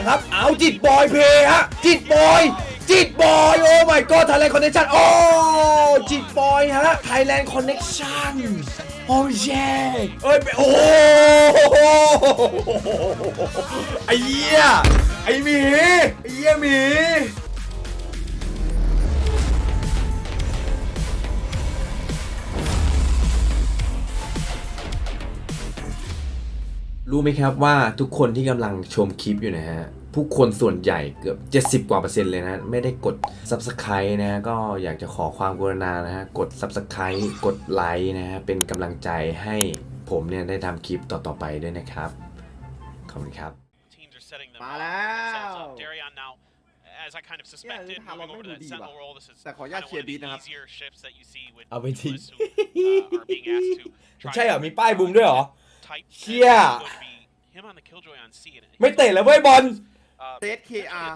ครับเอาจิตบอยเพย์ฮะจิตบอยโอ้ my god Thailand connection โอ้จิตบอยฮะ Thailand connection โอ้เย่เอ้ยโอ้ไอ้เหี้ยไอ้หมีไอ้เหี้ยหมีรู้ไหมครับว่าทุกคนที่กำลังชมคลิปอยู่นะฮะผู้คนส่วนใหญ่เกือบ70%กว่าเลยนะไม่ได้กด Subscribe นะก็อยากจะขอความกรุณานะฮะกด Subscribe กดไลค์นะฮะเป็นกำลังใจให้ผมเนี่ยได้ทำคลิปต่อๆไปด้วยนะครับขอบคุณครับมาแล้วแต่ขออนุญาตเคลียร์บีทนะครับเอาไปทิ้งใช่เหรอมีป้ายบูมด้วยเหรอเชี่ยไม่เตะแล้วเว้ยบอลเตะ KR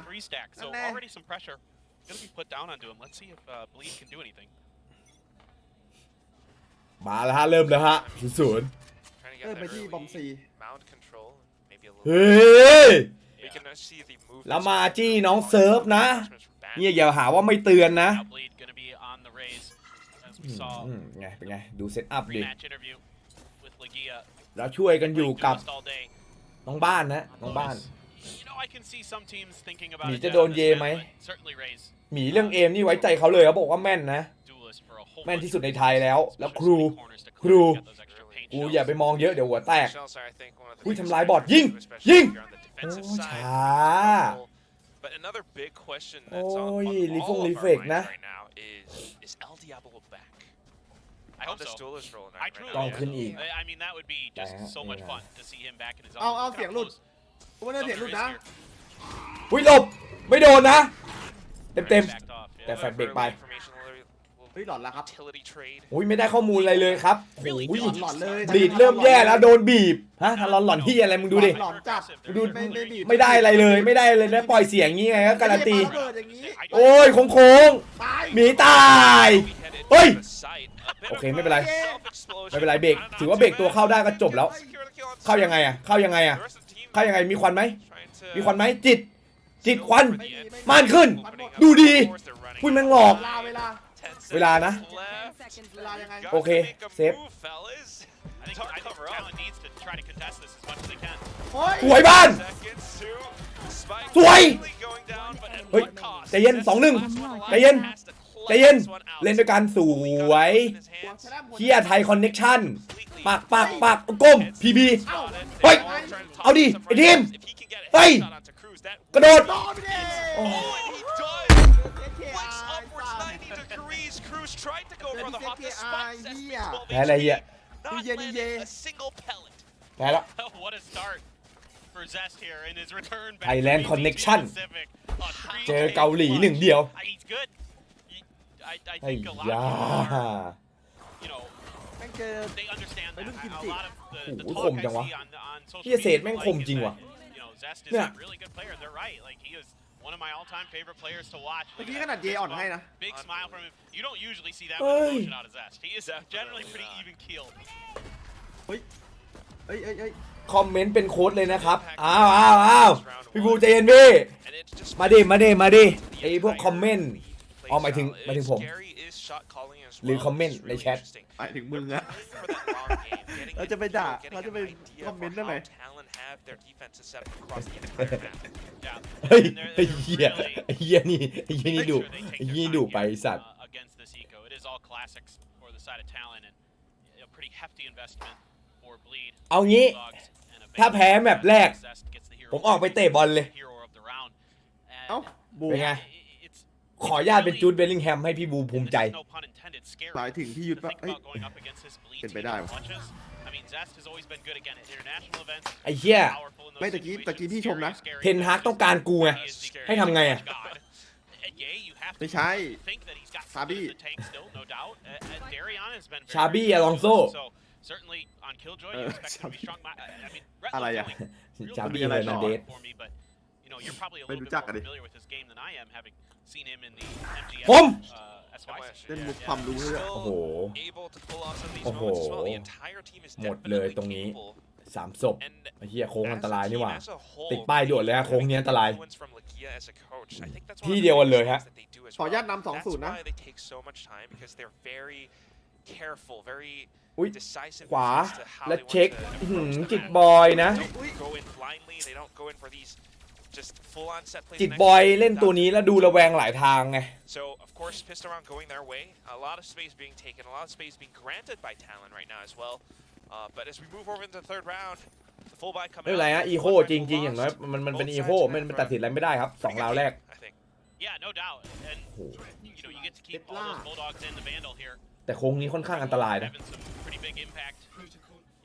มาแล้วฮะเริ่มแล้วฮะ0-0ไปที่บอมซีเฮ้ยแล้วมาจี้น้องเซิร์ฟนะเนี่ยอย่าหาว่าไม่เตือนนะไงเป็นไงดูเซตอัพดิแล้วช่วยกันอยู่กับน้องบ้านนะน้องบ้านหมีจะโดนเยไหมหมีเรื่องเอมนี่ไว้ใจเขาเลยเขาบอกว่าแม่นนะแม่นที่สุดในไทยแล้วครูกูอย่าไปมองเยอะเดี๋ยวหัวแตกอุ้ยทำลายบอดยิงโอ้ช้าโอ้ยรีเฟกนะต้องขึ้นอีกเอาเสียงหลุดว่าเสียงหลุดนะอุ้ยหลบไม่โดนนะเต็มแต่แฟลชเบรกไปเฮ้ยหลอนแล้วครับอุ้ยไม่ได้ข้อมูลอะไรเลยครับโอ้ยหลอนเลยบีดเริ่มแย่แล้วโดนบีบฮะถ้าหลอนที่อะไรมึงดูดิหลอนจับดูไม่ได้อะไรเลยนะปล่อยเสียงงี้ไงก็การันตีโอ้ยโค้งหมีตายเฮ้ยโอเคไม่เป็นไรเบรกถือว่าเบรกตัวเข้าได้ก็จบแล้วเข้ายังไงมีควันไหมจิตควันม่านขึ้นดูดีพูดแม่งหลอกเวลานะโอเคเซฟสวยบ้านสวยเฮ้ยใจเย็น 2-1 ใจเย็นเล่นด้วยกันสวยเฮียไทยคอนเน็กชั่นปักก้มพีบีเฮ้ยเอาดิไอทีมเฮ้ยกระโดดแพ้อะไรเหี้ยแพ้แล้วไทยแลนด์คอนเน็กชั่นเจอเกาหลี1 เดียวไอ้ยาแม่งเจอไปรุ่นกิมจิโอ้โหคมจังวะพี่เศษแม่งคมจริงว่ะเนี่ยเมื่อกี้ขนาดเยอ่อนให้นะเฮ้ยคอมเมนต์เป็นโค้ดเลยนะครับอ้าวพี่บูใจเย็นพี่มาดิไอพวกคอมเมนต์หมายถึงผมหรือคอมเมนต์ในแชทหมายถึงมึงอะเราจะไปด่าเราจะไปคอมเมนต์ได้ไหมเฮ้ยไอ้เหี้ยนี่ดุไปสัตว์เอางี้ถ้าแพ้แมปแรกผมออกไปเตะบอลเลยเป็นไงขอญาตเป็นจูดเบลลิงแฮมให้พี่บูภูมิใจหมายถึงพี่ยุทธป่ะเป็นไปได้วะไอ้เหี้ยไม่ตะกี้พี่ชมนะเทนฮากต้องการกูไงให้ทำไงอ่ะไม่ใช่ชาบี้อลองโซอะไรอะชาบี้อะไรนะเดทไม่รู้จักกันดิผมเล่นมุกความรู้เลยโอ้โหหมดเลยตรงนี้ 3 ศพไอ้เหี้ยโค้งอันตรายนี่หว่าติดป้ายด่วนเลยฮะโค้งนี้อันตรายที่เดียวกันเลยฮะขออนุญาตนำ 2-0 นะ อุ้ยขวาและเช็คจิตบอยนะจิตบอยเล่นตัวนี้แล้วดูระแวงหลายทางไงไม่เป็นไรฮะอีโคจริงๆอย่างน้อยมันเป็นอีโคมันตัดสินอะไรไม่ได้ครับ2 ราวแรกแต่โค้งนี้ค่อนข้างอันตรายนะ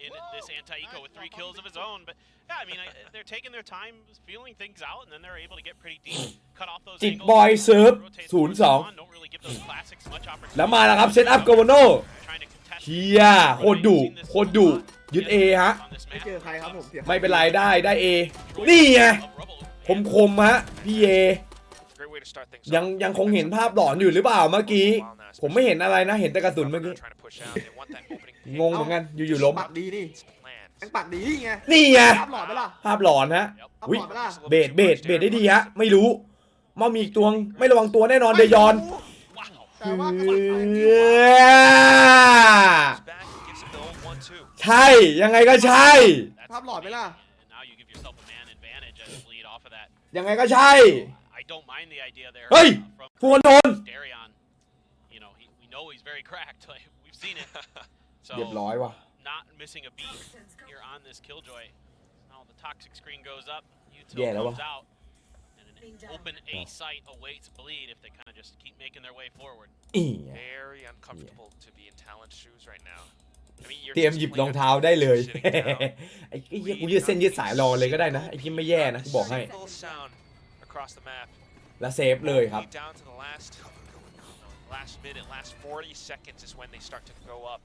in this anti-eco with 3 kills of his own, but yeah, I mean, they're taking their time, feeling things out, and then they're able to get pretty deep, cut off those angles. จิตบอยเซิร์ฟ 0-2 แล้วมาแล้วครับเซตอัพโกโวโนเฮียโคตรดุยึด A ฮะไม่เจอใครครับผมไม่เป็นไรได้ A นี่ไงคมฮะพี่เอยังคงเห็นภาพหลอนอยู่หรือเปล่าเมื่อกี้ผมไม่เห็นอะไรนะเห็นแต่กระสุนเมื่อกี้งงเหมือนกันอยู่ล้มปากดีนี่ยังปากดีไงนี่ไงภาพหลอนไหมล่ะภาพหลอนฮะอุ้ยเบดได้ดีฮะไม่รู้ว่ามีตัวไม่ระวังตัวแน่นอนเดยอนใช่ยังไงก็ใช่ภาพหลอนไหมล่ะยังไงก็ใช่เฮ้ยฟูนโดนเรียบร้อยว่ะแย่แล้ววะเตรียมหยิบรองเท้าได้เลยไอ้เหี้ยกูยืดเส้นยืดสายรอเลยก็ได้นะไอ้ที่ไม่แย่นะกูบอกให้และเซฟเลยครับlast minute, last 40 seconds is when they start to go up.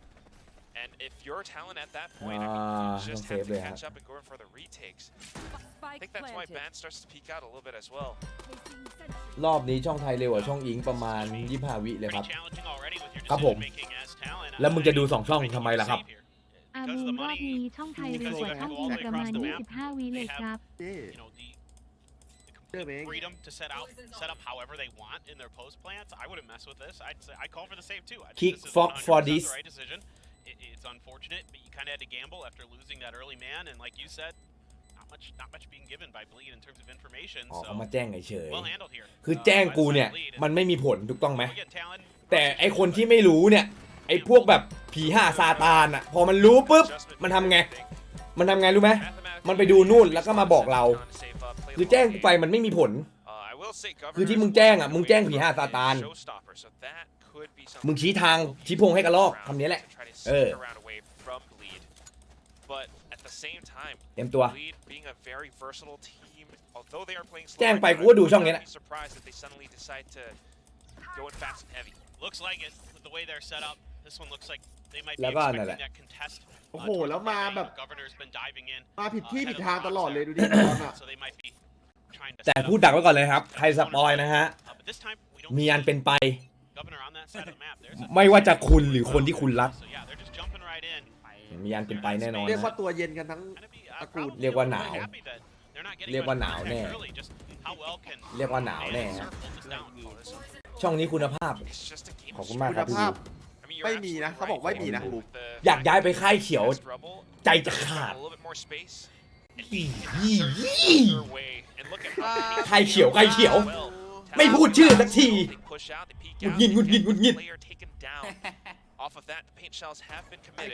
And if you're talent at that point, I mean, you just have to catch up and go in for the retakes. I think that's why Ban starts to peek out a little bit as well. รอบนี้ช่องไทยเร็วกว่าช่องอิงประมาณ25 วิเลยครับครับผมแล้วมึงจะดู2 ช่องทำไมล่ะครับอามูรอบนี้ช่องไทยเร็วกว่าช่องอิงประมาณ25 วิเลยครับfreedom to set up however they want in their post plans. I wouldn't mess with this. I call for the save too. Kick Fox for this. The right decision. It's unfortunate, but you kind of had to gamble after losing that early man, and like you said, not much being given by Bleed in terms of information. เขามาแจ้งเฉย well handled here. คือแจ้งกูเนี่ยมันไม่มีผลถูกต้องไหมแต่ไอคนที่ไม่รู้เนี่ยไอพวกแบบผีห่าซาตานอ่ะพอมันรู้ปุ๊บมันทำไงรู้ไหมมันไปดูนู่นแล้วก็มาบอกเราคือแจ้งกูไปมันไม่มีผลคือที่มึงแจ้งอ่ะมึงแจ้งผีห่าซาตานมึงชี้ทางชี้พงให้กระลอกคำนี้แหละเต็มตัวแจ้งไปกูก็ดูช่องนี้แหละแล้วก็นั่นแหละโอ้โหแล้วมาแบบมาผิดที่ผิดทางตลอดเลยดูดิแต่พูดดักไว้ก่อนเลยครับใครสปอยนะฮะมีอันเป็นไปไม่ว่าจะคุณหรือคนที่คุณรักมีอันเป็นไปแน่นอนเรียกว่าตัวเย็นกันทั้งตระกูลเรียกว่าหนาวแน่เรียกว่าหนาวแน่ช่องนี้คุณภาพขอบคุณมากครับพี่ไม่มีนะเขาบอกไม่มีนะอยากย้ายไปค่ายเขียวใจจะขาดค่ายเขียวไม่พูดชื่อสักทีงุดหงิด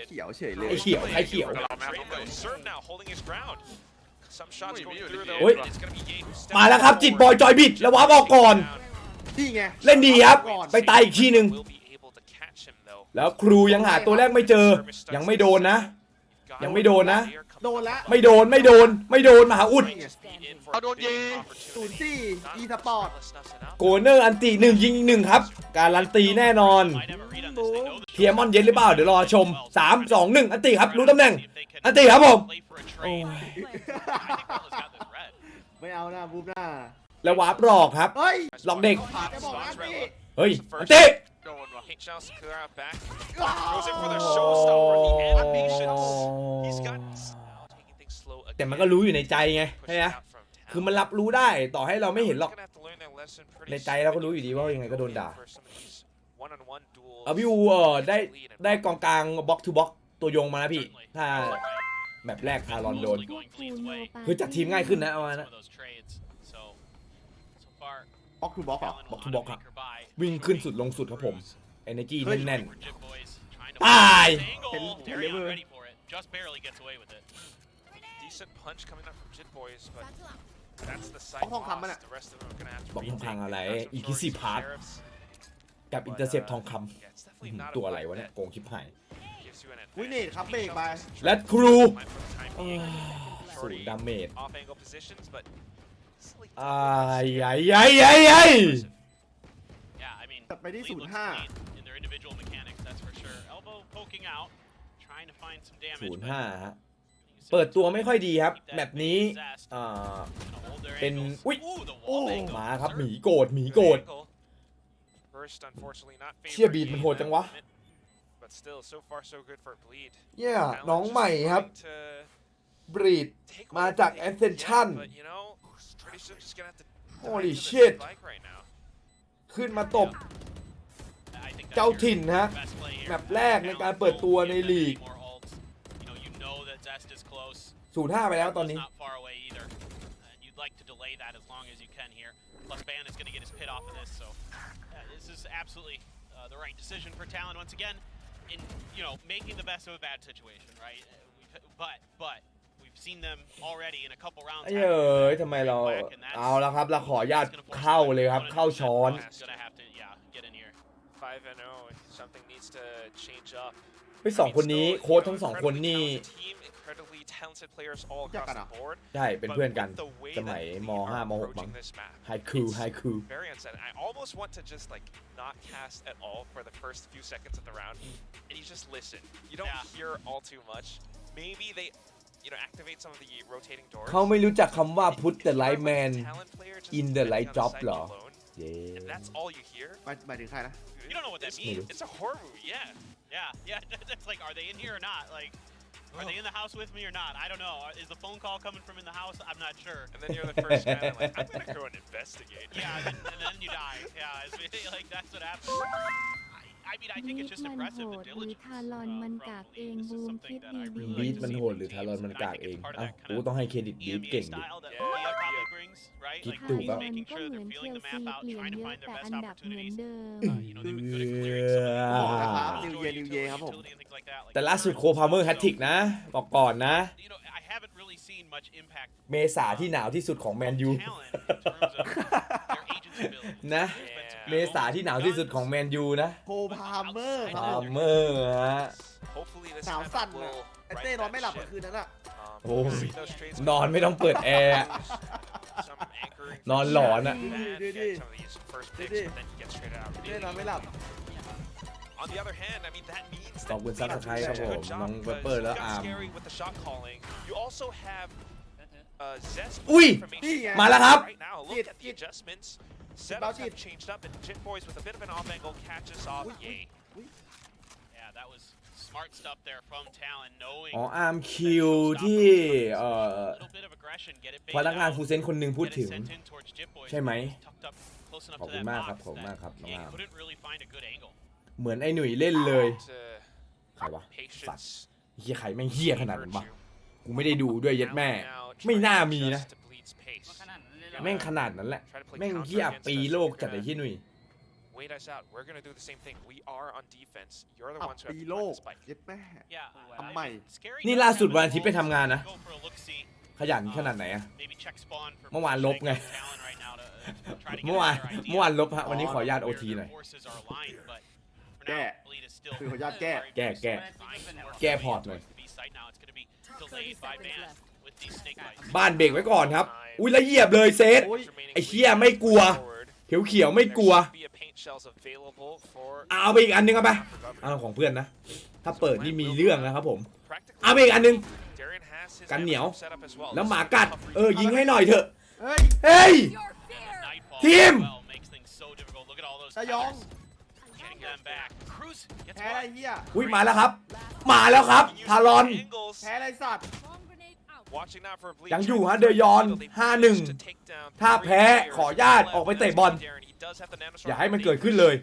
เขียวเฉยเลยไอ้เขียวโอ้ยมาแล้วครับจิตบอยจอยบิดแล้วว้าบอกก่อนนี่ไงเล่นดีครับไปตายอีกทีหนึ่งแล้วครูยังหาตัวแรกไม่เจอยังไม่โดนนะโดนแล้วไม่โดนมหาอุดเอาโดนยิง04 อีสปอร์ตโกเนอร์อันตี1ยิง1ครับการันตีแน่นอนเทียมอนเย็นหรือเปล่าเดี๋ยวรอชม3 2 1อันตีครับรู้ตำแหน่งอันตีครับผมไม่เอาหน้าบูมหน้าแล้ววาร์ปหลอกครับหลอกเด็กเฮ้ยอันตี แต่มันก็รู้อยู่ในใจไงใช่ไหมคือมันรับรู้ได้ต่อให้เราไม่เห็นหรอกในใจเราก็รู้อยู่ดีว่ายังไงก็โดนด่าพี่อูได้กองกลางบล็อกทูบล็อกตัวยงมานะพี่ถ้าแบบแรกทารอนโดนคือจัดทีมง่ายขึ้นนะเอานะบล็อกทูบล็อกอ่ะ บล็อกทูบล็อกครับวิ่งขึ้นสุดลงสุดครับผม energy แน่นๆตาย เห็นเลเวอร์ Decent punch coming up from Jit Boys, but that's the บ side ล็อกทองคำมัน loss. อ่ะ The rest of them are gonna have to บอกทอง retake. คำอะไร Got some อีกที่สี่ shorties, พาร์ท sheriffs, กับอินเตอร์เซปทองค yeah, it's definitely ำ not ตัว a อะไร weapon วะเนี่ย that โกงชิบหาย gives you an อุ้ย advantage. เนตครับเบรกไป และครู Might for the time being, สูงดาเมจ off angle positions, but slightly อ้ายยัยยัยยัยยัย Yeah, I mean, ตัดไปที่ Cleveland's 05 clean in their individual mechanics, that's for sure. Elbow poking out, trying to find some damage. 05 ฮะ เปิดตัวไม่ค่อยดีครับแบบนี้เป็นอุ้ย มาครับหมีโกรธหมีโกรธ First, unfortunately, not เชี่ย favored บีดมัน game โหดจังวะ but still, so far so good for Bleed. เย่ย Talent น้อง just ใหม่ครับ trying to บรีด take มา whatever จาก they can Ascension get, but, you know, pretty soon just gonna have to Holy dive into the shit. bike right now. ขึ้นมาตบ I think that's เจ้า your ถิ่นฮะ best play here. แมปแรกในการเปิดตัวในลีก You know that Zest is close. 05 ไปแล้วตอนนี้ Not far away either. And you'd like to delay that as long as you can here. Plus, Ban is going to get his pit off of this, so this is absolutely the right decision for Talon once again in making the best of a bad situation, right? But we've seen them already in a couple rounds. เอ้ยทำไมเราเอาแล้วครับเราขออนุญาตเข้าเลยครับเข้าช้อน Gonna have to, yeah, get in here. 5-0, something needs to change up. เฮ้ยสองคนนี้โค้ชทั้งสองคนนี่ Incredibly talented players all across the board. ใช่เป็นเพื่อนกันสมัยม5ม6มั้งไฮคูไฮคู Very unsettling. I almost want to just like not cast at all for the first few seconds of the round, and you just listen. You don't hear all too much. Maybe they, activate some of the rotating doors. เขาไม่รู้จักคำว่า put the right man Talent player just in the defending right on the job side เหรอ alone, เย้ and that's all you hear. หมายถึงใครนะ You don't know what that means. It's a horror movie, yeah. Yeah. That's like, are they in here or not? Like, are they in the house with me or not? I don't know. Is the phone call coming from in the house? I'm not sure. And then you're the first guy that like, I'm gonna go and investigate. Yeah, and then you die. Yeah, it's like that's what happens. I mean, I think it's just impressive the diligence from Bleed. This is something that I really บี like ท to มัน see โหด from หรือ these ทารอน teams. มัน And กาก I เอ think ง it's part of เอ้า that กู kind ต้องให้เครดิต of บีท EMEA เก่งดิ style that Yeah, Leah probably yeah. brings, right? Kick Like ตู he's ครับ making sure ก็เหมื they're อนเช feeling ล the ซี map out, เปลี่ยน trying to เยอะ find แต่ their อั best นดับเหมือน opportunities. เดิม They've been good at clearing some of the บอกนะครับนิวเย utility นิวเยครับผม and things like that. Like แต่ล่าสุดโคพาเมอร์แฮตทริกนะบอกก่อนนะ I haven't really seen much impact เมษาที่หนาวที่สุดของแมนยู talent in terms of their agency ability. นะ เมษาที่หนาวที่สุดของแมนยูนะ โคพาเมอร์ครับ พา ผม เมอร์ฮะ Hopefully this หนาว map สั่น will อ่ะไอ้ right เต้นอน that ไม่หลับ ship. คืนนั้นอ่ะ โอ้ย See those trades นอนไม่ต้องเปิดแอร์ some anchoring นอนหลอนอะ from Van, get some of these first picks, but then he gets traded out เต้นอนไม่หลับ On the other hand, I mean that means ขอบคุณ that ซับสไครต์ครับผม good job น้อง because เปเปอร์และ you got อาร์ม scary with the shot calling. You also have Zest อุ้ย from นี่ไง มาแล้วครับ right now. Look at the adjustments. Setups have changed up, and Jit Boys with a bit of an off angle catches off Yay. Yeah, that was smart stuff there from Talon, knowing อ๋ออาร์มคิวที่ a little bit of aggression, get it พนัก baited งาน out, ฟูเซนคนหนึ่งพูด get ถึ it ง sent in towards Jit Boys, ใช่ไหม tucked up close enough ขอบ to คุณ that มากครับ box ขอบคุณมากครับ that น้อง Yay อาร์ม couldn't really find a good angle. เหมือนไอ้หนุ่ยเล่นเลย To ใครวะสัตว์ patience. เฮียใครแม่งเฮียขนาดนั้นปะกูไม่ได้ดูด้วยเย็ดแม่ Now ไม่ trying น่า to มีนะ adjust to Bleed's pace. แม่งขนาดนั้นแหละ แม่งเฮียปีโลกจัดไอ้เฮียหนุ่ย Wait us out. We're gonna do the same thing. We are on defense. You're the อับ ones who have ปี to โล find ก the spike. เย็ดแม่ Yeah, ทำไม scary นี่ enough ล่า to สุด have วัน the อาทิตย์ไป balls ทำงานนะ go for a look-see. ขยันขนาดไหนอะ Maybe check spawn for เมื่อวานลบไง Talon right now to try to get เมื่อวาน a better idea เมื่อวานลบฮะวันนี้ขออนุญาต where โอที their หน่อย forces are aligned, but for แก้ now, Bleed is still คือขออนุญาตแก้ very แก้ close แก้ to trying to work แก้ their way พอร์ตหน่อย towards the B site now. It's gonna be delayed by Van with these snake bites. บ้านเบรกไว้ก่อนครับ อุ้ยแล้วเหยียบเลยเซต โอ้ย ไอ้เหี้ยไม่กลัว เขียวๆไม่กลัว There should be a paint shells available for เอาไปอีกอันนึงเอาไปเอาของเพื่อนนะ ถ้าเปิดนี่มีเรื่องนะครับผม เอาไปอีกอันนึง Darren has his กันเหนียว set up as well. แล้วหมากัด ยิงให้หน่อยเถอะ เฮ้ย เฮ้ย Nightfall Team! as well makes things so difficult. Look at all those ตะยอง towers. Getting them back. Cruz gets แพ้อะไร one. เฮีย อุ้ยมาแล้วครับ มาแล้วครับ ทารอน Angles. แพ้อะไรสัตว์ ยังอยู่ฮะเดยอน 5-1 ถ้าแพ้ขอญาตออกไปเตะบอลอย่าให้มันเกิดขึ้นเลย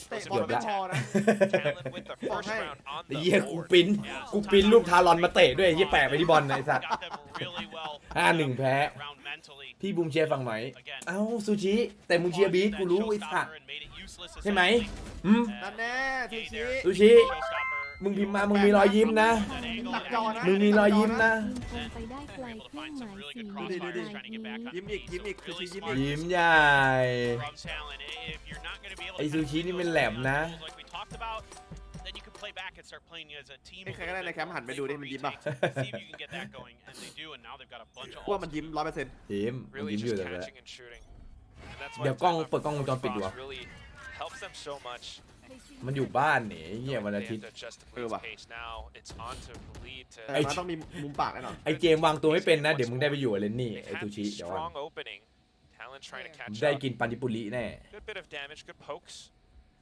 เตะบอลไม่พอนะ ไอ้เหี้ยกูปิ้นรูปทารอนมาเตะด้วยไอ้เหี้ยแปะไปที่บอลไอ้สัตว์ 5-1 แพ้พี่บูมเชียร์ฝั่งไหนเอ้าซูชิแต่มึงเชียร์บีทกูรู้ไอ้สัตว์ใช่ไหมนั่นแน่ซูชิมึงพิมพ์มามึงมีรอยยิ้มนะมึงมีรอยยิ้มนะยิ้มอีกซูชิยิ้มอีก ยิ้มใหญ่ไอซูชินี่มันแหลมนะใครก็ได้ในแคมป์หันไปดูดิมันยิ้มป่ะว่ามันยิ้ม 100% ยิ้มอยู่แต่เดี๋ยวกล้องเปิดกล้องวงจรปิดดูมันอยู่บ้านนี่เหี้ยวันอาทิตย์ว่ะมันต้องมีมุมปากแน่นอนไอเจมวางตัวไม่เป็นนะเดี๋ยวมึงได้ไปอยู่กับเลนนี่ไอซูชิเดี๋ยวได้กินปานิปุริแน่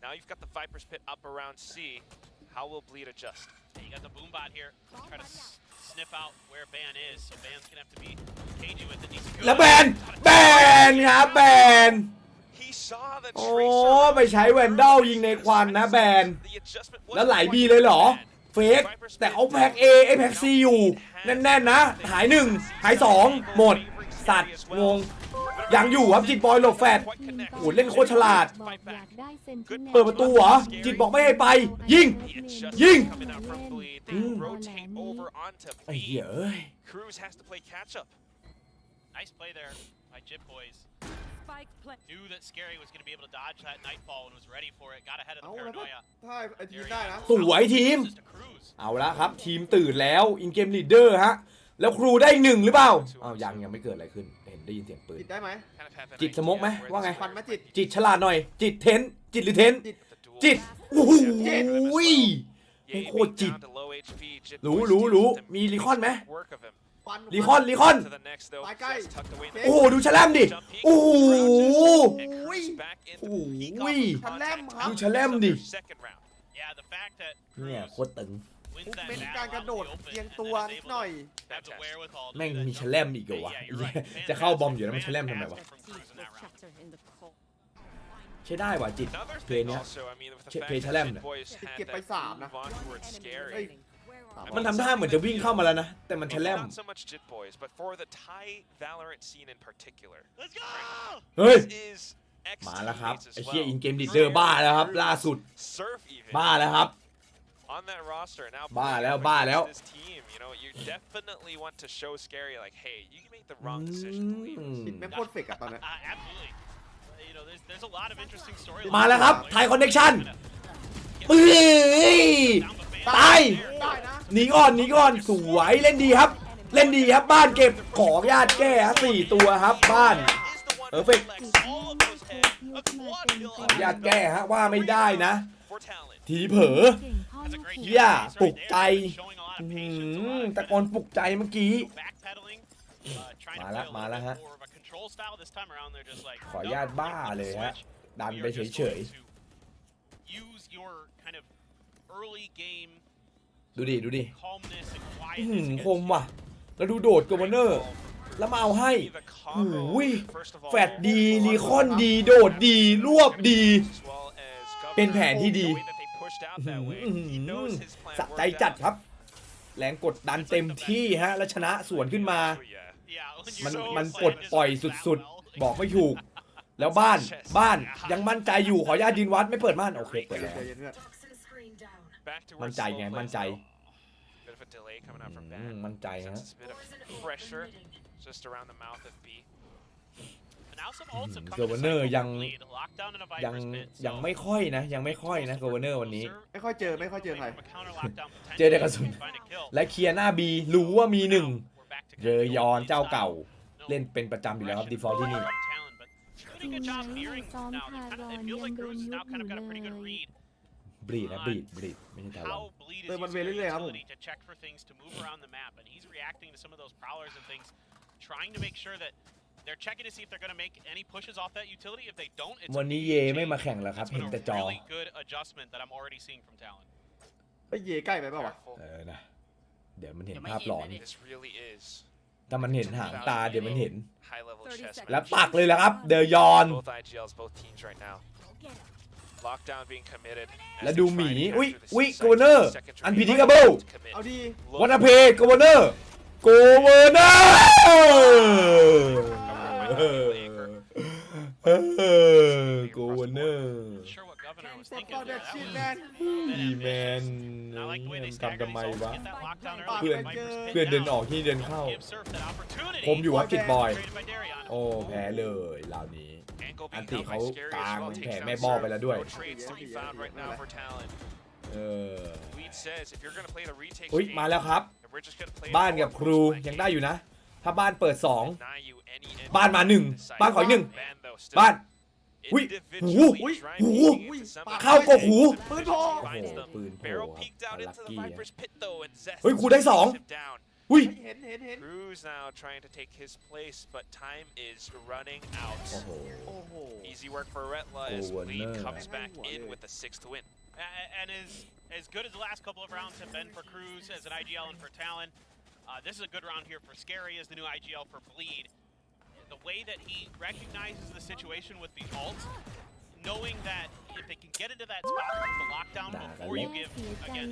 Now you've got the Viper's Pit up around C. How will Bleed adjust? You got the Boombot here. Try to sniff out where Ban is. So Ban's gonna have to be cagey with it. แล้วแบนครับแบนโอ้ไปใช้แวนดอลยิงในควันนะแบนแล้วไหลบีเลยเหรอเฟกแต่เอาแพ็ก A ไอแพ็ก C อยู่แน่นๆนะหาย1หาย2หมดสัตว์งงยังอยู่ครับจิตบอยหลบแฟดโหเล่นโคตรฉลาดเปิดประตูเหรอจิตบอกไม่ให้ไปยิงไอ้เหี้ยเอ้ย Nice play there by Jip Boys. Knew that Scary was going to be able to dodge that Nightfall and was ready for it. Got ahead of the paranoia. ถ้าไอทีมได้นะสวยทีมเอาละครับทีมตื่นแล้วอินเกมลีดเดอร์ฮะแล้วครูได้1หรือเปล่าอ้าวยังไม่เกิดอะไรขึ้นเห็นได้ยินเสียงปืนได้ไหมจิตสมกไหมว่าไงฟันไหมจิตฉลาดหน่อยจิตเทนจิตหรือเทนจิตโอ้โหโคตรจิตรู้มีรีคอนไหมรีคอนโอ้โหดูชะแลมดิโอ้โหดูชะแลมดิเนี่ยโคตรตึงเป็นการกระโดดเอียงตัวนิดหน่อยแม่งมีชะแลมอีกเหรอวะจะเข้าบอมอยู่แล้วมันชะแลมทำไมวะใช้ได้ว่ะจิตเพลย์เนี้ยเพลย์ชะแลมเนี่ยเก็บไป3นะมันทำท่าเหมือนจะวิ่งเข้ามาแล้วนะแต่มันชะแลมเฮ้ยมาแล้วครับไอ้เชี่ยอินเกมลีดเดอร์บ้าแล้วครับล่าสุดบ้าแล้วครับบ้าแล้วแม่งโคตรเฟกอะตอนนี้มาแล้วครับไทยคอนเนคชั่นตายหนีก่อนสวยเล่นดีครับบ้านเก็บของญาติแก้4ตัวครับบ้านเฟกญาติแก้ฮะว่าไม่ได้นะทีเผลอย่าปลุกใจตะโกนปลุกใจเมื่อกี้มาแล้วฮะขอญาติบ้าเลยฮะดันไปเฉยดูดิคมว่ะแล้วดูโดดกเวอร์เนอร์แล้วมาเอาให้แฟดดีรีคอนดีโดดดีรวบดีเป็นแผนที่ดีสะใจจัดครับแรงกดดันเต็มที่ฮะแล้วชนะสวนขึ้นมามันปลดปล่อยสุดๆบอกไม่ถูกแล้วบ้านยังมั่นใจอยู่ขออนุญาตยืนวัดไม่เปิดม่านโอเคเปิดแล้วมั่นใจไงมั่นใจฮะเกอร์เวอร์เนอร์ยังไม่ค่อยนะเกอร์เวอร์เนอร์วันนี้ไม่ค่อยเจอใครเจอแต่กระสุนและเคลียร์หน้าบีรู้ว่ามี1เรยอนเจ้าเก่าเล่นเป็นประจำอยู่แล้วครับดีฟอลต์ที่นี่บรีดไม่ใช่ทารอนมันเวเรื่อยๆครับผมวันนี้เยไม่มาแข่งแล้วครับเห็นแต่จอ ไปเย่ใกล้ไปเปล่าวะ นะเดี๋ยวมันเห็นภาพหลอน This really is ถ้ามันเห็นหางตาเดี๋ยวมันเห็น high level chess แล้วปักเลยแหละครับเดยอน both IGLs both teams right now lockdown being committed แล้วดูหมีอุ้ยกเวอร์เนอร์อันพีดิกาเบิล เอาดี วันอเพย์กเวอร์เนอร์กเวอร์เนอร์กเวอร์เนอร์ Sure what Governor was ปลด thinking เป้า there. เด็ก That ชิน was แมน อีแมน I like the way they ทำ staggered ทำไม these ults วะ to get that lockdown เพื่อน early. Vipers pinned เพื่อนเดิน down. ออกที่เดินเข้า Give Surf that opportunity. ผมอยู่วัดกิดบอย Created by Darion. โอ้แพ้เลยเหล่านี้ Angle อัน being ติ held เขา by Scary กลาง as well แผ่ takes แม่ down บอ Surf. ไปแล้วด้วย No trades to be found right now for Talon. เออ Lead says if you're gonna play the retake อุ้ย game, มาแล้วครับ then we're just gonna play บ้านกับ it ครู forward ยังได้อยู่นะ ถ้าบ้านเปิด2 deny you any บ้านมา1 in the site. บ้านขออีก Ban though still 1บ้าน อุ้ย individually trying to make it into some เข้ากกหู ปืนโผล่ finds them. ปืนโผล่ Barrel ครับ peeked out into the Lucky Viper's pit though and Zest เฮ้ยครูได้ takes 2 him down. อุ้ย เห็น Cruz now trying to take his place, but time is running out. โอ้โห โอ้โห Easy work for Retla as Oh, Bleed no. comes back in with the 6th win. And as good as the last couple of rounds have been for Cruz as an IGL and for Talon, this is a good round here for Scary as the new IGL for Bleed. The way that he recognizes the situation with the ult, knowing that if they can get into that spot with the lockdown before you give, again,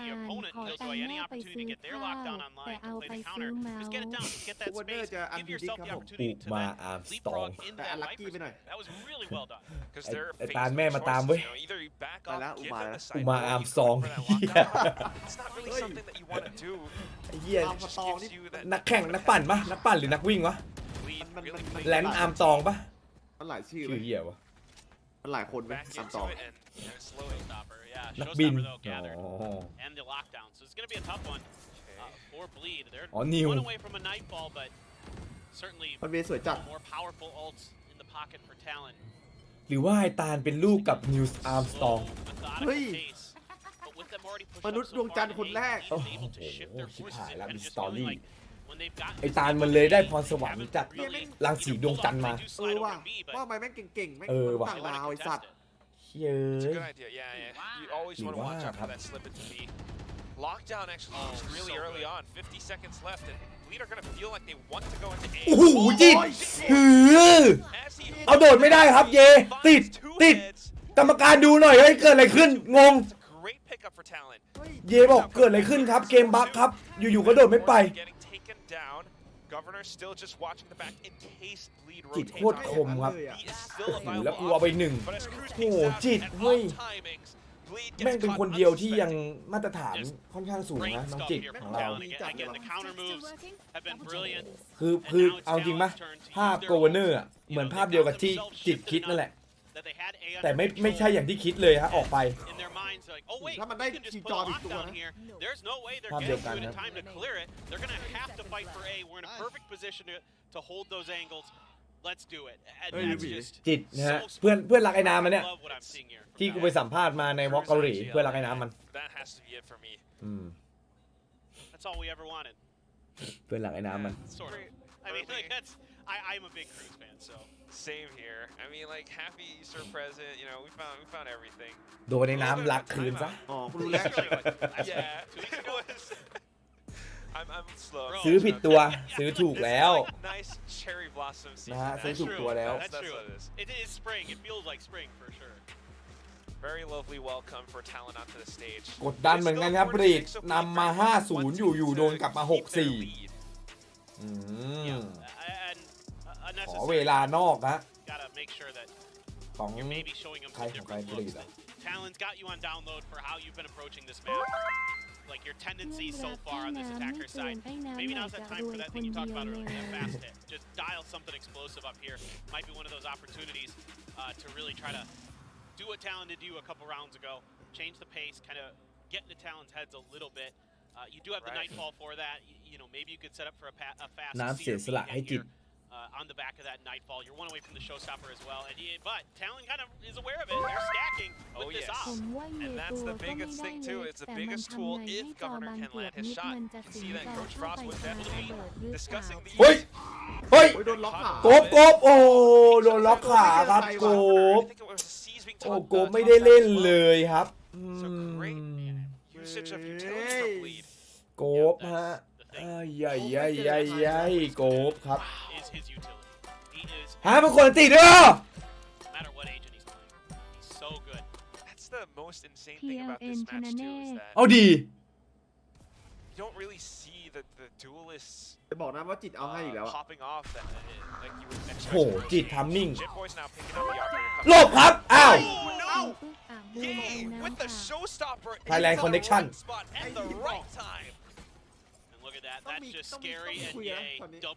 the opponent knows by any opportunity to get their lockdown online to play the counter, just get it down, just get that space, give yourself the opportunity to then leapfrog into that Viper's pit. That was really well done. Because they're ไอ้ faced ตาล with แม่มาตาม choices, เว้ย you know, either you back ไปแล้ว off, อุ give มา them แล้ว the side, มา or อาร์ม you ซอง go for that lockdown. It's not really something that you want to do. ไอ้เหี้ย It just gives you that นักแข่งนักปั่นปะนักปั่นหรือนักวิ่งวะ lead มัน really มัน played แลนด์อาร์มซองปะ มันหลายชื่อ ชื่อเหี้ยวะ มันหลายคนไหม back ตาม into ต่อ it and slow it. Showstopper, yeah. นักบิน Showstopper, though, อ๋ gathered. อ And the lockdown. So it's going to be a tough one for Bleed. They're Oh, Neil. one away from a nightfall, but certainly มันเวสวยจัด more powerful ults in the pocket for Talon. หรือว่าไอ้ตาลเป็นลูกกับนิวส์อาร์มสตอง Slow, methodical Hey. pace. But with them already pushed ม up นุษย์ so ดวงจันทร์ far คน in แรก eight, he's able to shift their ชิบ forces หาย and แล้ว kind มี of ส just ตอ feeling รี่ like when they've gotten ไอ้ this ตาล lead, มันเลยได้พร they สวรรค์ haven't จาก really รังสีดวงจันทร์มา pulled off. They do เออ slide over ว่ะ B, but ว่าทำไมแม่งเก่งๆแม่ง เออว่ะ ต่าง they wanna ดาวไอ้ contest สัตว์ it. เฮ้ It's a ย good idea, yeah. You always want to watch out for that slip into B. Lockdown actually looks really so early good. on. 50 seconds left, and Bleed are going to feel like they want to go into โอ้ A. โหจิตหือ As he เอาโดดไม่ได้ครับเยติด finds two ติด heads. กรรมการดูหน่อยเฮ้ยเกิดอะไรขึ้นงง It's a great pickup for Talon. เยบอกเกิดอะไรขึ้นครับเกมบั๊กครับอยู่ๆก็โดดไม่ไป Getting taken down. Governor still just watching the back in case Bleed จิต rotates โคตร on ค him. มครับ He is still a แล้ว viable กูเอาไป option, 1 but as Cruz โอ้โห takes out จิต at เฮ้ย all timings, Bleed แม่ง gets เป็น caught คนเดียวที่ยัง unsuspecting. มาตรฐานค่อนข้างสูง Great นะน้อง stuff จิต here ข from องเรา Talon. Again, the counter moves have been brilliant. คือเอาจริงปะภาพโกเวอร์เนอร์อะเหมือนภาพเดียวกับที่จิตคิดนั่นแหละ That they had A แต่ under ไม่ใช่ control. อย่างที่คิดเลยฮะออกไป In their minds, they're like, oh wait, ถ้ามัน we ได้ can just ที put จอ a อีกตัว lockdown นะ here. There's no way they're ภาพ getting เดียวกัน to it นะ in time to clear it. They're gonna have to fight for A. We're in a perfect position to hold those angles. Let's do it. And Hey, that's Ruby. just จิตนะฮะ so เพื่อนรักไอ้น้ำมันเนี่ย I love what I'm seeing here from ที่กู Talon. ไปสัมภาษณ์มาในวอล์กเกาหลีเพื่อนรักไอ้น้ำมัน That has to be it for me. อืม That's all we ever wanted. เพื่อนรักไอ้น้ำมัน Sort of. I mean, like that's. I'm a big Cruz fan, so. Same here. I mean, like happy Easter present. You know, we found everything. โดนไอ้น้ำรักคืนซะ อ๋อกูรู้แล้ว Yeah, it was. I'm slow. ซื้อผิดตัวซื้อถูกแล้ว Nice cherry blossom season. นะฮะซื้อ That's ถูก true. ตัวแล้ว That's That's true. what it is. It is spring. It feels like spring for sure. Very lovely welcome for Talon onto the stage. กดดันเหมือนกันครับบรีดนำมา 5-0 อยู่ๆโดนกลับมา 6-4 อืม And ขอเวลานอกฮะ gotta make sure that ของ you're maybe showing them ใคร some ของใคร different บรี looks. ดอะ Talon's got you on download for how you've been approaching this map. Like your tendencies so far on this attacker side. Maybe now's that time for that thing you talked about earlier, that fast hit. Just dial something explosive up here. Might be one of those opportunities to really try to do what Talon did you a couple rounds ago. Change the pace, kind of get into Talon's heads a little bit. You do have the nightfall for that. You know, maybe you could set up for a fast น้ำเสียสละให้จิต on the back of that nightfall. You're one away from the showstopper as well. But Talon kind of is aware of it. They're stacking with this yes. op. ผมว่าเย And ตั that's ว the ก็ไม่ biggest ได้ thing เล็ too. ก It's the แต่มัน biggest ทำ tool ไงให้ if จอ Governor บาง can เกีย land รติ his มิด shot. มันจะ You สิง see that จอ Coach เข้า Frost ไป was ทาง definitely ระเบิดหรือเปล่า discussing the เฮ้ย เฮ้ย โอ้ยโดนล็อกขา โกบโอ้โดนล็อกขาครับโก I บ think it was the C's being โอ้ told. โกบไม่ได้เล่นเลยครับ So great. เว usage of utilities from Bleed. โกบฮะใหญ่โกบครับ Is his utility. He is หาเป็นคนติดด้วย no matter what agent he's playing. He's so good. That's the most insane thing about this TLN match too, is that เอาดี you don't really see the duelists จะบอกนะว่าจิตเอาให้อีกแล้ว popping off that like you would expect. โหจิตทำนิ่ง Jit Boy's now picking up the operator. หลบครับอ้าว Yay! With the showstopper Thailand into the connection. right spot at the right time. And look at that. That's just scary. And yay,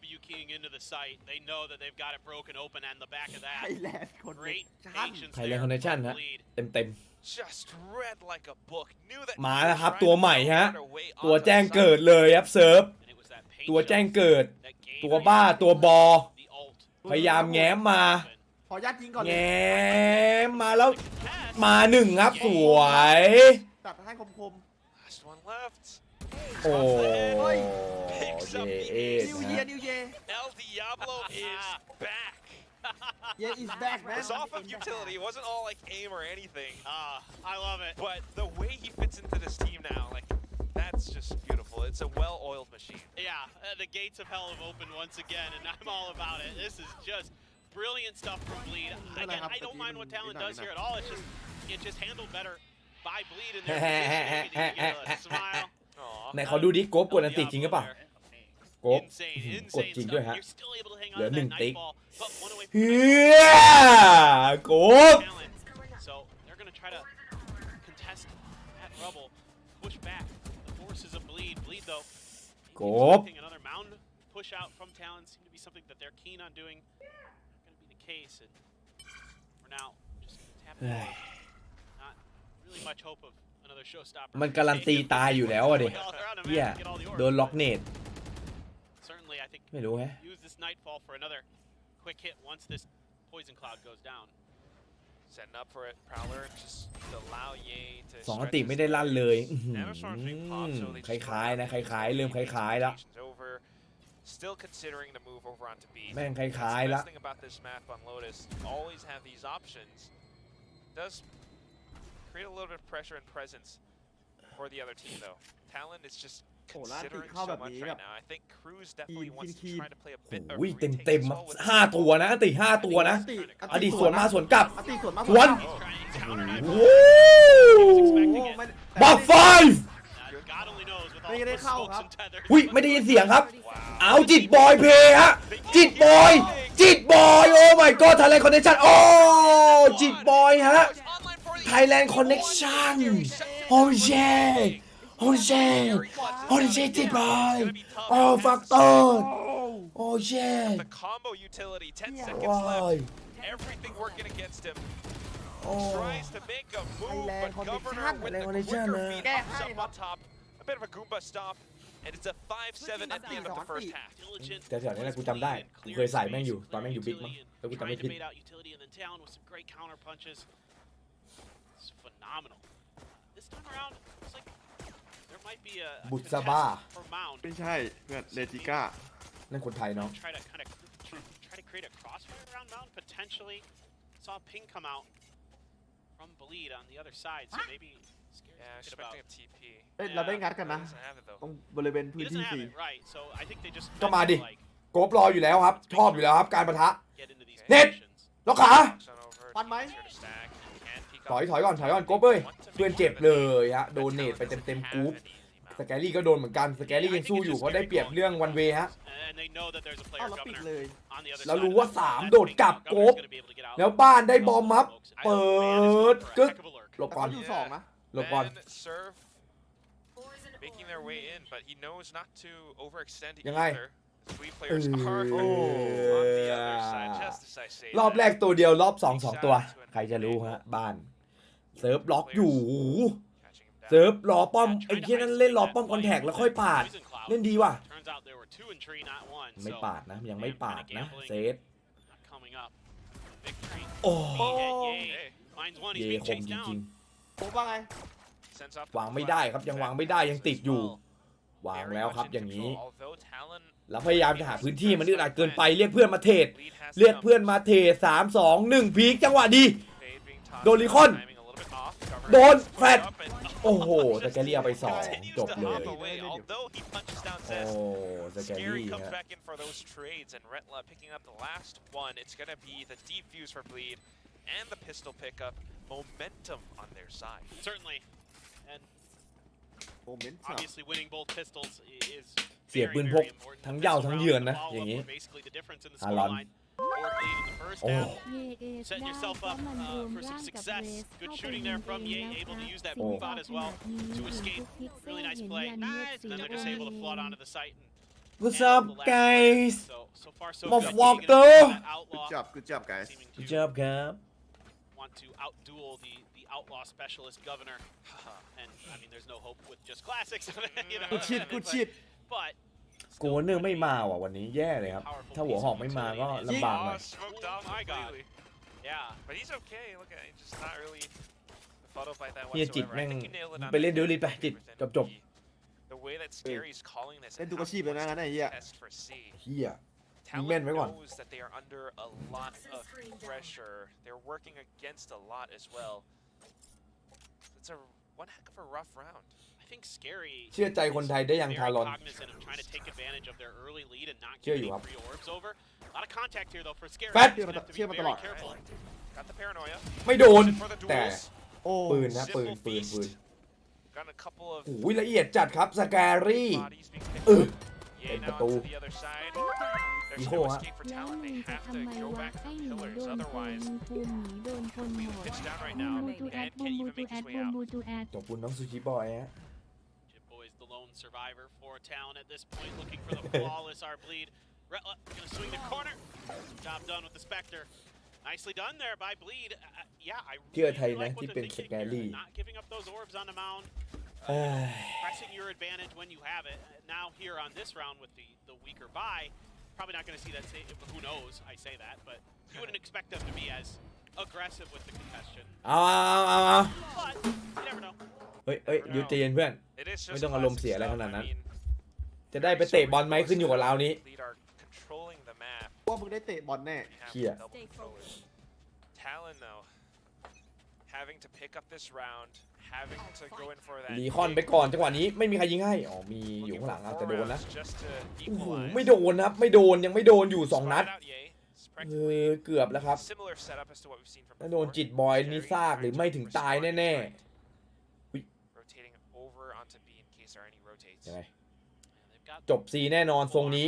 W keying into the site. They know that they've got it broken open and the back of ไท that. ยแลนด์คน Great patience ไทยแลน there ด์คอนเนคชั่น from ฮะ Bleed. เต็ม Just read like a book. Knew that มา he แล้ว was ครับ trying ตัว to ใหม่ฮะ find a way ตัว onto แจ้ง the เกิด site. เลยครับเซิร์ฟ And it was that ตัว patience แจ้งเกิด that gave ตัวบ้าตัวบอ the ult. พยายามแง้มมา ขอญาตยิงก่อนเล แง้ ย มมาแล้วมาหนึ่งครับสวย ตัดให้คม Last one left. โอ้ Picks up เย the ๆนิวเยียนิวเย El Diablo is back. เย is back man It's off of utility. It wasn't all like aim or anything. I love it. But the way he fits into this team now, like, that's just beautiful. It's a well-oiled machine. Yeah, the gates of hell have opened once again, and I'm all about it. This is just brilliant stuff from Bleed. Again, I don't mind what Talon does here at all. It's just handled better by Bleed in their position. You get a smile. ไหนเขาดูดิโกบกดอันติจริงหรือเปล่าโกบ Insane กดจริง stuff. ด้วยฮะ You're still able to hang เหลือ on to หนึ่ง that ติ๊ก nightfall, but one away เฮี from ยโกบ Talon. So they're gonna try to contest that rubble, push back the forces of Bleed. Bleed though, Gob. another mound push out from Talon seem to be something that they're keen on doing. Going to be the case, and for now, just tapping away. Not really much hope of another showstopper. มันการันตีตายอยู่แล้วอะดิ Well, they're on a เฮีย map to get all the โดน orbs. ล็อกเนต Certainly, I think ไม่รู้แฮะ use this nightfall for another quick hit once this poison cloud goes down. Setting up for it. Prowler just allow Ye to สองอัน stretch ติ his ไม่ได้ลั่น damage. เลย Damage storm's being popped, so they ค just ล้ายๆนะคล้ายๆเริ่มคล้ายๆแล้ว Expectations over. Still considering the move over onto B. แม่งค That's ล้าย the ๆละ best thing about this map on Lotus. Always have these options. Does create a little bit of pressure and presence for the other team though. Talon is just considering so much right now. I think Cruz definitely wants to try to play a bit of อุ้ย retake เต็ม as ๆ well with ห้าตัวนะอันติ5ตัวนะ อดีตสวนมาสวนกลับ อดีตสวนมา สวน He's trying to counter knife. โอ้ Expecting it. บัฟไฟ God only knows with all ไม่ได้ those เข้า smokes ครับ and tethers. อุ้ยไม่ได้ยินเสียงครับ Wow. เอาจิตบอยเพย์ฮะ จิตบอย จิตบอย โอ้ my god ไทยแลนด์คอนเนคชั่นโอ้จิตบอยฮะ ไทยแลนด์คอนเนคชั่นโอ้เย่โอ้เย่โอ้เย่จิตบอยโอ้ฟักเตอร์โอ้เย่ The combo utility, 10 Yeah. seconds ว้าย left. Everything working against him. โอ้ Tries to make a move, Thailand but Governor connection. with the Thailand quicker connection, feed man. pops up on top. A bit of a Goomba stop, and it's a 5-7 at the end of the first half. Diligent แต่แถวนี้แหละกูจำได้กูเคยใส่แม่งอยู่ตอนแม่งอยู่บิ๊กมั้งแล้วกูจำไม่ trying ผิ to ด bait out utility and then Talon with some great counter punches. It's phenomenal. This time around, it's like there might be a Butsaba. contest for mound. ไม่ใช่เพื่อนเลติก้า นั่นคนไทยเนาะ Try to create a crossfire around mound potentially. Saw ping come out from Bleed on the other side, so maybe scared Yeah, to think about. expecting a TP. เอ้ยเราได้งัดกันนะ Doesn't have it though. ตรงบริเวณ He พื้น doesn't ที่ have สี่ it right, so I think they just ก็มาดิ like โกบรออยู่แล้วครับ ชอบอยู่แล้วครับการปะทะ get into these Net. positions. ล็อกขา Knocks on over. One Teammates mine. here to stack. Can peek ถอย up. ถอยก่อนถอยก่อนโกบเอ้ย Want to เพื่อน make เจ็บ one of เล the ยฮะ โดนเนตไปเต็มๆกรุ๊ป สแกรี่ก็โดนเหมือนกัน สแกรี่ยังสู้อยู่เพราะได้เปรียบเรื่องวันเวฮะ And they know that there's a เอา player แล้วปิด governor เลย on the other แล้ว side รู้ of ว่า that. 3 โดดกลับโกบ Governor's gonna be able to get out. แล้วบ้านได้บอมมัฟ เปิดกึก Heck of a lurk. หลบ แต่ ก่อน เขาอยู่สองนะ หลบก่อน Then serve making their way in, but he knows not to overextend ยังไง either. Sweet players are เออ on the other side, just as I say รอบแร that. กตัวเดียวรอบ2 ตัว ใครจะรู้ฮะ บ้าน เซิร์ฟล็อกอยู่ Catching him down. เซิร์ฟรอป้อม ไอ้เหี้ยนั่นเล่นรอป้อมคอนแทคแล้วค่อยปาด Poison cloud. เล่นดีว่ะ Turns out there were 2 in tree, not 1. ไม่ So ปาดนะ ยังไม่ปาดนะ เซต not coming up. Victory. โอ้ Yay. Finds one. เย He's being คม chased จ down. ริง ผมว่าไง Sends up ๆ วางไม่ได้ครับ ยังวางไม่ได้ ยังติดอยู่ วางแล้วครับ อย่างนี้ Although Talon แล้วพยายามจะหาพื้นที่มันอึดอัดเกินไป เรียกเพื่อนมาเทรด lead has เรียกเพื่อนมาเทรด3 2 1 พีคจังหวะดี Fade being tossed โดนลิคอน timing a little bit off. Governor โดน split แฟด up and โอ้โหสแกรี่เอาไป2 Continues จบ to เลย hop away, although he punches down โอ้ Zest. สแก Scary รี่ comes ฮะ back in for those trades, and Retla picking up the last one. It's going to be the defuse for Bleed and the pistol pickup. Momentum on their side. Certainly. And โมเมนต์ obviously winning both pistols is เสีย very, ปืนพก very important. ทั้ง The เหย้า pistol ทั้ง rounds เยือน and the นะ follow-up อย่างนี้ were basically the difference in the ฮารอน scoreline. For Bleed in the first โอ้ half. เยเอส Setting ได้ yourself เพราะ up มันรวม for ร่า some งกับ success. เรส Good เข้าไป shooting ยิ there ง from เอง Ye, แล้ว able ค to รับ use that สิ่ง boom ต่อ bot as ข well นาดนี้ to เห็น escape. ทุกพิกเซล Really nice เห็น play. ยันเม็ด And สี then โอ they're just able to flood เอง onto the site. What's And up the last guys player. So far so Moff good. Walker. Keeping it that กู outlaw จับกูจับ guys seeming Good to job ครับ want to outduel the outlaw specialist governor. And I mean, there's no hope with just classics. You know, กูชิดกูชิด but กูเนอร์ไม่มาว่ะวันนี้แย่เลยครับ ถ้าหัวหอกไม่มาก็ลำบากหน่อย Oh, smoked off Oh my God. completely. yeah, But he's okay. Look at him, just not really befuddled by that เฮียจิต whatsoever. แม่ I ง think you nailed it on ไปเล่น the เด head ลิทไปจิต within จบ the way that Scary's calling this เล่น and ทุก how อาชีพ he เลยนะ wants งั้น to ไอ้เหี้ย test for C. เฮีย Talon แม่นไว้ก่อน knows that they are under a lot of pressure. They're working against a lot as well. It's a one heck of a rough round. I think Scary เชื่อใจคนไทยได้ยัง very ทารอน cognizant of trying to take advantage of their early lead and not เชื่อ giving อยู่ครับ free orbs over. A lot of contact here though for Scary. Fat. He's gonna have to be เชื่อมาต very ลอด careful. Got the paranoia. ไม่โดน For the แต่ duels. โอ้ ปืนนะปืน Simple ปืน feast. ปืน Got a couple of โอ้ยละเอียดจัดครับสแกรี่ bodies being picked เออ up. Ye Pen nowประตู onto the other side. There's Iho no ha. escape for แล้ว Talon. มึ They งจะ have ทำ to ไม go วะ back ให้ to หนู pillars. โดนคน Otherwise, ภูมิหนีโดนคนหมด pitch down right บู now. มบูตูแอ Dan ดบูม can't บู even ตู make แอ his ด way บูม out. บูตูแอด ขอบคุณน้องซูชิบอยฮะ Jit Boy is the lone survivor for Talon at this point, looking for the flawless our bleed. Retla gonna swing the corner. Job done with the Spectre. Nicely done there by Bleed. Yeah, I เชื่อไทย really นะ like what ที่ they're เป็นส thinking แกรี่ here. Not giving up those orbs on the mound. เอ้ย Pressing your advantage when you have it. Now here on this round with the weaker buy, probably not going to see that same. Who knows? I say that, but you wouldn't expect them to be as aggressive with the contestation. เอา But you never know. เฮ้ยเฮ้ยหยุดใจเย็นเพื่อน It is ไม่ just ต้องอารมณ์ classic เสียอะไร stuff. ขนาดนั้น I mean, จะได้ไปเตะบอลไหมขึ้นอยู่กับเรานี้ Lead are controlling the map. ว่ามึงได้เตะบอลแน่ They have Here. double controllers. Talon though, having to pick up this round, having to go in for that. รีคอนไปก่อนจังหวะนี้ไม่มีใครยิงให้อ๋อมีอยู่ Looking ข้างหลัง for ครับ four แต่โดนนะ rounds just to โอ้โห equalize. ไม่โดนนะครับไม่โดนยังไม่โดนอยู่2 นัด Spotted out Ye. It's เอ practically อเกือบแล้วครับ similar setup as to what we've seen from ถ้าโดน before. จิตบอยนี่ Scary ซากหรือ trying ไม่ to ถึงตาย respond แน่ in right. Rotating over onto B in case there are any rotates. ๆยังไง They've got จบซีแน่นอนทรงนี้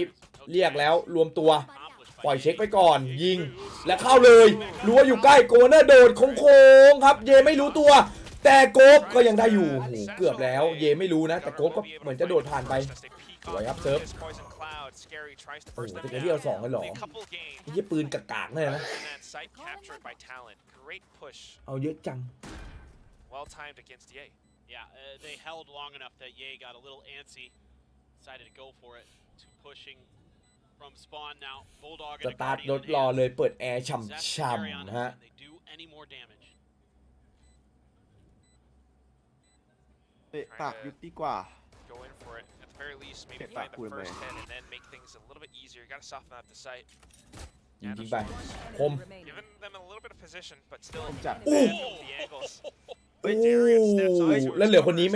เรียกแล้วรวมตัว accomplished by ปล่อย Ye. เช็คไปก่อนยิงและเข้าเลยรั้วอยู่ใกล้โกเนอร์โดดโค้งๆครับเยไม่รู้ตัว แต่โกบก็ยังได้อยู่โอ้โหเกือบแล้วเยไม่รู้นะแต่โกบก็เหมือนจะโดดผ่านไป สวยครับเซิร์ฟ โอ้โหแต่ที่เอา2เลยเหรอไอ้ยี่ปืนกากๆเลยนะ เอาเยอะจัง Well timed against Ye. Yeah, they held long enough that Ye got a little antsy, decided to go for it. Two pushing from spawn now. Bulldog ส and a ตาร์ท Guardian รถ in รอ hand. เลยเปิดแอร์ Zest and ช่ Gary on ำ it. ๆฮะ Can they do any more damage? เตะปากยุติกว่า Go in for it. At the very least, maybe Hit find that the wood, first man. hit and then make things a little bit easier. You gotta soften up the site. ยิงๆไปคม Giving them a little bit of position, but still ผมจัด อู้ the angles. โอ้ Darian steps onto his แล้วเหลือคนนี้ corner.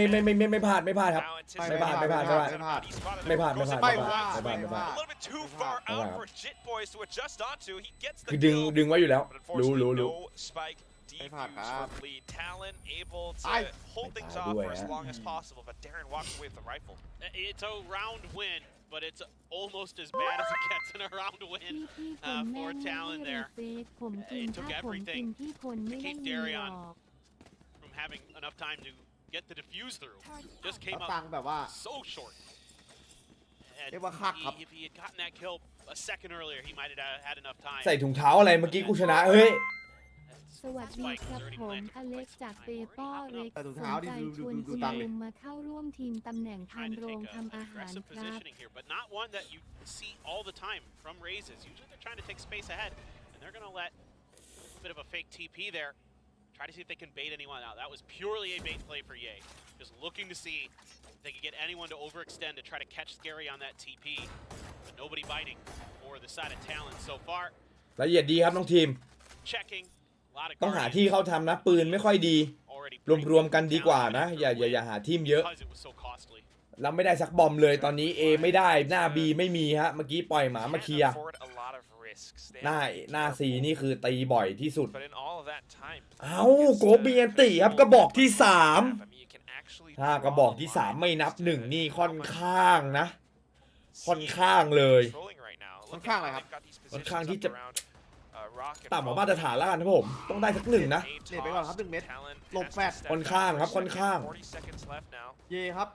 ไม่พลาดครับ Now ไม่พลาด anticipating ไม่พลาด theไม่พลาด shot. He spotted ไม่ him. พลาด Goes in ไม่ for พลาด the ไม่พลาด A little bit too far out for Jit Boys to adjust onto. He gets คือ the ดึง kill. ดึงไว้อยู่แล้ว But รู้ unfortunately, รู้ no spike defuse for Bleed. Talon able to hold things off for as long as possible, but Darren walks away with the rifle. It's a round win, but it's almost as bad as it gets in a round พี่ win พี่คนแม่ for ให้ Talon รี there. เฟซผมกิน It took ถ้าผมกิน everything พี่คนไม่ได้ยินหรอก from having enough time to get the defuse through. Just came เอา up ตังค์แบบว่า so short. And เรียกว่าคักครับ if he had gotten that kill a second earlier, he might have had enough time. ใส่ถุงเท้าอะไรเมื่อกี้กูชนะเฮ้ย สวัสดีครับผมอเล็กจากเปป้อเล็ก แต่ถุง สน เท้า ใจ นี่ ชวน ดู คุณ ตังค์ ลุ เลย งมาเข้าร่วมทีมตำแหน่ง Trying ทำ to โรง take ทำอาหาร aggressive ครับ positioning here, but not one that you see all the time from raises. Usually they're trying to take space ahead, and they're going to let a bit of a fake TP there. Try to see if they can bait anyone out. That was purely a bait play for Ye. Just looking to see if they could get anyone to overextend to try to catch Scary on that TP. But nobody biting for the side of Talon so far. ละเอียดดีครับน้องทีม Checking. A lot of ต้องหา Guardians ที่เข้าทำนะปืนไม่ค่อยดี already รวมๆกันดีกว่านะอย่าหาทีมเยอะเราไม่ได้สักบอมเลยตอนนี้ A ไม่ได้หน้า B ไม่มีฮะเมื่อกี้ปล่อยหมามาเคลียร์หน้า C นี่คือตีบ่อยที่สุดเอ้าโกเบียนติครับกระบอกที่3ถ้ากระบอกที่3ไม่นับ1นี่ค่อนข้างนะค่อนข้างเลยค่อนข้างอะไรครับค่อนข้างที่จะต่ำกว่ามาตรฐานแล้วกันครับผมต้องได้สัก1นะเน็ตไปก่อนครับ1 เม็ดหลบแฟดค่อนข้างครับค่อนข้างเย่ครับ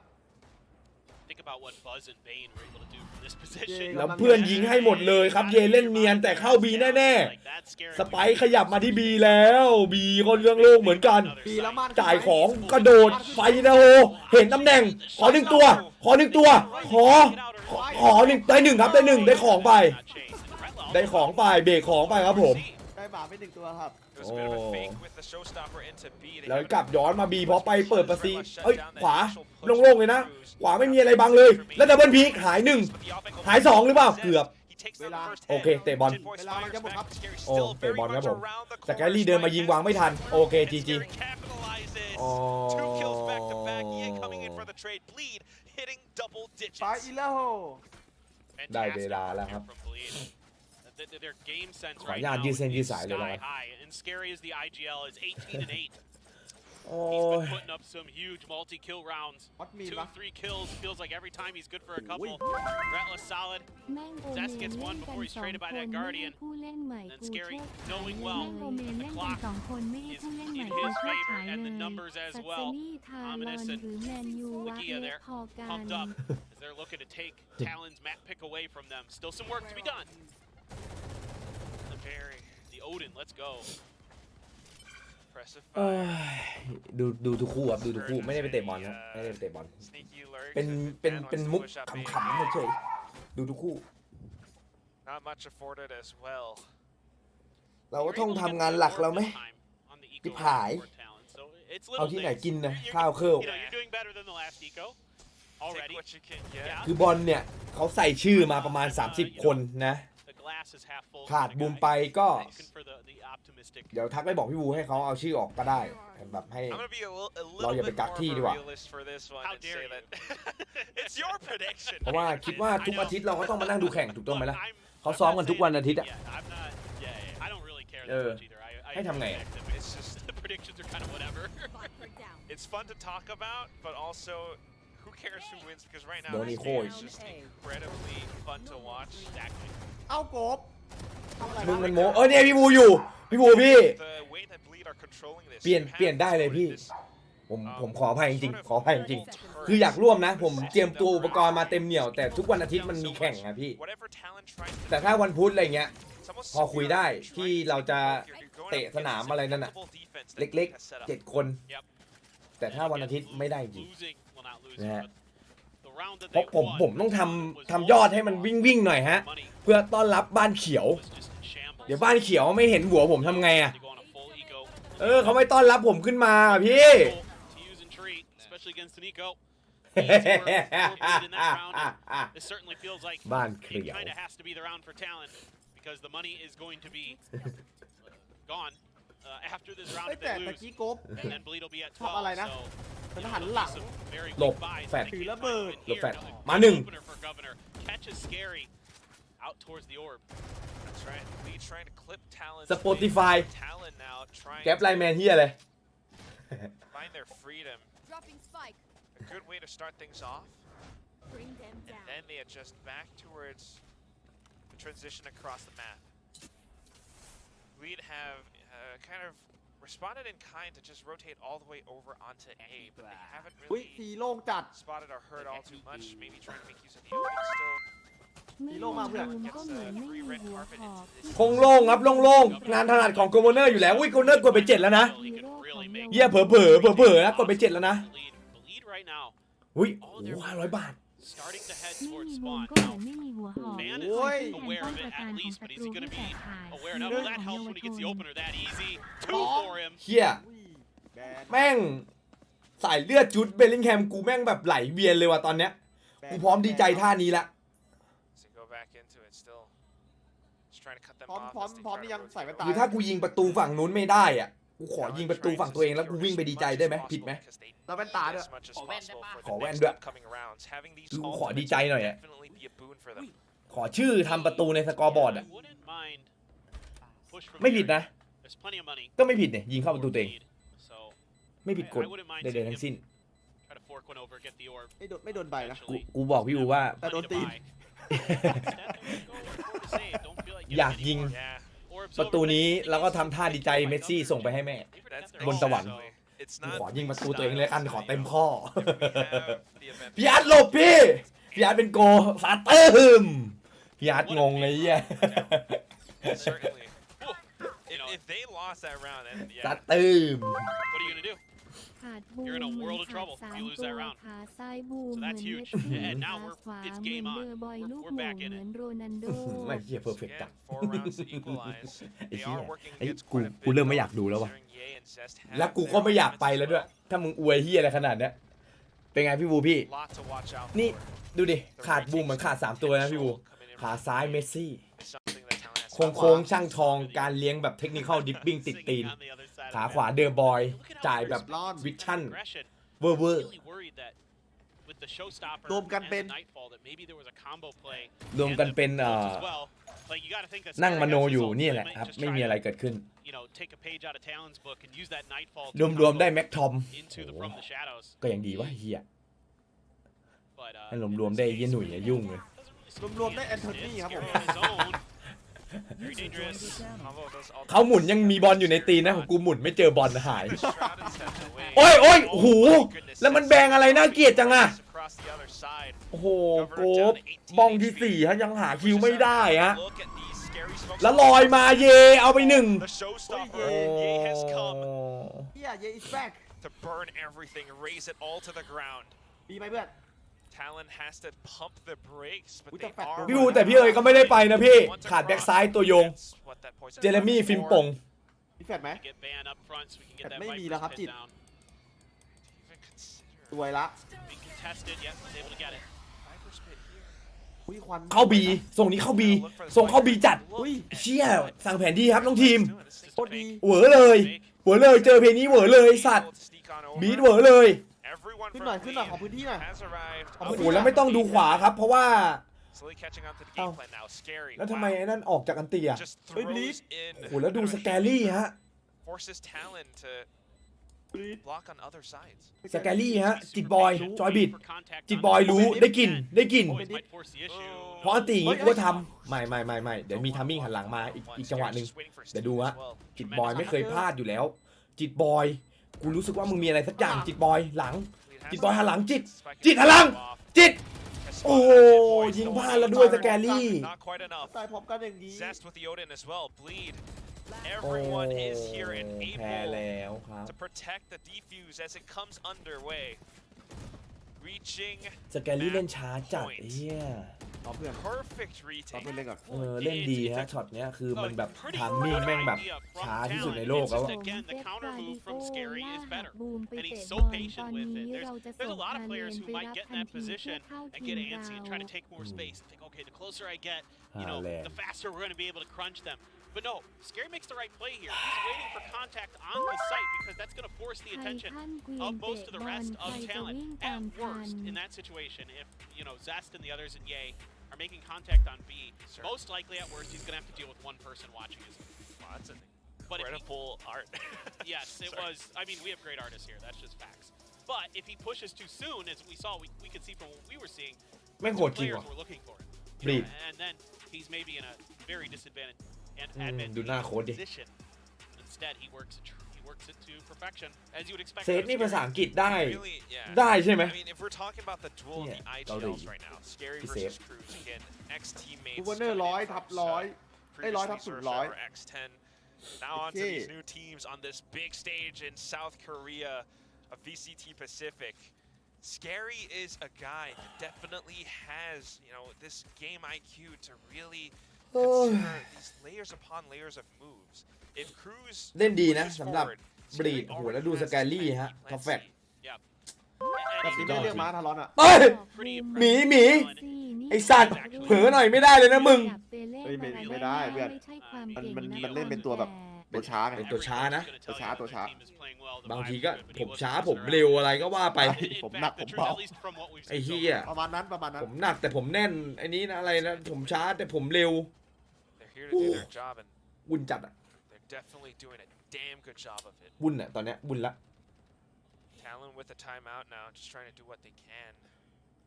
แล้วเพื่อนยิงให้หมดเลยครับเยเล่นเนียนแต่เข้า B แน่ๆสไปค์ขยับมาที่ B แล้ว B ก็เรื่องโล่งเหมือนกันจ่ายของกระโดดไฟนะโฮเห็นตำแหน่งขอ1ตัวขอ1ตัวขอ1ได้1ครับได้1ได้ของไปได้ของไปเบรกของไปครับผมได้บาปไป1ตัวครับโอ้แล้วกลับย้อนมา B พอไปเปิดประซีเอ้ยขวาโล่งๆเลยนะขวาไม่มีอะไรบังเลยแล้วดับเบิลพีคหาย1หาย2หรือเปล่าเกือบโอเคเตะบอลเวลามันจะหมดครับโอ้เตะบอลครับผมแต่แกลี่เดินมายิงวางไม่ทันโอเคจีอ๋อไปอีแล้วได้เวลาแล้วครับขออนุญาตยืดเส้นยืดสายเลยนะครับโอ้ย 2-3 kills feels like every time he's good for a couple. Relentless solid. Zest gets one before he's traded by that Guardian. And Scary knowing well the clock is in his favor and the numbers as well. Ominous and Lagia there pumped up as they're looking to take Talon's map pick away from them. Still some work to be done. The Odin, let's go. ดูทุกคู่ครับดูทุกคู่ไม่ได้ไปเตะบอลครับไม่ได้ไปเตะบอลเป็นมุกขำๆเฉยๆดูทุกคู่เราก็ต้องทำงานหลักเราไหมที่ผายเอาที่ไหนกินนะข้าวเคิลคือบอลเนี่ยเขาใส่ชื่อมาประมาณ30คนนะขาดบูมไปก็เดี๋ยวทักไปบอกพี่บูให้เขาเอาชื่อออกก็ได้แบบให้เราอย่าไปกักที่ดีกว่าเพราะว่าคิดว่าทุกอาทิตย์เราก็ต้องมานั่งดูแข่งถูกต้องไหมล่ะเขาซ้อมกันทุกวันอาทิตย์อ่ะให้ทำไงWho cares who wins because right now it's just incredibly fun to watch. เอากบมึงมันโมเนี่ยพี่บูอยู่พี่บูพี่เปลี่ยนได้เลยพี่ผมขออภัยจริงๆขออภัยจริงๆคืออยากร่วมนะผมเตรียมตัวอุปกรณ์มาเต็มเหนี่ยวแต่ทุกวันอาทิตย์มันมีแข่งนะพี่แต่ถ้าวันพุธอะไรเงี้ยพอคุยได้ที่เราจะเตะสนามอะไรนั่นน่ะเล็กๆ7 คนแต่ถ้าวันอาทิตย์ไม่ได้จริงนะฮะเพราะผมต้องทำยอดให้มันวิ่งหน่อยฮะเพื่อต้อนรับบ้านเขียวเดี๋ยวบ้านเขียวไม่เห็นหัวผมทำไงอ่ะเขาไม่ต้อนรับผมขึ้นมาพี่บ้านเขียวแต่ตะกี้กบชอบอะไรนะเป็นหันหลังหลบแฟดถือระเบิดหลบแฟดมา1 Spotify แก๊ปไลแมนเฮียเลยWe'd have kind of responded in kind to just rotate all the way over onto A, but they haven't really spotted or heard all too much. Maybe trying to make use of the opening still. คงโล่งครับโล่งงานถนัดของโกเวอร์เนอร์อยู่แล้วอุ้ยโกเวอร์เนอร์กดไป7แล้วนะเยี่ยเผลอนะกดไป7แล้วนะอุ้ย500 บาทไม่มีหัวหอมaware of it at least but is he going to be aware enough that helps when he gets the opener that easy เฮียแม่งสายเลือดจุดเบลลิงแฮมกูแม่งแบบไหลเวียนเลยว่ะตอนเนี้ยกูพร้อมดีใจท่านี้ละพร้อมนี่ยังใส่แว่นตาคือถ้ากูยิงประตูฝั่งนู้นไม่ได้อ่ะ กูขอยิงประตูฝั่งตัวเองแล้วกูวิ่งไปดีใจได้ไหมผิดไหม เราเป็นตาด้วย ขอแว่นด้วยกูขอดีใจหน่อยอะขอชื่อทำประตูในสกอร์บอร์ดอะไม่ผิดนะก็ไม่ผิดเนี่ยยิงเข้าประตูตัวเองไม่ผิดกฎใดๆทั้งสิ้น ไม่โดนใบนะ กูบอกพี่อูว่า แต่โดนตีน อยากยิงประตูนี้แล้วก็ทำท่าดีใจเมสซี่ส่งไปให้แม่บนสวรรค์กูขอยิงประตูตัวเองเลยกันขอเต็มข้อ พี่อาร์ตหลบพี่อาร์ตเป็นโกฟาเติมพี่อาร์ตงงไงเหี้ย ฟาเติม ขาดบูมเหมือนขาด3 ตัวขาซ้ายบูมเหมือนเมสซี่ขาขวาเหมือนเบอร์บอยลูกโหม่งเหมือนโรนัลโด ไม่เหี้ยเพอร์เฟกต์จังไอ้เหี้ยไอ้กูเริ่มไม่อยากดูแล้วว่ะแล้วกูก็ไม่อยากไปแล้วด้วยถ้ามึงอวยเหี้ยอะไรขนาดเนี้ยเป็นไงพี่บูพี่นี่ดูดิขาดบูมเหมือนขาด3 ตัวนะพี่บูขาซ้ายเมสซี่โค้งช่างทองการเลี้ยงแบบเทคนิคอลดิปปิ้งติดตีนขาขวาเดอร์บอยจ่ายแบบวิชั่นเวอร์รวมกันเป็นนั่งมโนอยู่นี่แหละครับไม่มีอะไรเกิดขึ้นรวมได้แม็กทอมก็ยังดีว่าเฮียให้รวมได้เยี่ยหนุ่ยยุ่งเลย รวมได้แอนโทนีครับผม เขาหมุนยังมีบอลอยู่ในตีนนะของกูหมุนไม่เจอบอลหายโอ้ยโอ้โหแล้วมันแบงอะไรน่าเกลียดจังอะโอ้โหโกบบองที่4ฮะยังหาคิวไม่ได้ฮะแล้วลอยมาเยเอาไป1เฮียเยอิสแบ็กมีไหมเพื่อนพี่อูแต่พี่เอ๋ยก็ไม่ได้ไปนะพี่ขาดแบ็กซ้ายตัวโยงเจเรมี่ฟิมปงมีแฟดไหมแฟดไม่มีแล้วครับจิตสวยละเข้าบีส่งนี้เข้าบีส่งเข้าบีจัดเชี่ยสั่งแผนดีครับน้องทีมโคตรดีเหวอเลยเจอเพลงนี้เหวอเลยสัตว์บีทเหวอเลยขึ้นหน่อยของพื้นที่หน่อยโอ้โหแล้วไม่ต้องดูขวาครับเพราะว่าแล้วทำไมไอ้นั่นออกจากอันตีอ่ะเฮ้ยบลีดโอ้โหแล้วดูสแกรี่ฮะสแกรี่ฮะจิตบอยจอยบิดจิตบอยรู้ได้กลิ่นเพราะอันตีอย่างงี้กูก็ทำไม่เดี๋ยวมีทัมมิ่งหันหลังมาอีกจังหวะหนึ่งเดี๋ยวดูฮะจิตบอยไม่เคยพลาดอยู่แล้วจิตบอยกูรู้สึกว่ามึงมีอะไรสักอย่างจิตบอยหลังจิตบอยหันหลังจิตหันหลังจิตโอ้ยิงพลาดแล้วด้วยสแกรี่ตายพร้อมกันอย่างนี้แพ้แล้วครับสแกรี่เล่นช้าจัดเฮียเพื่อนเล่นก่อนเล่นดีฮะช็อตเนี้ยคือมันแบบทามมิ่งแม่งแบบช้าที่สุดในโลกแล้วบูมไปเตะบอลตอนนี้เราจะส่งการเรียนไปรับทันทีเพื่อเข้าทีมเรา But no, Scary makes the right play here. He's waiting for contact on the site because that's going to force the attention of most of the rest of Talon. At worst, in that situation, if Zest and the others in Ye are making contact on B, most likely at worst he's going to have to deal with one person watching his. Well, that's an incredible art. Yes, it was. I mean, we have great artists here. That's just facts. But if he pushes too soon, as we saw, we could see from what we were seeing, players were looking for him. And then he's maybe in a very disadvantaged. ดูหน้าโค้ดดิเซตนี่ภาษาอังกฤษได้ใช่ไหมเราดูพี่เซฟกูวันเนอร์100/100ได้100/0 Now on to these new teams on this big stage in South Korea of VCT Pacific. Scary is a guy that definitely has, this game IQ to really consider these layers upon layers of moves. If Cruz เล่นดีนะสำหรับบรีดโอ้โหแล้วดูสแกรี่ฮะเพอร์เฟกต์แบบนี้ไม่เรียกม้าทารอนอ่ะหมีไอสัตว์เผลอหน่อยไม่ได้เลยนะมึงไม่ได้เพื่อนมันเล่นเป็นตัวแบบเ ตัวช้าไง เป็นตัวช้านะ ตัวช้า บางทีก็ผมช้าผมเร็วอะไรก็ว่าไป ผมหนักผมเบา ไอ้เหี้ย ประมาณนั้น ผมหนักแต่ผมแน่นไอ้นี้นะอะไรนะผมช้าแต่ผมเร็ว They're here to do their job, and วุ่นจัดอะ they're definitely doing a damn good job of it. วุ่นอะตอนเนี้ยวุ่นละ Talon with a timeout now, just trying to do what they can.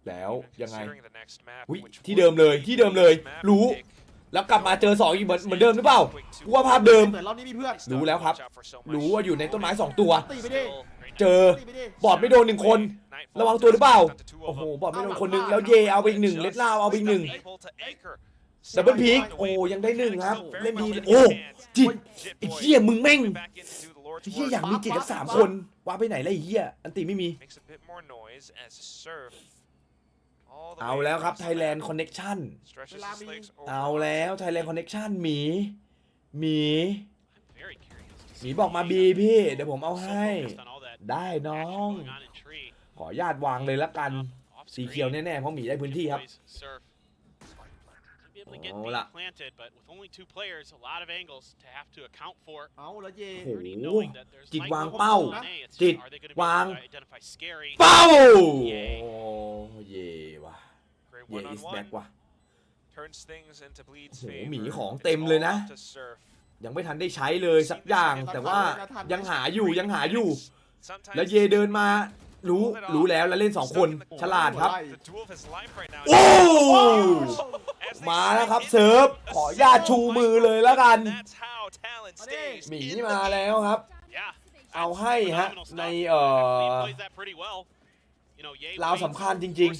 แล้วยังไง Considering the next map, อุ๊ย which ที่เดิมเลยที่เดิมเลย map รู้ pick แล้วกลับมาเจอ2อีกเหมือนเดิมหรือเปล่ากูว่าภาพเดิม เหมือนรอบนี้มีเพื่อน รู้แล้วครับ รู้ว่าอยู่ในต้นไม้2ตัว ตีไปดิ เจอ บอดไม่โดน1คน ระวังตัวหรือเปล่า โอ้โห บอดไม่โดนคนหนึงแล้วเยเอาไปอีก1เลดล่าเอาไปอีก1ดับเบิลพีคโอ้ยังได้1ครับเล่นดีโอ้จิตไอ้เหี้ยมึงแม่งไอ้เหี้ยอยากมีจิตกับ3คนว้าไปไหนแล้วไอ้เหี้ยอันติไม่มี เอาแล้วครับ Thailand Connection เอาแล้ว Thailand Connection หมีบอกมาบีพี่ เดี๋ยวผมเอาให้ ได้น้อง ขออนุญาตวางเลยละกัน สีเขียวแน่ๆเพราะหมีได้พื้นที่ครับ เอาละ เอาแล้วเย่ โอ้โหจิตวางเป้า จิตวาง เป้า เป้า โอ้เย่ว่ะเย่ is back ว่ะ โอ้โหหมีของเต็มเลยนะ ยังไม่ทันได้ใช้เลยสักอย่าง แต่ว่ายังหาอยู่ แล้วเยเดินมารู้แล้วเล่น2คนฉลาดครับ โอ้มาแล้วครับเซิร์ฟขอญาตชูมือเลยแล้วกันหมีมาแล้วครับ เอาให้ฮะในเราสำคัญจริง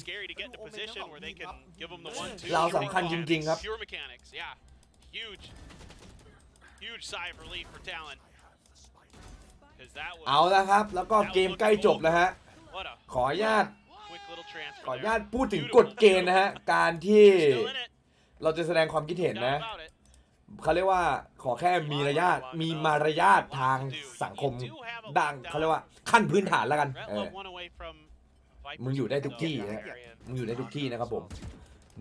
ๆเราสำคัญจริงๆครับ เอาแล้วครับแล้วก็เกมใกล้จบแล้วฮะขออนุญาตพูดถึงกฎเกณฑ์นะฮะการที่เราจะแสดงความคิดเห็นนะเขาเรียกว่าขอแค่มีมารยาททางสังคมดังเขาเรียกว่าขั้นพื้นฐานแล้วกันมึงอยู่ได้ทุกที่นะมึงอยู่ได้ทุกที่นะครับผม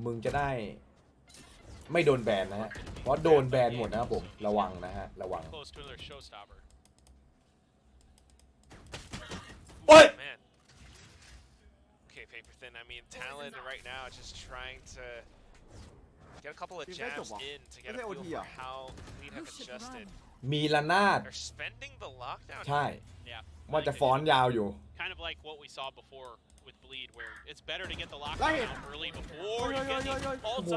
มึงจะได้ไม่โดนแบนนะฮะเพราะโดนแบนหมดนะครับผมระวังนะฮะระวังโอ้ยI mean, Talon right now just trying to get a couple of jabs in to get a feel for how Bleed have adjusted. มีระนาด They're spending the lockdown. ใช่ว่าจะฟ้อนยาวอยู่ Kind of like what we saw before with Bleed, where it's better to get the lockdown out early before you get the โอ้ ults โห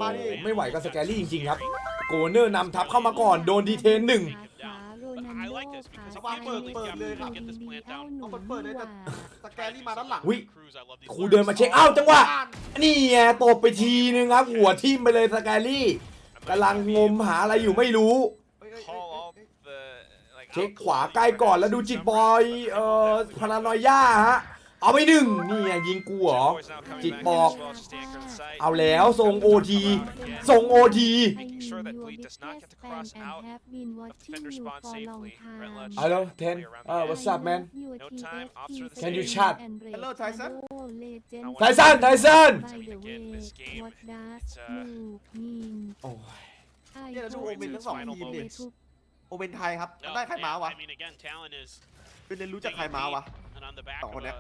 online. ไม่ไหวกับสแกรี่จริงๆครับโกเนอร์นำทัพเข้ามาก่อนโดนดีเทน1 I like this because วางเปิดเลยครับ get this plant down. เอาเปิดเลยแต่สแกรี่มาด้านหลัง วิครูเดินมาเช็คอ้าวจังหวะนี่ไงตบไปทีนึงครับหัวทิ่มไปเลยสแกรี่กำลังงมหาอะไรอยู่ไม่รู้ Call all the เช็คขวาใกล้ก่อนแล้วดูจิตบอยพารานอยย่าฮะเอาไป1นี่ไงยิงกูเหรอจิตบอกเอาแล้วทรงโอทีmaking sure that Bleed does not get to cross out of defender spawn safely. Hello 10 what's up man No time. Officer of the Can you stage. chat Hello Tyson ไทสัน I mean, again, this game, it's โอ้ย เนี่ยเราดูโอเมนทั้ง2ทีมดิ moments. โอเมนไทยครับได้ใครมาวะ I mean, again, Talon is เป็นเรียนรู้จากใครมาวะ and on the back of a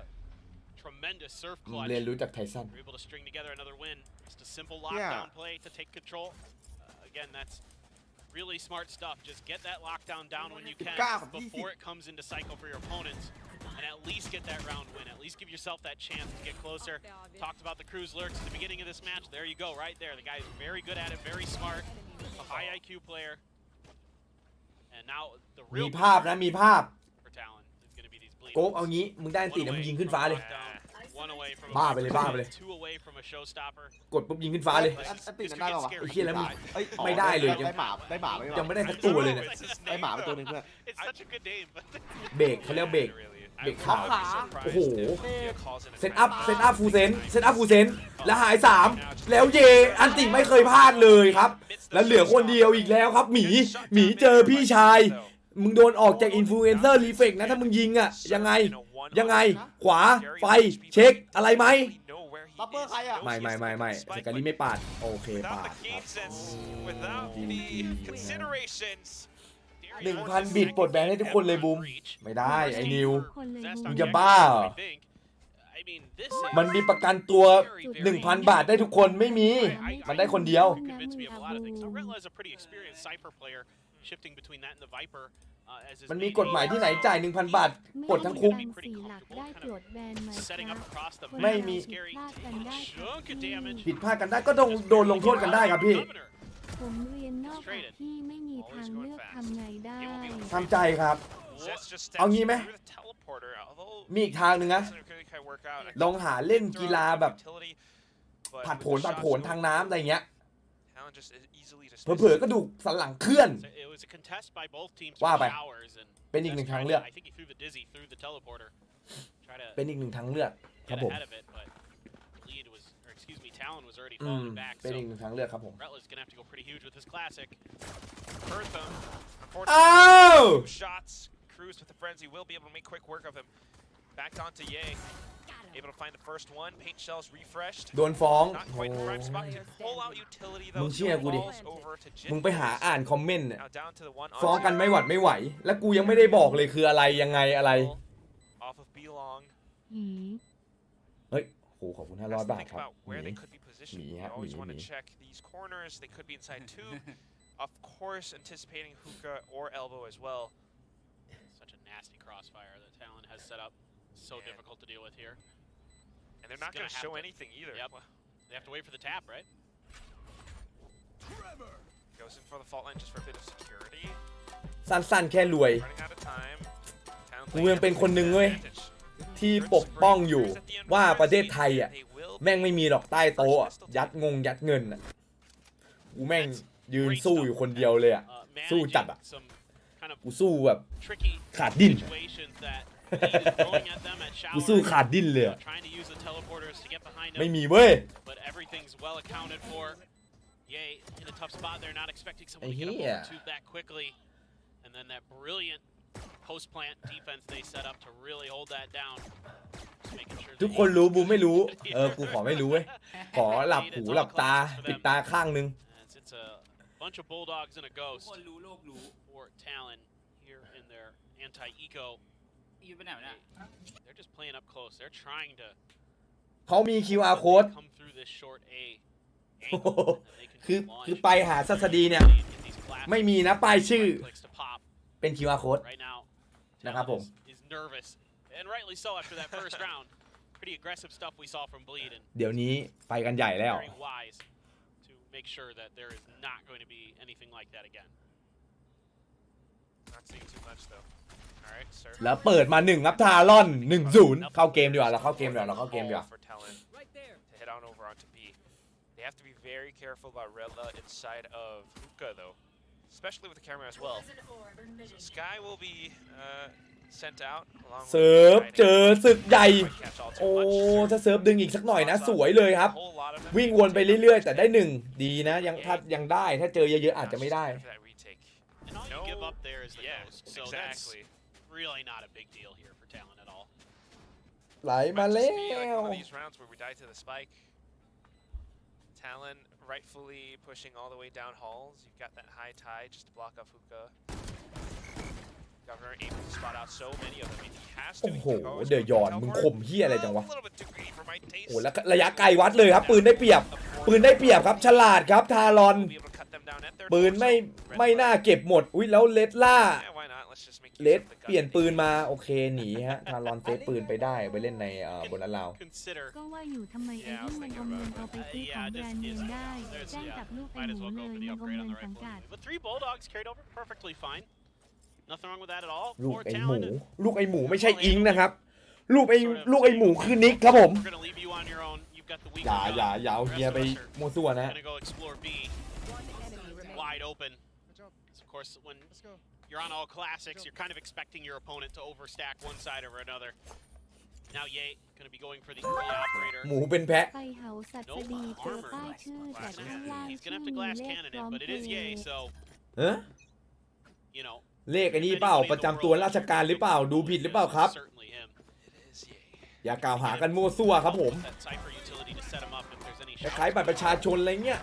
tremendous surf เรียน clutch. รู้จากไทสัน We're able to string together another win. Just a simple lockdown play to take control. Again, that's really smart stuff. Just get that lockdown down when you can before it comes into cycle for your opponents, and at least get that round win. At least give yourself that chance to get closer. Talked about the cruise lurks at the beginning of this match. There you go, right there. The guy is very good at it, very smart, a high IQ player. And now the มี real ภาพนะมีภาพ for Talon is going to be these bleeds. โก๊กเอางี้มึงได้ตีนะมึงยิงขึ้นฟ้าเลย One away from บ้าไปเลยบ้าไปเลย two away from a showstopper. กดปุ๊บยิงขึ้นฟ้าเลย อันติดได้ป่าวะ ไอ้เหี้ยแล้วมี เอ้ย ไม่ได้เลย ได้หมาไป ยังไม่ได้สักตัวเลยเนี่ย ได้หมาไปตัวหนึงเพื่อน It's such a good name, but เบรกเขาเรียกเบรก เบรกขา โอ้โห เซตอัพฟูเซนแล้วหาย3แล้วเยอันติไม่เคยพลาดเลยครับ แล้วเหลือคนเดียวอีกแล้วครับหมีเจอพี่ชายมึงโดนออกจากอินฟลูเอนเซอร์รีเฟกนะถ้ามึงยิงอ่ะยังไงขวาไฟเช็คอะไรไหม บับเบอร์ใครอ่ะ ไม่สกาลี่ไม่ปาดโอเคปาดครับ Without the considerations. 1,000 บิตปลดแบนให้ทุกคนเลยบูมไม่ได้ไอ้นิวมึงจะบ้าเหรอมันมีประกันตัว 1,000 บาทได้ทุกคนไม่มีมันได้คนเดียวมันมีกฎหมายที่ไหนจ่าย 1,000 บาทปลดทั้งคุกไม่มีผิดพลาดกันได้ก็ต้องโดนลงโทษกันได้ครับพี่ผมเรียนนอกจากที่ไม่มีทางเลือกทำไงได้ทำใจครับเอางี้ไหมมีอีกทางหนึ่งนะลองหาเล่นกีฬาแบบผัดโผนทางน้ำอะไรเงี้ยเผลอๆก็ดูสันหลังเคลื่อนว่าไปเป็นอีกหนึ่งทางเลือกเป็นอีกหนึ่งทางเลือกครับผมเป็นอีกหนึ่งทางเลือกครับผมอ้าว Cruz with the frenzy will be able to make quick work of him. Back onto Ye. Able to find the first one. Paint shells refreshed. โดนฟ้อง Not quite in the prime spot to pull out utility มึ though. งเชื่อกูดิ Falls over to Jin. มึงไปหาอ่านคอมเมนต์ Now down to the one ฟ้องกันไม่หวัดไม่ไหวแล้วกูยังไม่ได้บอกเลยคืออะไรยังไงอะไร off of Belong. เฮ้ยโหขอบคุณ500 บาทครับ Where they could be positioned. You always want to check these corners. They could be inside tube. Of course, anticipating hookah or elbow as well. Such a nasty crossfire that Talon has set up. So difficult to deal with here. And they're not going to show anything either. Yep. They have to wait for the tap, right? Goes in for the fault line just for a bit of security. สั้นๆแค่รวย Running out of time. กูยังเป็นคนหนึ่งเว้ยที่ปกป้องอยู่ว่าประเทศไทยอ่ะแม่งไม่มีหรอกใต้โต๊ะยัดเงินอ่ะกูแม่งยืนสู้อยู่คนเดียวเลยอ่ะสู้จัดอ่ะกูสู้แบบขาดดิ้นกูสู้ขาดดิ้นเลยไม่มีเว้ยไอ้เหี้ย post plant defense they set up to really hold that down ทุกคนรู้บูมไม่รู้กูขอไม่รู้เว้ยขอหลับหูหลับตาปิดตาข้างนึงIt's a bunch of bulldogs and a ghost for Talon here in their anti-eco. They're just playing up close. They're trying to เขามี QR code come through this short A. คือไปหาศัสดีเนี่ยไม่มีนะป้ายชื่อเป็น QR code นะครับผม And rightly so after that first round. Pretty aggressive stuff we saw from Bleed and เดี๋ยวนี้ไปกันใหญ่แล้ว very wise to make sure that there is not going to be anything like that again. Not seeing too much though. All right, sir. แล้วเปิดมา1ครับทารอน 1-0 เข้าเกมดีกว่าเราเข้าเกมดีกว่า For Talon to head on over onto B. They have to be very careful about Redla inside of Hookah though, especially with the camera as well. So Sky will be sent out along เซิร์ฟเจอศึกใหญ่โอ้ถ้าเซิร์ฟดึงอีกสักหน่อยนะสวยเลยครับวิ่งวนไปเรื่อยๆแต่ได้1ดีนะยังถ้ายังได้ถ้าเจอเยอะๆอาจจะไม่ได้ And all you give up there is the ghost. So that's really not a big deal here for Talon at all. ไหลมาแล้ว Talon rightfully pushing all the way down halls. You've got that high tide just to block off Hookah. Governor able to spot out so many of them. He has to. โอ้โหเดือดยอดมึงข่มเหี้ยอะไรจังวะโอ้แล้วระยะไกลวัดเลยครับปืนได้เปรียบครับฉลาดครับทารอนปืนไม่น่าเก็บหมดอุ้ยแล้วเลดล่าเลดเปลี่ยนปืนมาโอเคหนีฮะทารอนเซฟปืนไปได้ไปเล่นในบนนั้นเราก็ว่าอยู่ทำไมไอ้นี่มันเอาเงินเอาไปซื้อของแบรนด์เนมได้แจ้งกับลูกไอ้หมูเลยมันเอาเงินสังกัด But 3 bulldogs carried over perfectly fine. Nothing wrong with that at all. ลูกไอ้หมูไม่ใช่อิงนะครับลูกไอ้หมูคือนิกครับผมอย่าเอาเฮียไปมั่วซั่วนะ Wide open. Of course, when you're on all classics, you're kind of expecting your opponent to overstack one side over another. Now Ye going to be going for the early operator. หมูเป็นแพะ ไปเฮาสัตว์ดีเจอป้ายชื่อแต่ข้างล่าง He's going to have to glass cannon it, but it is Ye, so you know. เลขไอ้นี่เปล่าประจำตัวราชการหรือเปล่าดูผิดหรือเปล่าครับอย่ากล่าวหากันมั่วซั่วครับผมคล้ายๆบัตรประชาชนอะไรเงี้ย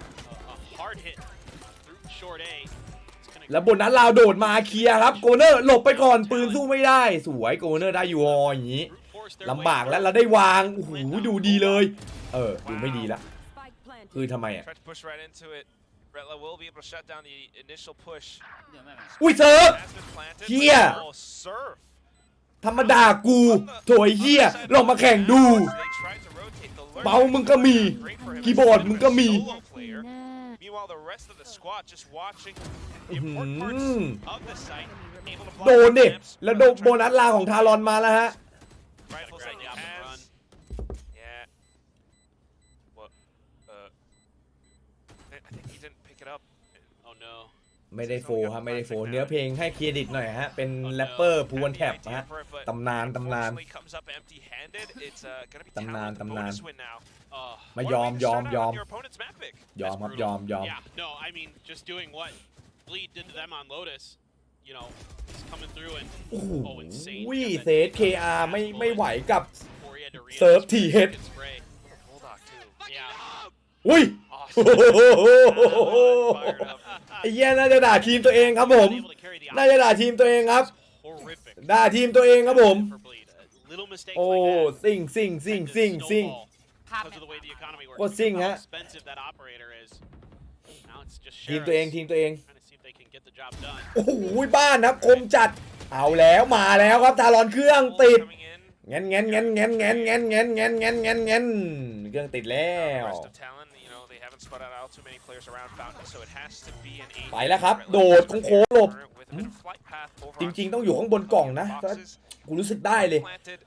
แล้วบนนั้นลาวโดดมาเคลียร์ครับโกเนอร์หลบไปก่อนปืนสู้ไม่ได้สวยโกเนอร์ได้อยู่อย่างนี้ลำบากแล้วเราได้วางโอ้โหดูดีเลยดูไม่ดีละคือทำไมอ่ะอุ้ยเซิร์ฟเฮียธรรมดากูโถยเฮียลองมาแข่งดูเมาส์มึงก็มีคีย์บอร์ดมึงก็มีโดนดิแล้วโดนโบนัสลาของทารอนมาแล้วฮะไม่ได้โฟครับไม่ได้โฟเนื้อเพลงให้เครดิตหน่อยฮะเป็นแรปเปอร์พูวันแท็บฮะตำนานมายอมครับยอม No, I mean just doing what Bleed did to them on Lotus. You know, he's coming through and insane. วิเซต KR ไม่ไหวกับเซิร์ฟทีเฮดอุ้ยไอ้เหี้ยน่าจะด่าทีมตัวเองครับผมน่าจะด่าทีมตัวเองครับด่าทีมตัวเองครับผมโอ้ซิ่งก็ซิ่งฮะทีมตัวเองโอ้โหบ้านครับคมจัดเอาแล้วมาแล้วครับทารอนเครื่องติดเงี้ยเครื่องติดแล้วไปแล้วครับโดดโค้งหลบจริงๆต้องอยู่ข้างบนกล่องนะกูรู้สึกได้เลย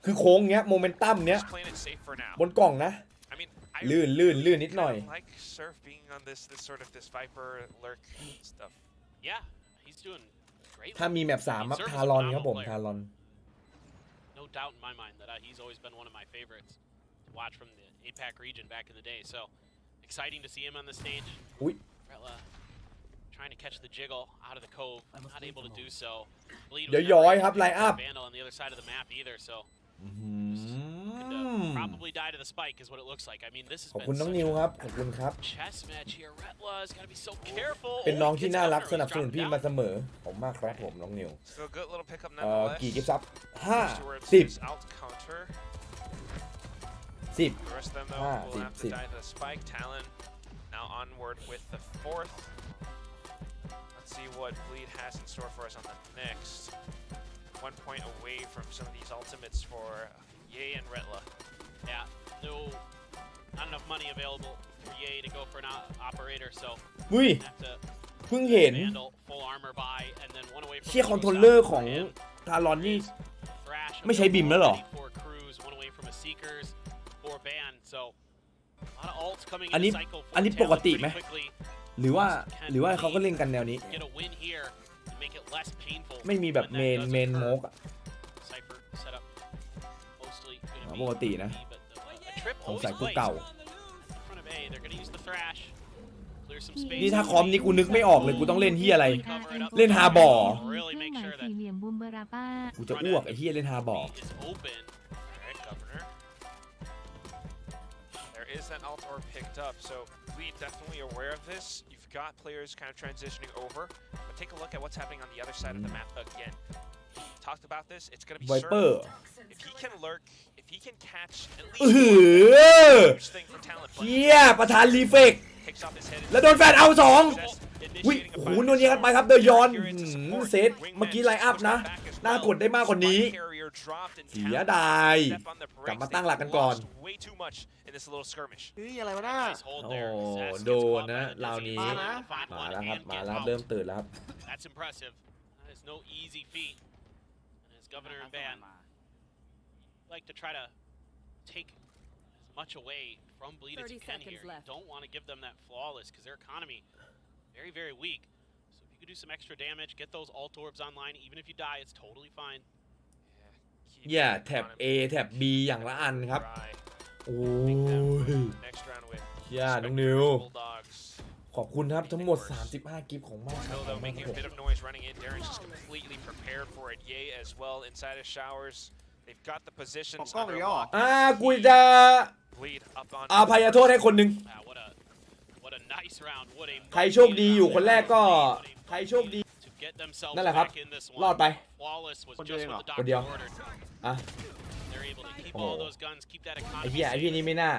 คือโค้งเงี้ยโมเมนตัมเนี้ยบนกล่องนะลื่นนิดหน่อยถ้ามีแมป3ครับทารอนครับผมทารอนNo doubt in my mind that he's always been one of my favorites to watch from the APAC region back in the day. So exciting to see him on the stage. Trying to catch the jiggle out of the cove, not able to do so. Bleed was Vandal on the other side of the map either. So probably die to the spike is what it looks like. I mean, this has been ขอบคุณน้องนิวครับขอบคุณครับ chess match here. Retla's got to be so careful. เป็นน้องที่น่ารักสนับสนุนพี่มาเสมอผมมากครับผมน้องนิวกี่กิฟต์ซับ50 Now onward with the 4th. Let's see what Bleed has in store for us on the next. 1 point away from some of these ultimates for Ye and Retla. Yeah, not enough money available for Ye to go for an operator, so เพิ่งเห็น full armor buy and then one away from เชี่ยคอนโทรลเลอร์ของทารอนนี่ไม่ใช้บิมแล้วหรออันนี้ปกติไหมหรือว่าเขาก็เล่นกันแนวนี้ไม่มีแบบเมนโมกอะปกตินะสงสัยกูเก่านี่ถ้าคอมนี่กูนึกไม่ออกเลยกูต้องเล่นเฮียอะไรเล่นฮาบอกูจะอ้วกไอ้เฮียเล่นฮาบอIs that alt orb picked up? So Bleed definitely aware of this. You've got players kind of transitioning over, but take a look at what's happening on the other side of the map again. Talked about this. It's going to be Viper. If he can lurk, if he can catch at least เฮียประธานรีเฟกแล้วโดนแฟนเอา2วิโอ้โหโดนยิงกันไปครับเดยอนเซตเมื่อกี้ไลน์อัพนะน่ากดได้มากกว่านี้เสียดายกลับมาตั้งหลักกันก่อนนี่อะไรวะน่าโอ้โดนนะราวนี้มาแล้วครับมาแล้วเริ่มตื่นแล้วครับ That's impressive. That is no easy feat. As Governor and Ban like to try to take as much away from Bleed as you can here. You don't want to give them that flawless because their economy very, very weak. So if you could do some extra damage, get those alt orbs online, even if you die, it's totally fine. แท็บ A แท็บ B อย่างละอันครับโอ้ยน้องนิวขอบคุณครับทั้งหมด35กิฟต์ของมากครับกูจะอภัยโทษให้คนหนึ่งใครโชคดีอยู่คนแรกก็ใครโชคดี get themselves นั่นแหละครับ back in this รอด one. ไป Flawless was คนเดียว just เองเหรอ what the คนเดียว doctor ordered. อ่ะ They're able to keep โอ้ all those guns, keep that ไอ้ economy เหี้ยไอ้ safe. พี่นี่ไม่น่า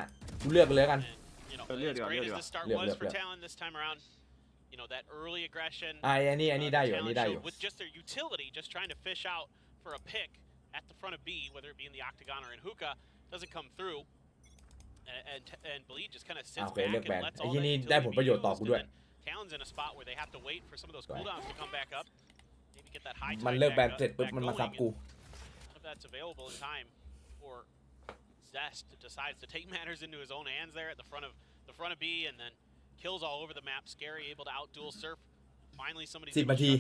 กูเลือกเลยกัน And, you know, Liệt as đi, great liệt as đi. the start Liệt, was liệt, for liệt. Talon this time around, you know, that early aggression. ไอ้นี่ได้อยู่ Talon นี่ได้อยู่ showed with just their utility, just trying to fish out for a pick at the front of B, whether it be in the octagon or in hookah, doesn't come through. And Bleed just kind of sits โอเค back เลือก and แบน lets ไอ้ all ที่ that นี่ได้ utility ผล be ประโยชน์ต่อ used. กู And ด้วย then Talon's in a spot where they have to wait for some of those cooldowns to come back up. Maybe get that high มัน tide เลิกแบน back เสร็จปุ๊บ back มันมา going, ซับ and กู if that's available in time, or Zest decides to take matters into his own hands there at the front of B, and then kills all over the map. Scary able to outduel Surf. Finally, somebody's 10 นาที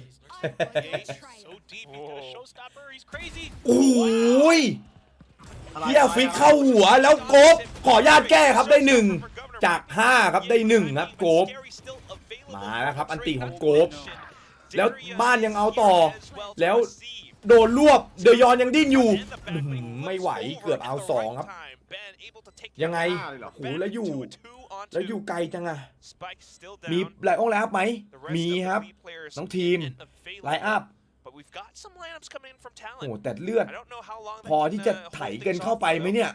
so deep. He's got a showstopper. He's crazy. โอ้ย อะไร เฮียฟิกเข้าหัวแล้วโกบขออนุญาตแก้ครับได้1จาก5ครับได้1ครับโกบมาแล้วครับอันติของโกบแล้วบ้านยังเอาต่อแล้วโดนรวบเดยอนยังดิ้นอยู่ไม่ไหวเกือบเอา2ครับยังไงโหแล้วอยู่ไกลจังอะมีไลออนไลน์อัพไหมมีครับน้องทีมไลน์อัพโหแต่เลือดพอที่จะไถกันเข้าไปไหมเนี่ย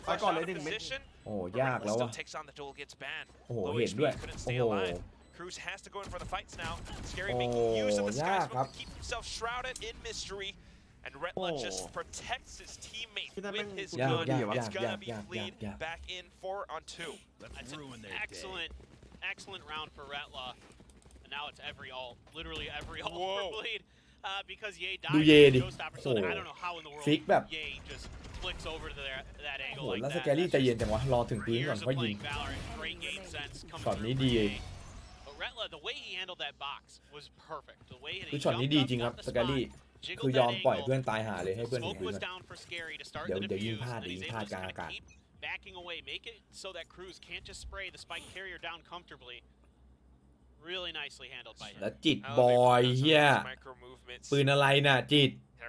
ไปก่อนเลย1 เม็ด โอ้ยากแล้วอะโอ้โหเห็นด้วยโอ้โห Cruz has to go in for the fights now. Scary Oh, making use of the sky yeah, smoke to keep himself shrouded in mystery. And Retla just protects his teammates with his gun. It's gonna be Bleed back in 4-on-2. That's an excellent round for Retla. And now it's every ult, literally every ult for Bleed. Because Ye died. ดูเยดิ Showstopper, โอ้ so I don't know how in the world ฟิกแบบ Ye just flicks over to that โอ้ angle โห like แล้ว that. สแกรี่ใจเย็นจังวะรอถึงพื้นก่อน Years of ค่อยยิง playing Valorant, great game sense coming ช็อต through นี้ for ดี Ye. But Retla, the way he handled that box was perfect. The way คือ he ช็อตนี้ jumped ดี up, จริงครับ got the สแกรี่ spot, คือ jiggled ยอม that ปล่อย angle. เพื่อนตายหาเลยให้เพื่อนเห็น Smoke เพื่อน was down for Scary to start เดี๋ยว the เดี๋ยวยิง defuse, พลาด and เดี๋ยวยิ he's งพลาด able ก to ลาง just อากาศ keep backing away, make it so that Cruz can't just spray the spike carrier down comfortably. Really nicely handled by him. แล้วจิตบอยเฮียปืนอะไรน่ะจิตแ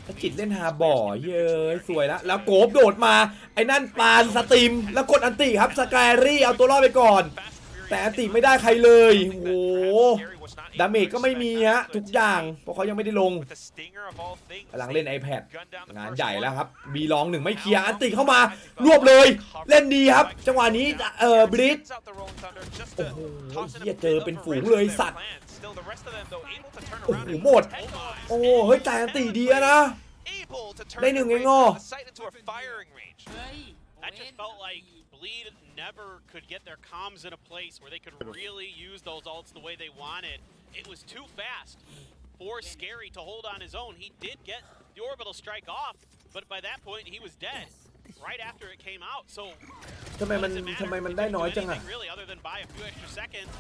ล้วจิตเล่นฮาบอเย้ยสวยแล้วแล้วโกบโดดมาไอ้นั่นปานสตรีมแล้วกดอันติครับสแกรี่เอาตัวรอดไปก่อนแต่อันติไม่ได้ใครเลยโอ้โหดาเมจก็ไม่มีฮะทุกอย่างเพราะเขายังไม่ได้ลงกำลังเล่น iPad งานใหญ่แล้วครับบีลอง1ไม่เคลียร์อันติเข้ามารวบเลยเล่นดีครับจังหวะนี้บลิทโอ้โหเฮียเจอเป็นฝูงเลยสัตว์โอ้โหหมดโอ้เฮ้ยจ่ายอันติดีนะได้1เองอ่ะ That just felt like Bleed never could get their comms in a place where they could really use those ults the way they wanted. It was too fast for Scary to hold on his own. He did get the orbital strike off, but by that point he was dead right after it came out. So ทำไมมันได้น้อยจังอะ really other than buy a few extra seconds.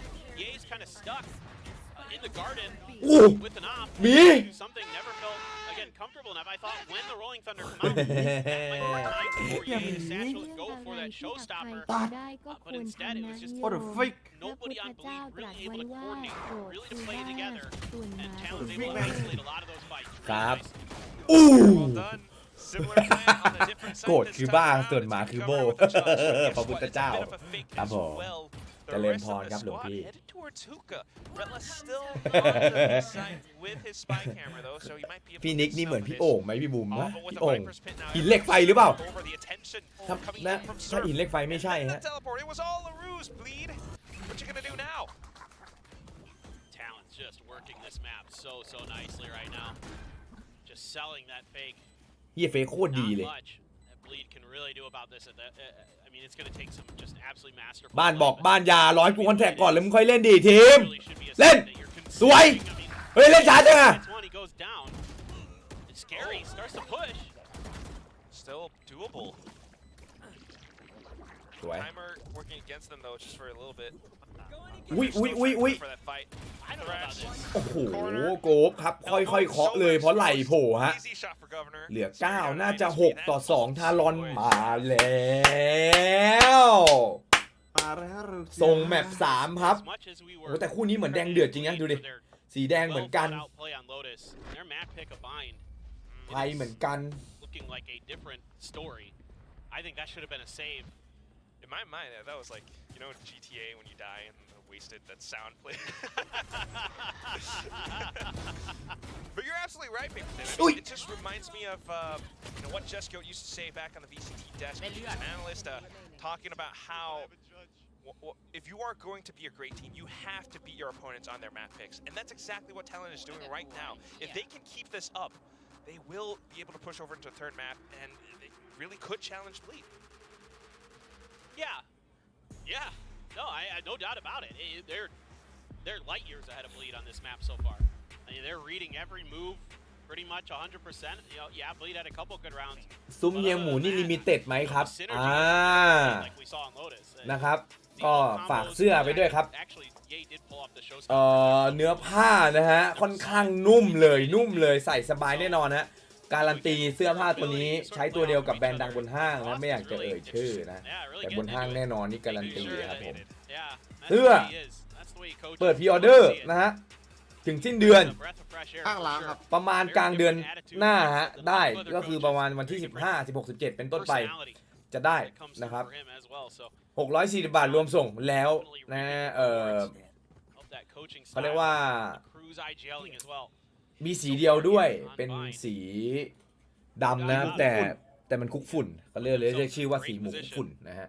Ye's kind of stuck in the garden with an op. Something never felt again comfortable enough. I thought when the Rolling Thunder come out, that might be time for Ye to satchel and go for that showstopper. But instead, it was just What a freak nobody on Bleed really able to coordinate, really to play together, and Talon able to isolate a lot of those fights. ครับ Well done. โกรธคือบ้าส่วนหมาคือโบพระพุทธเจ้าครับผมเจริญพรครับหลวงพี่ พี่นิกนี่เหมือนพี่โอ่งไหมพี่บูมนะพี่โอ่งหินเหล็กไฟหรือเปล่าถ้าหินเหล็กไฟไม่ใช่ฮะ Talon's just working this map so nicely right now. Just selling that fake. เฮียเฟคโคตรดีเลย Not much that Bleed can really do about this. I mean, it's going to take some just absolutely masterful. บ้านบอกบ้านยาร้อยกูคอนแทคก่อนแล้วมึงค่อยเล่นดีทีม เล่นสวยเฮ้ยเล่นช้าจังอะ Scary starts to push. Still doable. สวย Timer working against them though, just for a little bit. อุ้ย For that fight. I don't know about this. โอ้โหโกบครับค่อยๆเคาะเลยเพราะไหลโผล่ฮะ Easy shot for Governor. เหลือ9น่าจะ6-2ทารอนมาแล้ว มาแล้ว ทรงแมป3ครับ As much as we โอ้ were แต่คู่นี้เหมือนแดงเดือดจริงนะดูดิสีแดงเหมือนกัน well thought out play on Lotus. Their map pick a bind. ไทยเหมือนกัน Looking like a different story. I think that should have been a save. In my mind, that was like, know GTA when you die and the wasted that sound play. But you're absolutely right, Paper Thin. I mean, it just reminds me of what Jesco used to say back on the VCT desk. He was an analyst talking about how if you are going to be a great team, you have to beat your opponents on their map picks, and that's exactly what TLN is doing right now. If they can keep this up, they will be able to push over into a third map, and they really could challenge Bleed. Yeah. No, I no doubt about it. They're light years ahead of Bleed on this map so far. I mean, they're reading every move pretty much 100%. Yeah, Bleed had a couple good rounds. ซุ้มเฮียงหมูนี่ลิมิเต็ดไหมครับนะครับก็ฝากเสื้อไปด้วยครับเนื้อผ้านะฮะค่อนข้างนุ่มเลยใส่สบายแน่นอนฮะการันตีเสื้อผ้าตัวนี้ใช้ตัวเดียวกับแบรนด์ดังบนห้างนะไม่อยากจะเอ่ยชื่อนะแต่บนห้างแน่นอนนี่การันตีครับผมเสื้อเปิดพรีออเดอร์นะฮะถึงสิ้นเดือนข้างล้างครับประมาณกลางเดือนหน้าฮะได้ก็คือประมาณวันที่15 16 17เป็นต้นไปจะได้นะครับ640 บาทรวมส่งแล้วนะเขาเรียกว่ามีสีเดียวด้วยเป็นสีดำนะแต่มันคุกฝุ่นเขาเรียกชื่อว่าสีหมูคุกฝุ่นนะฮะ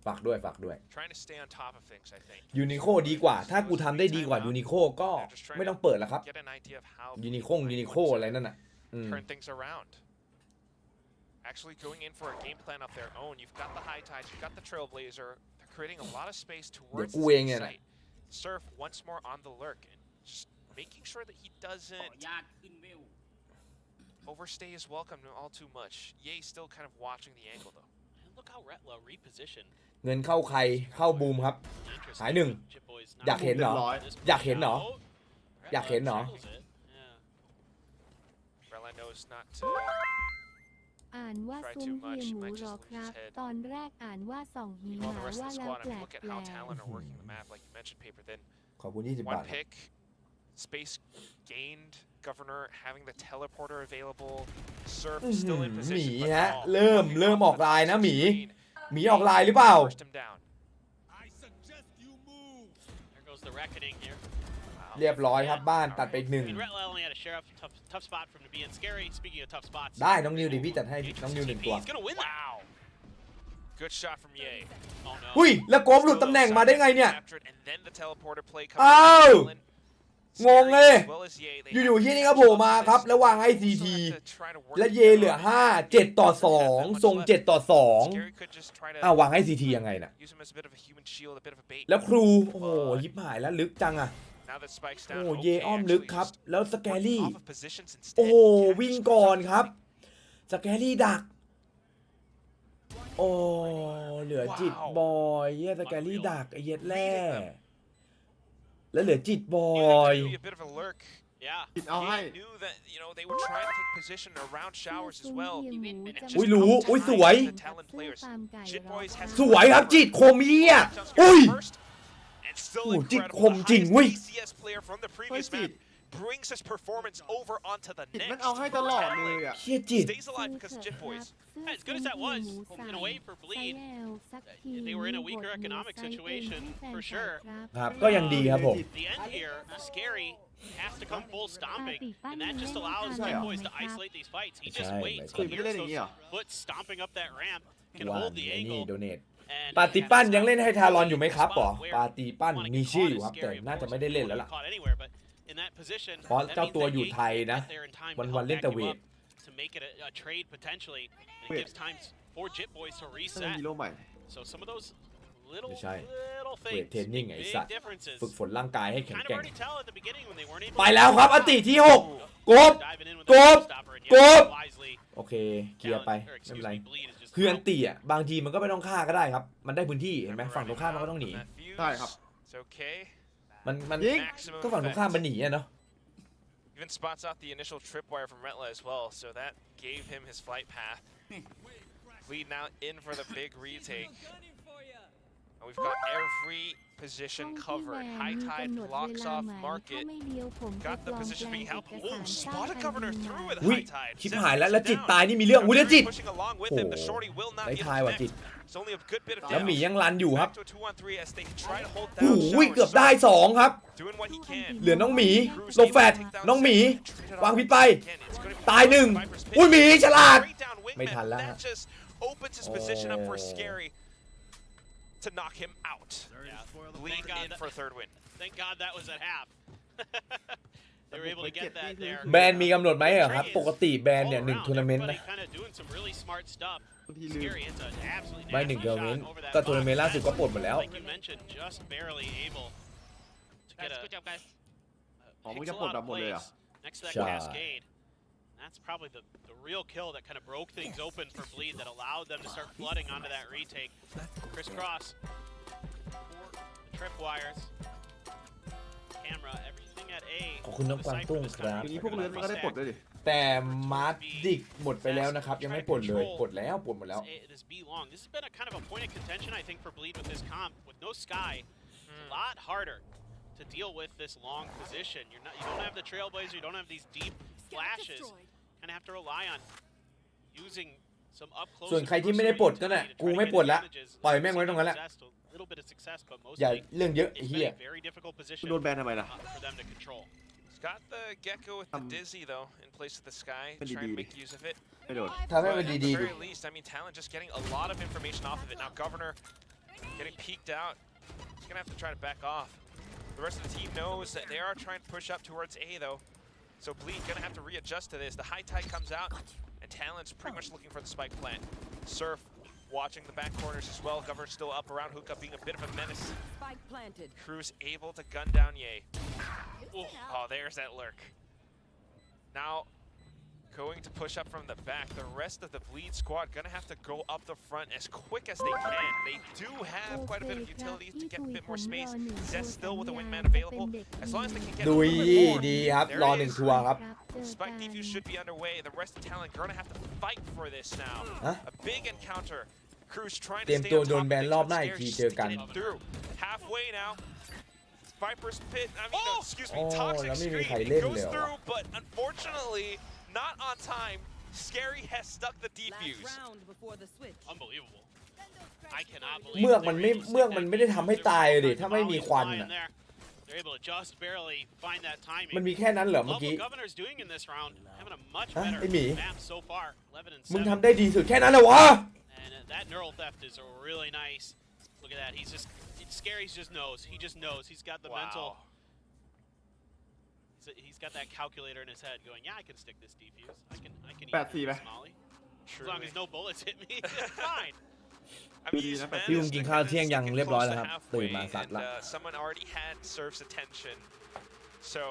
ฝากด้วยยูนิโคดีกว่าถ้ากูทำได้ดีกว่ายูนิโคก็ไม่ต้องเปิดแล้วครับยูนิโคอะไรนั่นน่ะActually going in for a game plan of their own. You've got the High Tides, you've got the Trailblazer. They're creating a lot of space towards the site. Surf once more on the lurk and just making sure that he doesn't overstay his welcome all too much. Ye still kind of watching the angle though. Look how Retla repositioned. เงินเข้าใครเข้าบูมครับหายหนึ่งอยากเห็นเหรออยากเห็นเหรอ Retla knows not to อ่านว่าซุ้มเฮียหมูหรอครับตอนแรกอ่านว่าส่องหีหมาว่าแล้วแปลกขอบคุณ20 บาท Space gained, Governor having the teleporter available, Surf still in position. หมีฮะเริ่มออกลายนะหมีออกลายหรือเปล่าเรียบร้อยครับบ้านตัดไป1ได้น้องนิวดิพี่จัดให้น้องนิว1 ตัวหุ้ยแล้วโกบหลุดตำแหน่งมาได้ไงเนี่ยอ้าวงงเลยอยู่ๆที่นี่ก็โผล่มาครับแล้ววางให้ CT และเยเหลือ5 7 ต่อ 2ทรง7 ต่อ 2วางให้ CT ยังไงน่ะแล้วครูโอ้โหยิบหายแล้วลึกจังอะโอ้เยอ้อมลึกครับแล้วสแกรี่โอ้วิ่งก่อนครับสแกรี่ดักโอ้เหลือจิตบอยเยสแกรี่ดักไอเย็ดแร่แล้วเหลือจิตบอยเอาให้อุ้ยรู้อุ้ยสวยครับจิตคมเยี่ยอุ้ยโอ้จิตคมจริงเว้ยbrings his performance over onto the net. มันเอาให้ตลอดเลยอ่ะเชี่ยจิต Stays alive because Jit Boys. As good as that was, in a way for Bleed, they were in a weaker economic situation for sure. ครับก็ยังดีครับผม The end here, Scary has to come full stomping, and that just allows Jit Boys to isolate these fights. He just waits. He hears those foot stomping up that ramp, can hold the angle. ปาติปั้นยังเล่นให้ทารอนอยู่ไหมครับป๋อปาติปั้นมีชื่ออยู่ครับแต่น่าจะไม่ได้เล่นแล้วล่ะเพราะเจ้าตัวอยู่ไทยนะวันเล่นแต่เวทฮีโร่ใหม่ไม่ใช่เวทเทรนนิ่งไอ้สัตว์ฝึกฝนร่างกายให้แข็งแกร่งไปแล้วครับอติที่6กบโอเคเคลียร์ไปไม่เป็นไรคืออันตีอ่ะบางทีมันก็ไม่ต้องฆ่าก็ได้ครับมันได้พื้นที่เห็นไหมฝั่งตรงข้ามมันก็ต้องหนีได้ครับมันก็ฝั่งตรงข้ามมันหนีอะเนาะ Even spots out the initial tripwire from Retla as well, so that gave him his flight path. Lead now in for the big retake. And we've got every position covered. High tide blocks off market. Got the position being helped. Oh, spotted governor through with อุ้ย high tide. ชิบหายแล้วจิตตายนี่มีเรื่องอุ้ยแล้วจิต Pushing along with him. The shorty will not ได้ be ทายว่ะจิต It's only a good bit of แล้วหมียังรันอยู่ครับ Back to a 2-on-3 as they try to hold โอ้ down โหเกือบได้2ครับ doing what he can. เหลือน้องหมีโลแฟตน้องหมีวางพิษไปตาย1อุ้ยหมีฉลาด ไม่ทันแล้วฮะ That just opens his position up for Scary to knock him out. Lead in for a third win. Thank God that was at half. They were able to get that there. แบนมีกำหนดไหมเหรอครับปกติแบนเนี่ย1ทัวร์นาเมนต์นะ Everybody kind of doing some really smart stuff. บางทีลืม Scary hits an absolutely ไม่ nasty 1ทัวร์นาเมน shot ต์ over that ก็ทัวร์นาเมนต์ box. ล่าสุดก็ปลดหมดแล้ว Like you mentioned, just barely able to get a Good job, guys. อ๋อมึงจะปลดแบบหมดเลยเหรอ next to that ใช่ cascade. That's probably the real kill that kind of broke things open for Bleed that allowed them to start flooding onto that retake. Crisscross, the tripwires, camera, everything at A. ขอบคุณน้องกวางตุ้งครับ ทีนี้พวกเลือนมันก็ได้ปลดด้วยดิ แต่มาร์ดิกหมดไปแล้วนะครับยังไม่ปลดเลยปลดแล้วปลดหมดแล้ว This B long. This has been a kind of a point of contention, I think, for Bleed with this comp. With no sky, it's a lot harder to deal with this long position. You don't have the trailblazer. You don't have these deep flashes. Kind of have to rely on using some up close. ส่วนใครที่ไม่ได้ปลดก็น่ะกูไม่ปลดละปล่อยแม่งไว้ตรงนั้นแหละ Little bit of success, but อย่า mostly เรื่องเยอะไอ้ it's เหี้ย been a very difficult position โดนแบนทำไมล่ะ for them to control. He's got the Gecko with the Dizzy though in place of the Sky. Pretty Trying to deep. make use of it. ไม่โดน ทำให้มัน But at ดี the ๆดิ very least, I mean, Talon just getting a lot of information off of it. Now Governor getting peeked out. He's gonna have to try to back off. The rest of the team knows that they are trying to push up towards A though. So Bleed gonna have to readjust to this. The high tide comes out, and Talon's pretty much looking for the spike plant. Surf watching the back corners as well. Governor still up around Hookah, being a bit of a menace. Spike planted. Cruz able to gun down Ye. Oh, there's that lurk. Now, going to push up from the back. The rest of the Bleed squad gonna have to go up the front as quick as they can. They do have quite a bit of utilities to get a bit more space. Zest still with a wingman available. As long as they can get a ดุ little ย bit more. ดีครับ There รอ it 1 is. ทัวร์ครับ Spike defuse should be underway. The rest of Talon gonna have to fight for this now. Huh? A big encounter. Cruz trying เตรี to ยม stay ตัว on โด top น of แบน things, รอบ but หน้าอีก Scary ที just เจอกัน getting through. Halfway now. Viper's pit. I mean, no, excuse me. อ๋อ Toxic แล้วไม่มี Street ใครเล่น goes เลยเหรอ through, but unfortunately, not on time. Scary has stuck the Last defuse. round before the switch. Unbelievable. I cannot believe เมือกมันไม่ they were able to เมือก stick มัน that ไม่ได้ defuse. ทำให้ตายเลยถ้าไม่มีควัน Molly's อ่ะ flying there. They're able to just barely find that timing. มันมีแค่นั้นเหรอเมื่อ Love กี้ what Governor's doing in this round, having a much Huh? better Hey, me. map so far. 11 and มึง 7. ทำได้ดีสุดแค่นั้นเหรอวะ And that neural theft is a really nice. Look at that. He's just Scary. Just knows. He just knows. He's got the mental. Wow. He's got that calculator in his head, going, "Yeah, I can stick this defuse. I can eat 8-4 this Molly. As long as no bullets hit me, it's fine." I mean, he's พี่ลุง managed กิน to ข้าว kinda เที่ยงยัง stick it เรียบร้อย close แล้ว to ครับตื่น halfway, มาสัต and ว์ละ someone already had Surf's attention, so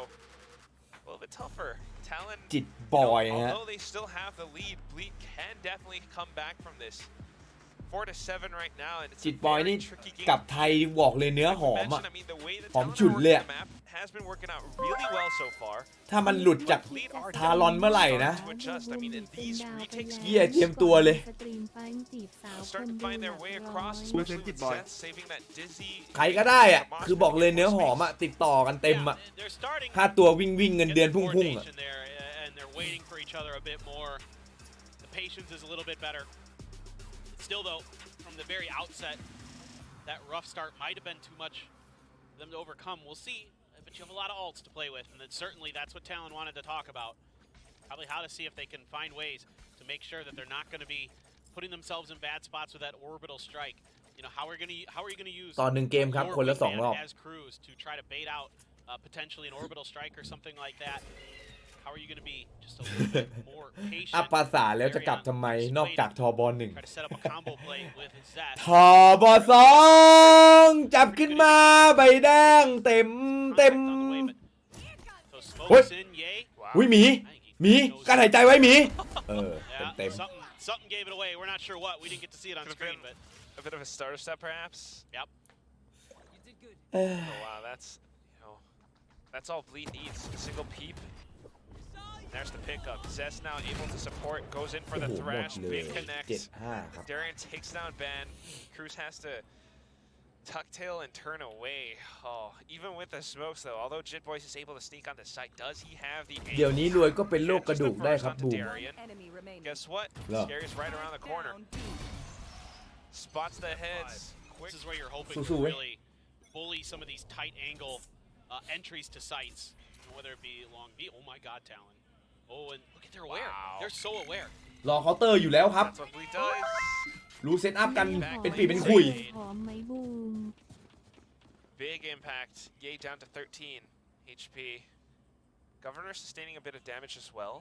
a little bit tougher. Talon, จิต you บ know, อยฮะ although they still have the lead, Bleed can definitely come back from this. 4-7 right now, and it's จิ a ตบอย very นี่ tricky game. กลับไทยบอกเลยเนื้อหอม Mention, อ่ะ I mean, the way that หอม Talon ฉุน are เลย working the map has been working out really well so far. ถ้ามันหลุดจาก Bleed are ทารอนเมื่อไหร่นะ to adjust. I mean, in these retakes, เหี้ยเตรียมตัวเลย start to find their way across, เมื่อเซน especially จิต with บอย Seth saving that dizzy. ใครก็ได้อ่ะคือบอกเลยเนื้อหอมอ่ะติดต่อกันเต็มอ่ะ They're starting. ค่าตัววิ่งเงิน Get เดือน the พุ่งๆอ่ะ coordination there, and they're waiting for each other a bit more. The patience is a little bit better. Still, though, from the very outset, that rough start might have been too much for them to overcome. We'll see, but you have a lot of ults to play with, and then certainly that's what Talon wanted to talk about. Probably how to see if they can find ways to make sure that they're not going to be putting themselves in bad spots with that orbital strike. You know, how are you going to use ตอน1เกมครับ your คนละ wingman 2 รอบ as Cruz to try to bait out potentially an orbital strike or something like that? How are you going to be just a little bit more patient? อัพภาษาแล้วจะกลับทำไมนอกจากทอบอล1 Try to set up a combo play with Zest. ทอบอ2จับขึ้นมาใบแดงเต็ม So smokes in, yay. อุ้ยหมี การหายใจไว้หมีเต็ม Something gave it away. We're not sure what. We didn't get to see it on screen, but A bit of a starter step, perhaps. yep. Oh wow, that's all Bleed needs. A single peep. There's the pickup. Zest now able to support. Goes in for โอ้ the โหหมด thrash. เลย Big connect. 7-5 ครับ Darian takes down Ban. Cruz has to Tucktail and turn away. Oh, even with the smokes though, although Jitboys is able to sneak on the site, does he have the เดี๋ยวนี้รวยก็เป็นโรคกระดูกได้ครับบูม Enemy remaining. Guess what? Look. Scary's right around the corner. Down B. Spots the heads. Quick. This is where you're hoping So, to eh? really bully some of these tight angle entries to sites, whether it be along B. Oh my God, Talon. Oh, and look at they're aware. Wow. They're so aware. รอเคาน์เตอร์อยู่แล้วครับ That's what Bleed does. รู้เซตอัพกันเป็นปีเป็นคุย หอมไหมบูม Big impact. Yay down to 13 HP. Governor sustaining a bit of damage as well.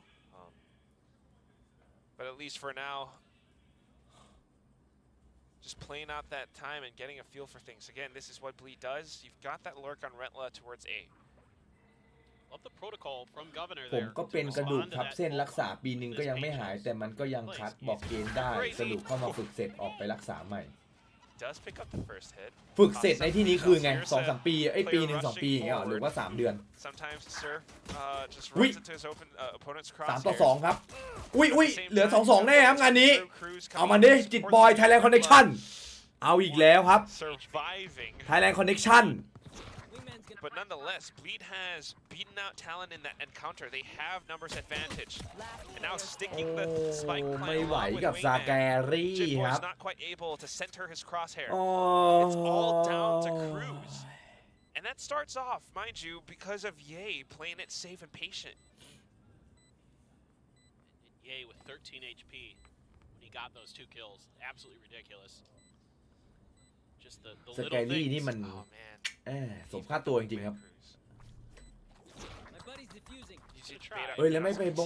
But at least for now, just playing out that time and getting a feel for things. Again, this is what Bleed does. You've got that lurk on Rentla towards A. Love the protocol from Governor ผม there. ก็เป็นกระดูกทับเส้นรักษาปีหนึ่งก็ยังไม่หาย แต่มันก็ยังคัดบอกเกณฑ์ได้สรุปเข้ามาฝึกเสร็จออกไปรักษาใหม่ Does pick up the first hit. ฝึกเสร็จในที่นี้คือไง 2-3 ปีปีหนึ่ง2 ปีอย่างเงี้ยหรือว่า 3 เดือน Sometimes Surf just Ui. runs into his open opponent's 3-2 crosshair. ครับ อุ้ยเหลือ 2-2 แน่ครับงานนี้ เอามาดิจิตบอยไทยแลนด์คอนเนคชั่นเอาอีกแล้วครับ Surviving. ไทยแลนด์คอนเนคชั่น But nonetheless, Bleed has beaten out Talon in that encounter. They have numbers advantage. And now sticking the spike ไม่ plan ไหว along with กับซาแก Wingman. รี่ค Jitboy's รับ not quite able to center his crosshair. โอ้ It's all down to Cruz. And that starts off, mind you, because of Ye playing it safe and patient. Yay with 13 HP when he got those 2 kills. Absolutely ridiculous. Just the ส little แกรี่ things. นี่มัน Oh man. สมค่าตัวจริงๆครับ He's just try. made up- เฮ้ยแล้วไม่ไปป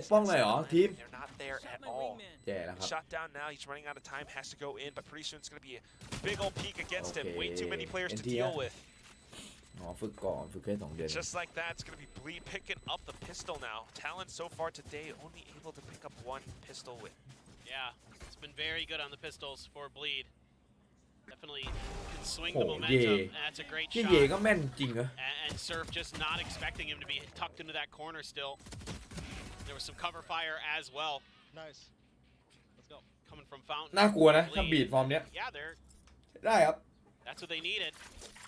กป้องหน่อยเหรอทีม They're not there at all. แย่แล้วครับ Shot down now. He's running out of time. Has to go in, but pretty soon it's going to be a big old peek against him. Way too many players to NT deal with. อ๋อฝึกก่อนฝึกแค่2 เดือน Just like that, it's going to be Bleed picking up the pistol now. Talon so far today only able to pick up 1 pistol with. Yeah, it's been very good on the pistols for Bleed. Definitely can swing Oh, the momentum. yeah. That's a great ที่ shot. เย่ก็แม่นจริงเหรอ And Surf just not expecting him to be tucked into that corner still. There was some cover fire as well. Nice. Let's go. Coming from Fountain. น่ากลัวนะถ้าบีดฟอร์มเนี้ย Yeah, they're ได้ครับ that's what they needed.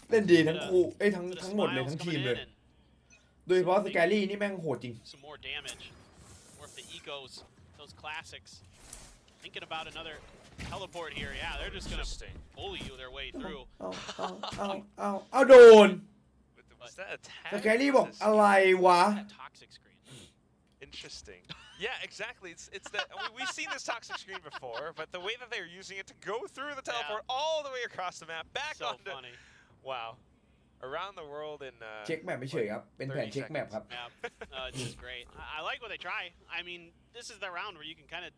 เล่นดีทั้งคู่ทั้ง The ทั้งหมดเลย smiles ทั้งที coming มเลย in and โดยเฉพาะสแกรี่นี่แม่งโหดจริง some more damage. Or if the ecos, those classics. Thinking about another teleport here. Yeah, they're just gonna Interesting. bully you their way through. เอาโดน Was that a tag? สแกรี่บอกอะไรวะ That toxic screen. Interesting. Yeah, exactly. It's that we've seen this toxic screen before, but the way that they're using it to go through the teleport all the way across the map, back So onto. funny. Wow. Around the world in. เช็คแมปไม่เฉยครับ เป็นแผนเช็คแมปครับ Yeah, it's just great. I like what they try. I mean, this is the round where you can kind of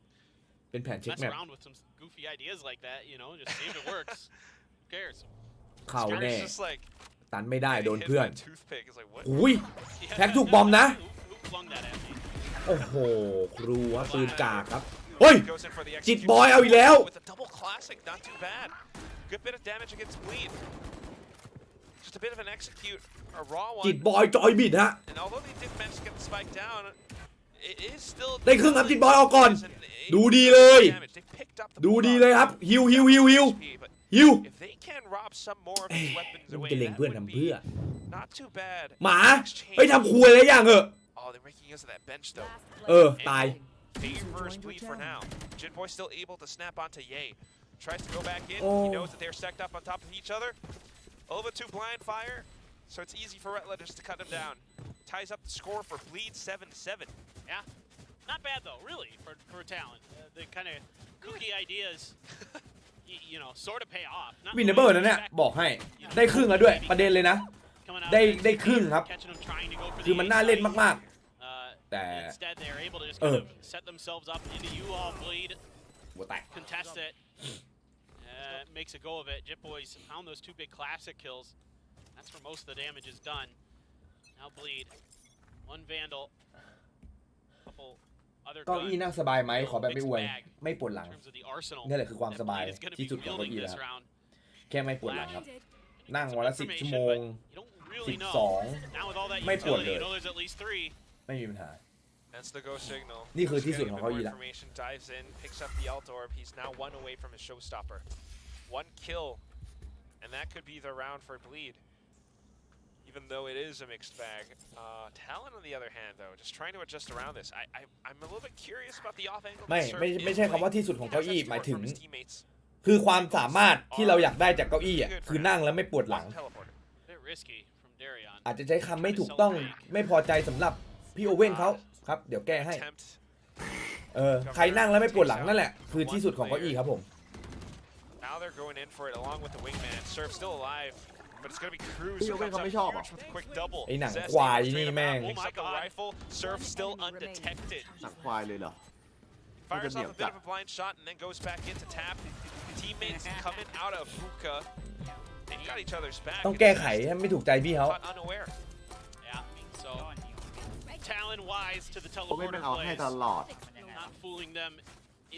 เป็นแผนเช็ค mess แมป around with some goofy ideas like that, you know, just see if it works. Who cares? เข่าแน่ Scary's just like ตันไม่ได้โดน hit เพื่อน by a toothpick. It's like what? อุ้ย แท็กถูกบอมนะ Who flung that at me? โอ้โห ครูวะปืนกากครับ เฮ้ย Goes in for the จิต execution บอยเอาอีกแล้ว with a double classic. Not too bad. Good bit of damage against Bleed. Just a bit of an execute, a raw จิต one. บอยจอยบิดฮะ And although they did manage to get the spike down, it is still. ได้ครึ่งครับจิตบอยออกก่อน ดูดีเลย ดูดีเลยครับ ฮิว If they can rob some more of these weapons มัน away, จะเล็ง that เพื่อน would ทำเพื่อ be not too bad. หมา เฮ้ยทำครัวอะไรอย่างเหอะ Oh, they're making use of that bench though.เออ ตาย Favors Bleed for now. Jitboy still able to snap onto Ye. Tries to go back in. Oh. He knows that they're stacked up on top of each other. A little bit too blind fire, so it's easy for Retla just to cut him down. Ties up the score for Bleed 7-7. Yeah, not bad though, really, for talent. The kind of kooky ideas, you know, sort of pay off. Not วินเนเบอร์นั่นเนี่ยบอกให้ ได้ครึ่งแล้วด้วย ประเด็นเลยนะ coming out ได้ครึ่งครับ catching them trying to go for คือมันน่าเล่นมาก แต่ Instead, they're able to just kind of set themselves up into you all Bleed, หัวแตก contest it, makes a go of it. Jitboys found those 2 big classic kills. That's where most of the damage is done. Now Bleed, 1 Vandal, couple other เก้าอี้ guns. นั่งสบายไหมขอแบบไม่อวย ไม่ปวดหลั In ง terms of the arsenal นี่แหละคือความ that สบาย Bleed is gonna ที่ be สุดของเก้า wielding อี้แล้ว this round. แค่ไม่ปวดหลังครับ นั่ง Some วันละ10 information, ชั่วโมง but you don't really know. 12 Now with all that ไม่ปวด utility, เลย you know there's at least 3. ไม่มีปัญหา That's the go signal. นี่คือที่สุด Getting ของ a bit เก้า more อี้ละ information, dives in, picks up the alt orb. He's now 1 away from his showstopper. 1 kill. and that could be the round for Bleed. Even though it is a mixed bag. Talon on the other hand though, just trying to adjust around this. I'm a little bit curious about the off angle. ไม่ใช่คำว่าที่สุดของเก้าอี้หมายถึงคือความสามารถที่เราอยากได้จากเก้าอี้อ่ะคือนั่งแล้วไม่ปวดหลังอาจจะใช้คำไม่ถูกต้องไม่พอใจสำหรับพี่โอเว่นเขาครับเดี๋ยวแก้ให้ใครนั่งแล้วไม่ปวดหลังนั่นแหละคือที่สุดของเก้าอี้ครับผม Now they're going in for it along with the wingman. Surf still alive, but it's gonna be Cruz พี่โอ who เว่น comes เขา up ไม่ชอบ huge with a quick double. ไอ้หนังควายนี่แม่ง Picks up the rifle. Surf still undetected. หนังควายเลยเหรอ Fires off a bit of a blind shot and then goes back into tap. Teammates coming out of hookah. They've got each other's back. ต้องแก้ไขให้ไม่ถูกใจพี่เขา Caught unaware. Yeah, so Talon wise to the โอเว่น teleporter มันเอาให้ plays, ตลอด not fooling them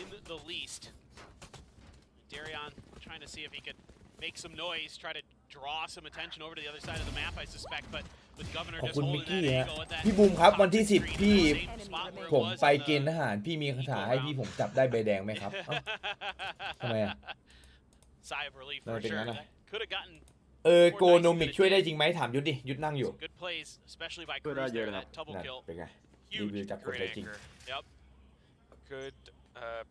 in the least. Darion trying to see if he could make some noise, try to draw some attention over to the other side of the map, I suspect, but with Governor ขอบ just คุณมิก holding กี้ that ฮะ angle at that พี่บูมครับวันที่10พี่ same spot where it ผม was ไป on เกณฑ์ท the หารพี่มีคาถาให้พี่ผมจับได้ใบแดงไหมครับเอ้า ทำไมอะ sigh of relief ทำไม for เป็น sure. งั้นอะ That could have gotten โกโนมิกช่วยได้จริงไหมถามยุทธดิยุทธนั่งอยู่ some good plays, especially by ช่วยได้ Cruz เยอะ there, นะครับ that double นั่น kill. เป็นไง รี Huge. วิวจากคน Great ใจจริง anchor. Yep. Good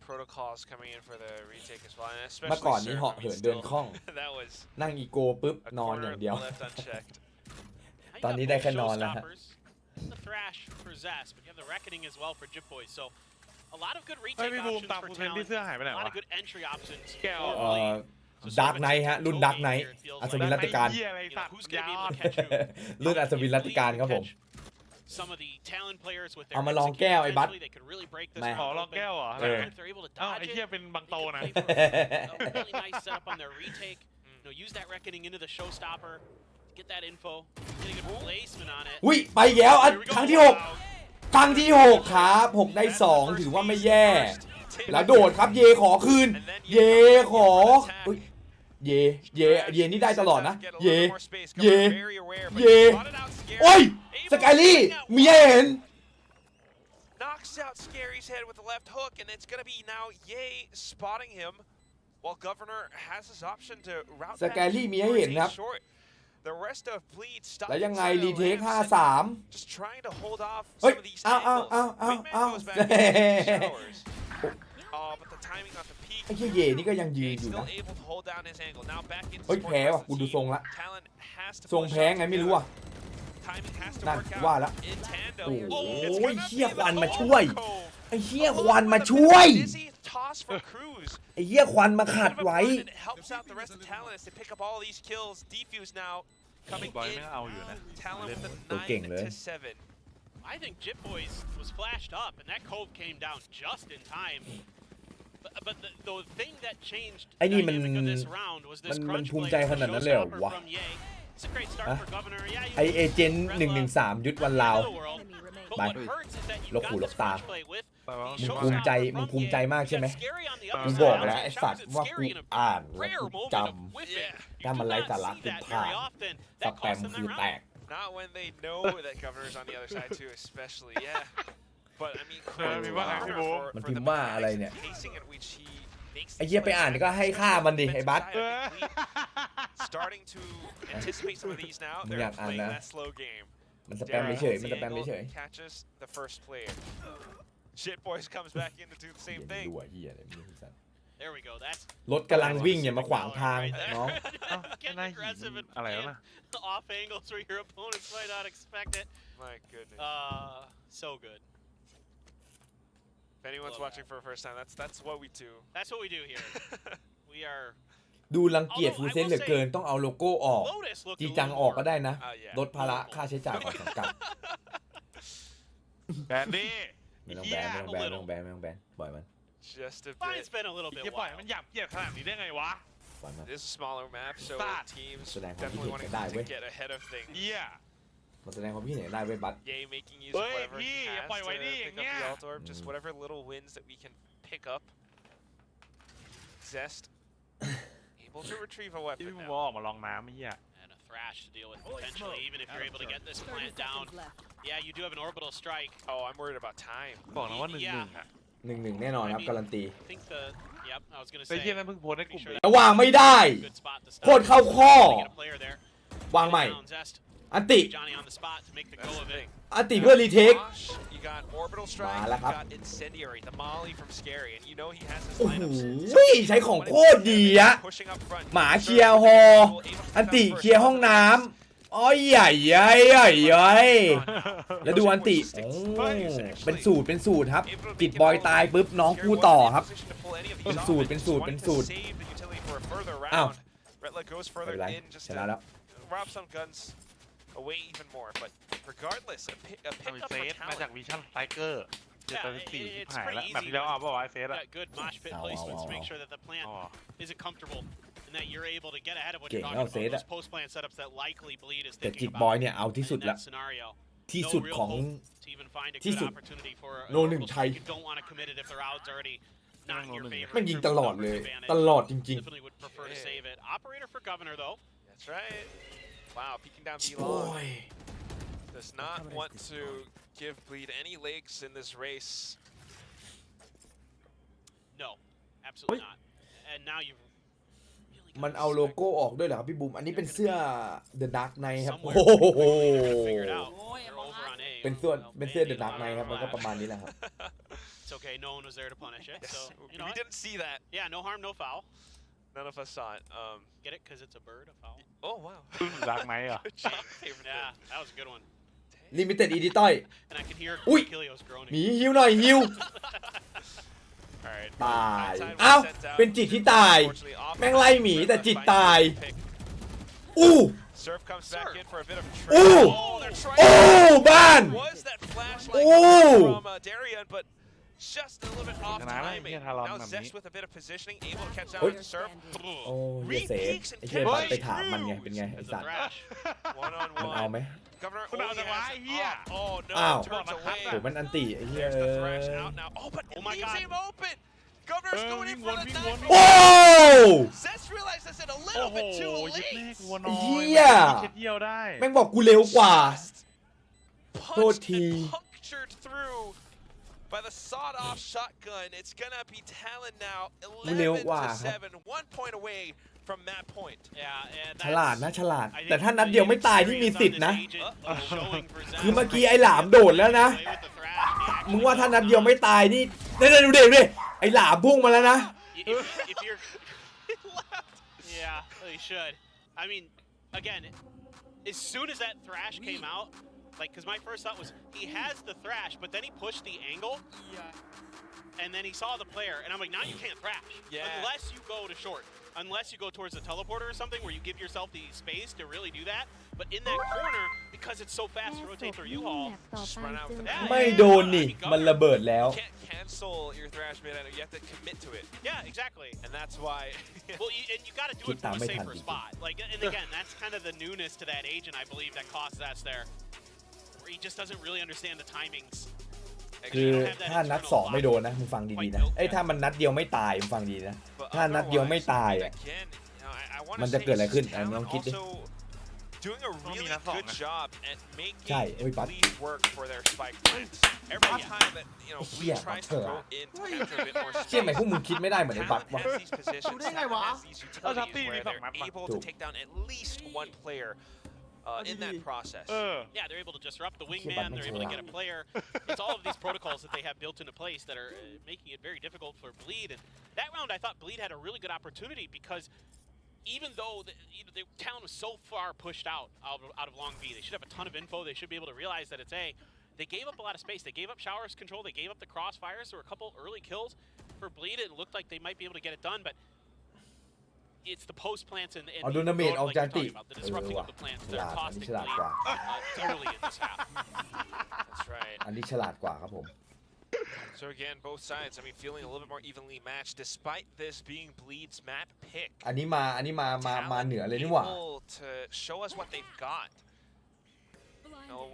protocols coming in for the retake as well, and เมื่อ especially ก่อนนี้ Surf. เหาะ I เหิ mean, นเดิน still, คล่อง that was นั่งอีโก้ปุ๊บ a นอนอ corner ย่างเดียว left unchecked. Now you ตอน got นี้ได้ both แค่นอนแล้วฮะ showstoppers, the thrash for Zest, but you have the reckoning as well for Jip Boys. So a lot of good เฮ้ย retake พี่บูม options ตาม for คุณเซนที่ Talon. เสื้อหายไปไหน A lot วะ of good entry options. แก้ว for เอ่อ Bleed. So ดาร์ก sort of ไน a ท์ฮะ รุ่น toe ดาร์ก game ไน here, ท์ it feels อัศ like. วินรัตติการ เหี้ยอะไร You know, สัตว์ who's gonna be ยา able ว to catch you? รุ่นอัศวินรัตติการครับผม Some of the Talon players with their เอามาลองแก้วไอ้บัส execution, they could really break this ไม่ ขอ one ลอง open. แก้วเหรอ เออ If they're able to อ้าวไอ้ dodge เหี้ย it, เป็นบางโตนะ a really nice setup on their retake. You know, use that reckoning into the showstopper. Get that info. Get a good placement on it. อุ้ยไปแล้วอัน Here we go. ครั้งที่ 6 ครั้งที่ 6 ครับ6ได้ 2 ถือว่าไม่แย่ แล้วโดดครับเยขอคืน เยขออุ๊ยเยนี่ได้ตลอดนะ เยโอ้ยสกายลี่มีให้เห็น Knocks out Scary's head with the left hook, and it's going to be now Ye spotting him, while Governor has his option to route that Scary มีให้เห็นครับ short. The rest of Bleed stopped แล้วยังไง inside รี the เทค lamps, 5-3 just trying to hold off เฮ้ย some of these เอา angles. Wingman goes back into showers. But the timing on the peak. ไอ้เหี้ยเยนี่ก็ยังยื Ye นอยู่ still นะ able to hold down his angle. Now back into เฮ้ย support แพ้ว่ะ as กู the ดู team. ทรงละ Talon has to ทรง push แพ้ up ไงไม่รู้ together. อ่ะ Timing has to นั่น work ว่า out ละ in tandem. โอ้ It's โห gonna เหี้ย be ควัน the มาช่วย Cove. ไอ้เหี้ยควันมาช่วย Dizzy toss from Cruz. ไอ้เหี้ยควันมาขัด Bit of a ไว้ burn, and it helps out the rest of Talon as they pick up all these kills. Defuse now coming บอย in. ไม่เอาอยู่นะ Talon with a ตัวเก่งเลย 9 to 7. I think Jip Boys was flashed up, and that cove came down just in time. But the thing that changed ไอ้นี่ the มัน dynamic of this round was this มัน crunch ภูมิ play ใจ with ข the นาดนั้นเลยเหรอ showstopper วะ from Ye. It's a great start ฮะ for Governor. Yeah, you ไอเอเจนต์113 ยึดวันลาว the world. Enemy remaining. But Bye. what hurts is that you ลบ got หู this ลบตา crunch play with แปลว่า the มึงภูมิใจ showstopper มึง from ภูมิใจ Ye. มากใช่ไหม You got Scary on the กู other บอก side. แล้วไอ้สัตว์ว่ากู Scary in a อ่านแล้ว rare กู moment จ of whiffing. You ถ้ามัน do ไร้ not สาระ see กู that ผ่าน very often. ส That แปม cost them คือ that แต round. ก Not when they know that Governor's on the other side too, especially. Yeah. But I mean,มีว่าไงพี่บูม มันพิมพ์ว่าอะไรเนี่ย pacing at which he makes ไอ้เหี้ยไปอ่านก็ให้ค่ามันดิไอ้บัส starting to anticipate some of these now. มึง They're อยากอ่าน playing นะ that slow game. มันสแปมเฉยๆมันสแปมเฉย Catches the first player. Shit Boys comes back in to do the ๆ same เหี้ย thing. ดูอ่ะเหี้ยอะไรไม่รู้สัตว์ There we go. That's รถกำลังวิ่งอย่ามาขวางทาง right there. น้อง Getting aggressive and อะไรวะ playing นะ off angles where your opponents might not expect it. My goodness. So good. If anyone's watching for the first time, that's what we do. That's what we do here. We are ดูรังเกียจฟูเซนเหลือเกินต้องเอาโลโก้ออก Lotus looked จี a จัง little ออกก็ more ได้นะ yeah. ลดภาระค่าใช้จ่ายของสังกัด แบนดี้ ไม่ต้องแบนไม่ต้องแบนไม่ต้องแบนไม่ต้องแบนปล่อยมัน Just a Fine's bit. been a little อย่า bit ปล่อยมัน wild. หยาบเกียดขนาดนี้ได้ไงวะ ปล่อยมัน It is a smaller map, so Bad. teams So then definitely we wanting can die, to wait. get ahead of things. เหี้ย มาแสดงความคิดเห็นได้เว้ยบัส Yay making use of Wait, whatever he yeah, has why to did he? pick up the Yeah. alt orb, just whatever little wins that we can pick up. Zest able to retrieve a ที่ weapon พี่บูม now. ออกมาลองน้ำไอ้เหี้ย And a thrash to deal with potentially, even if you're able to get this 30 plant down. seconds left. Yeah, you do have an orbital strike. Oh, I'm worried about time. บอกนะว่า1-1 อ่ะ 1-1 แน่นอนครับการันตี I think the Yep, I was gonna ไอ้ say. เหี้ยนั่นเพิ่งโพสต์ในกลุ่มเลย แล้ววางไม่ได้ Good spot to stop. โคตรเข้าข้อ Get a player there. วางใหม่ Down, Zest. อันติ Johnny on the spot to make the go of it. อันติเพื่อรีเทค You got orbital strike, มาแล้ว you ครับ got incendiary, the molly from Scary, and you know he has his โอ้โห lineups. ใช้ของโคตรดีอะ Pushing up front. หมาเคลียร์ฮอ อันติเคลียร์ห้องน้ำอ๋อใหญ่ใหญ่ใหญ่ใหญ่แล้วดูอันติโอ้เป็นสูตรครับจิตบอยตายปุ๊บน้องกูต่อครับ เป็นสูตร อ้าว ไม่เป็นไรชนะแล้ว rob some guns away even more, but regardless, a ทำ pickup เซ for ตมา talent. จากวิชั่นสไตรเกอร์เจ็ดต่อ14 it's หาย pretty แล้ว easy แบบที่แล้วเอาป่าวไอ้เซตอะ Got good mosh pit placements to make sure that the plant isn't comfortable and that you're able to get ahead of what you're talking about. Those post plant setups that likely bleed is แต่ thinking จิต about บอยเนี่ยเอาที่สุด in ละ that scenario. ที่สุดของ To even find a ที่ good สุด opportunity for โนหนึ่งไทย you don't want to commit it if the round's already not in your favor. มันยิงตลอดเลย ตลอดจริง Definitely would prefer to save it. Operator for governor though. That's right. Wow, peeking down ๆ B โอ้ long. ย Does not want to give Bleed any legs in this race. No, absolutely not. And now you've really got มันเอาโลโก้ออกด้วยเหรอครับพี่บูมอันนี้เป็นเสื้อ The Dark Knight ครับ somewhere โอ้โห figured out. They're over on A. เป็นเสื้อ The Dark Knight ครับมันก็ประมาณนี้แหละครับ It's okay. No one was there to punish it. So you know We what? didn't see that. Yeah, no harm, no foul. None of us saw it. Get it? Because it's a bird, a foul. Oh wow. ดักไหมอ่ะ Favorite Yeah, that was a good one. Limited Edition And I could hear Ui. Kilios groaning. หมีฮิวหน่อยฮิว Alright. ตาย Tide เอ้า was sent out. เป็นจิตที่ตาย Unfortunately, off แม่งไล่หมีแต่จิตตาย pick. อู้ Surf comes back Surf. in for a bit of a Ooh. trade. Oh, they're trying โอ้ to- บ้าน Was that flashlight Ooh. from Darian, but just a little bit off ชนะแล้ว timing. เนี่ยทารอน Now แบบนี้ Zest with a bit of positioning, able to catch down Oi. on Surf. โอ้ยเซฟไอ้เหี้ยบัตไปถามมันไงเป็นไงไอ้ As a สัตว์ thrash. One on มันเอา one. ไหม Governor Put out only the has right it here. up. Oh no, Ow. turns away. โหมันอันติไอ้เหี้ย There's the thrash out now. Oh, but it Oh my leaves God. him open. Governor's going in for the wing one. 9. โอ้ Zest realized this a โอ้ little โห bit too ยึดแม่ late. กลัวน้อย เหี้ย เช็ดเยี่ยวได้ แม่งบอกกูเร็วกว่า Punched Toti. and punctured through by the sawed-off shotgun. It's gonna be Talon now. เร็ว 11 กว่า to ครับ 7, 1 point away from that point. Yeah, and ฉลาด that's- นะฉลาด I think แต่ถ้านัดเดียวไม่ตายที่มีสิทธิ์นะ experience on this agent showing for Zest. คือเมื่อกี้ไอ้หลามโดดแล้วนะ Play with the thrash, the action. มึงว่าถ้านัดเดียวไม่ตายนี่เนี่ยดูดิไอ้หลามพุ่งมาแล้วนะ If you're yeah, they should. I mean, again, as soon as that thrash came out, like, because my first thought was he has the thrash, but then he pushed the angle, and then he saw the player, and I'm like, now you can't thrash unless you go to short, unless you go towards the teleporter or something where you give yourself the space to really do that. But in that corner, because it's so fast to rotate through U-Haul, ไม่โดนนี่มันระเบิดแล้ว You can't cancel your thrash mid. You have to commit to it, yeah, exactly. and that's why. Well, and you got to do it from a safer spot. Like, and again, that's kind of the newness to that agent, I believe, that costs us there. Where he just doesn't really understand the timings. คือถ้านัดสองไม่โดนนะมึงฟังดีๆนะเอ้ยถ้ามันนัดเดียวไม่ตายมึงฟังดีนะ ถ้านัดเดียวไม่ตายอ่ะ มันจะเกิดอะไรขึ้นอ่ะลองคิดดิ Doing a really good job at making ใช่เอ้ยบัต Bleed work for their spike plants. Every time that Bleed tries to go in to capture a bit more เชื่อไหม space, พวกมึงคิดไม่ได้เหมือนไอ้บัตวะ has these positions, has these utilities where they're able toถูก take down at least one player in that process. เออ Yeah, they're able to disrupt the Shit, wingman. but They're able to get a player. It's all of these protocols that they have built into place that are making it very difficult for Bleed. And that round, I thought Bleed had a really good opportunity because even though the town was so far pushed out of long B, they should have a ton of info. They should be able to realize that it's A. They gave up a lot of space. They gave up showers control. They gave up the crossfires. There were a couple early kills for Bleed. It looked like they might be able to get it done, but it's the post plants and เอาดูนาเมจออกจากติ the disrupting of the plants that are อันนี้ costing ฉลาด Bleed กว่า dearly in this half. That's right. อันนี้ฉลาดกว่าครับผม So again, both sides, I mean, feeling a little bit more evenly matched, despite this being Bleed's map pick. อันนี้มาเหนือเลยนี่หว่า Able to show us what they've got.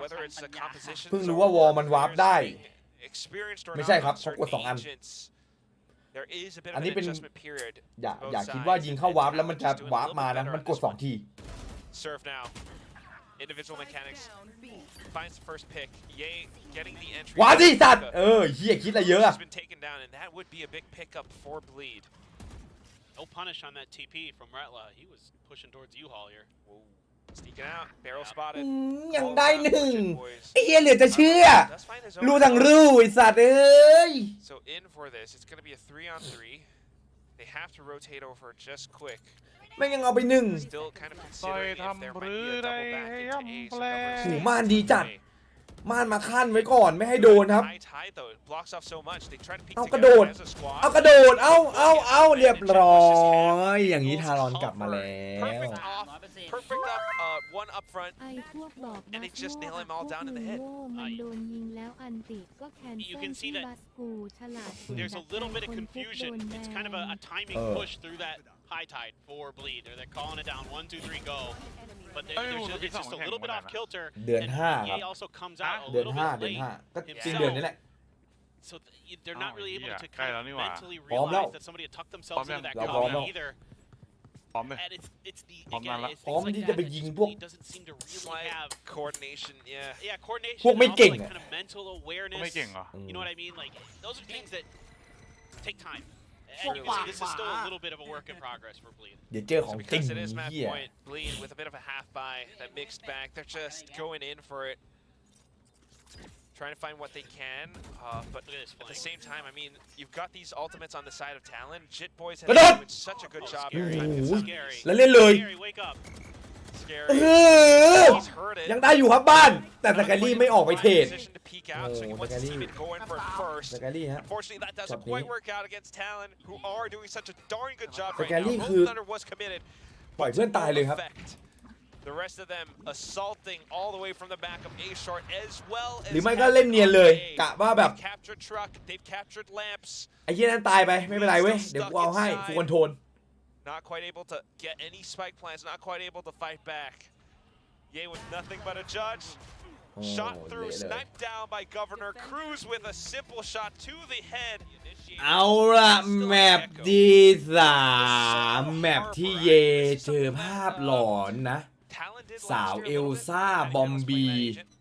Whether it's the composition. เพิ่งรู้ว่าวอลมันวาร์ปได้ Experienced or ไม่ใช่ not ครับ on เพราะกด certain 2 อัน agents. There is a bit อั of น an นี้เป็น adjustment period. อย่าคิดว่ายิงเข้าวาร์ปแล้วมันจะวาร์ปมานะมันกด2 ที Serve now. Individual mechanics finds the first pick. Yay, getting the entry. วาร์ปดิสัตว์เฮียคิดอะไรเยอะอะ Has been taken down, and that would be a big pickup for Bleed. no punish on that TP from Retla. He was pushing towards U-Haul here. Sneaking out, barrel spotted. ยังได้หนึ่งไอ้เหี้ยเหลือจะเชื่อ Does find his รู้ own ทั้งรู้ไอ้สัตว์เอ้ย So in for this, it's going to be a 3-on-3. They have to rotate over just quick. แม่งยังเอาไปหนึ่ง Still kind of considering if there might be a double back into A. โหม่านดีจัดม่านมาขั้นไว้ก่อนไม่ให้โดนครับ High though, it blocks off so much. They try to peek เอา together กระโดด as a squad. เอากระโดดเอาเรียบร้อยอย่างนี้ทารอนกลับมาแล้ว Perfect off, perfect up, one up front. ไอ้พวกบอก And they just nail him all down in the head. มันโดนยิงแล้วอันติก็แคนเซิลที่บัสกูฉลาด There's a little bit of confusion. It's kind of a timing push through that high tide for Bleed. They're calling it down 1, 2, 3, go. But it's just a little bit off kilter. เดือน5 ครับ He also comes out a เดือน little 5 bit เดือน late. 5ก็สิ้นเดือนนี้แหละ So they're not really able to yeah, kind of kinda new, mentally Pom lao. realize that somebody had tucked themselves into that Pom lao. combo either. พร้อมเลย And it's the Pom again, lao. it's Pom things likeที่ that จะไป that ยิง just พวก really doesn't seem to really Slight have coordination, yeah. coordination พวกไม่ and เก่ง also อะ like kind of mental awareness. ไม่เก่งเหรอ You know what I mean? Like those are things that take time. And you can see this is still a little bit of a work in progress for Bleed. เดี๋ยวเจอของจริง Because it is match เหี้ย point, Bleed with a bit of a half buy, that mixed back. They're just going in for it. Trying to find what they can, but Look at this at the flank. same time, I mean, you've got these ultimates on the side of Talon. Jit Boys have Grenade! been doing such a good job Scary. every time Ooh. it's Scary. แล้วเล่นเลย Scary, wake up. scary. เออ He's heard it. ยังได้อยู่ครับบ้าน แต่สกายลี่ไม่ออกไปเทรด Position to peek out, so he wants his teammate to go in for it ส first. กายลี่ฮะ Unfortunately, that doesn't Copy. quite work out against Talon, who are doing such a darn good job right Skyly now. คือ Both Thunder was committed. ปล่อยเพื่อนตายเลยครับ Effect. The rest of them assaulting all the way from the back of A short as well as หรือไม่ก็เล่นเนียนเลยกะว่าแบบ They've captured truck, they've captured lamps. ไอ้เหี้ยนั้นตายไปไม่เป็นไรเว้ยเดี๋ยวกูเอาให้ฟูคอนโทรล Not quite able to get any spike plans, not quite able to fight back. Ye with nothing but a judge. Shot through, sniped down by Governor Cruz with a simple shot to the head. เอาละแมปที่3แมปที่เยเจอภาพหลอนนะ Talon did สาว last เอ year a ล little bit. ซ่า I think บอม it was บี playing that agent.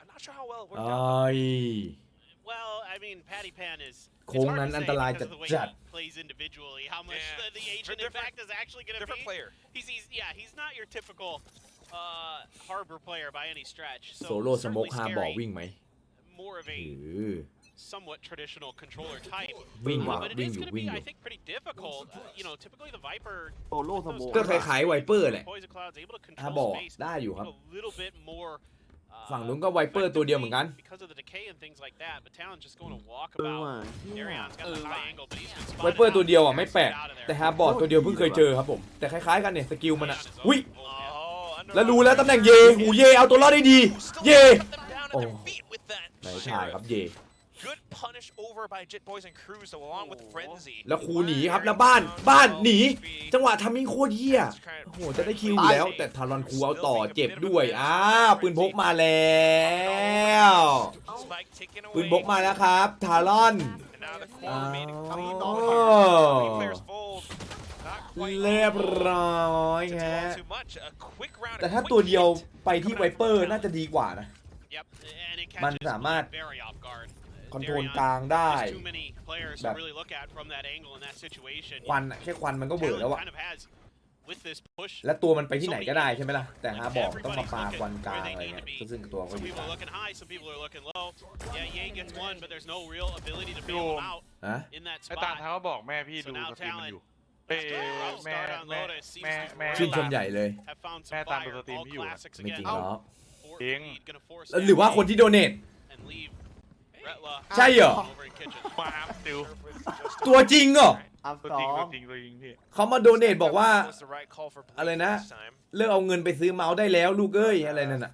I'm not sure how well it ไอ worked out. Well, I mean, Patty Pan is. โค้งนั้นอันตรายจัด Plays individually. How much Yeah. the agent in Different- fact is actually going to Different be. player. He's not your typical harbor player by any stretch. โซโล่สโมกฮาบ่อวิ่งไหม More of เอ a อ somewhat traditional controller type. Wing But walk, it wing is you, going to wing be, I you. think, pretty difficult. Typically the Viper. โซโล่สโมก ก็คล้ายๆไวเปอร์แหละ Poison Cloud's able to ฮา control บ่อ space ได้อยู่ครับ a little bit more. ฝั่งนู้นก็ไวเปอร์ตัวเดียวเหมือนกัน Because of the decay and things like that, but Talon's just going to walk about. ว่ะ Arion's got the high angle, but he's been spotted ไวเปอร์ตัวเดียวอ่ะไม่แปลก out of there. แต่ฮาร์บอร์ดตัวเดียวเพิ่งเคยเจอครับผม แต่คล้ายๆกันเนี่ยสกิลมันอ่ะ Arion's อุ้ย own. Oh, yeah. แล้วรู้แล้วตำแหน่งเยหูเยเอาตัวรอดได้ดี เย Cut them down at their Oh. feet with that ไหนชายครับเย Good punish over by Jit Boys and Cruz along with Frenzy. แล้วครูหนีครับแล้วบ้านหนี จังหวะทำมิ่งโคตรเหี้ยโอ้โหจะได้คิวอยู่แล้ว แต่ทารอนครูเอาต่อเจ็บด้วยปืนพกมาแล้ว Spike taken ปืน away. พกมาแล้วครับทารอน And now the core made it clean. อ๋อ Three players fold. Not quite เรียบร้อย It's ฮะ all too much. A quick round. แต่ a ถ้า quick ตัวเดียว hit. ไปที่ไวเปอร์น่าจะดีกว่านะ Yep, and it มัน catches สามารถ very off guard. คอนโทรลกลางได้ There's too many players to แบบ really look at from that angle in that situation. ควันอะแค่ควันมันก็เบื่อ Talon แล้วอะ kind of has with this push. และตัวมันไปที่ไหนก็ได้ใช่ไหมล่ะ แต่ฮาบอกต้องมาปาควันกลางอะไรเงี้ยซึ่งตัวก็ Some อยู่ people กลาง are looking high, some people are looking low. Yeah, Ye gets one, but there's no real ability to bail him out ฮะ in that ไอ้ตา spot. เขาก็บอกแม่พี่ดูสตรีมมันอยู่เป้แม่แม่ ชื่นชมใหญ่เลย Have found some แม่ตาม fire. ดูสตรีม All พี่อยู่อะ classics ไม่จริ again. งหรอก For Ding. Bleed, gonna force หรือว่าคนที่โดเนท and leave Retla ใช่เหรอ over in kitchen. มาติว ตัวจริงเหรอ อัพ ตัว ส จริง อ ตัว ง จริงตัวจริงพี่ เขามาโดเนทบอกว่า Was the right call for Bleed อะไรนะ this time. เลิกเอาเงินไปซื้อเมาส์ได้แล้วลูกเอ้ยอะไรนั่นน่ะ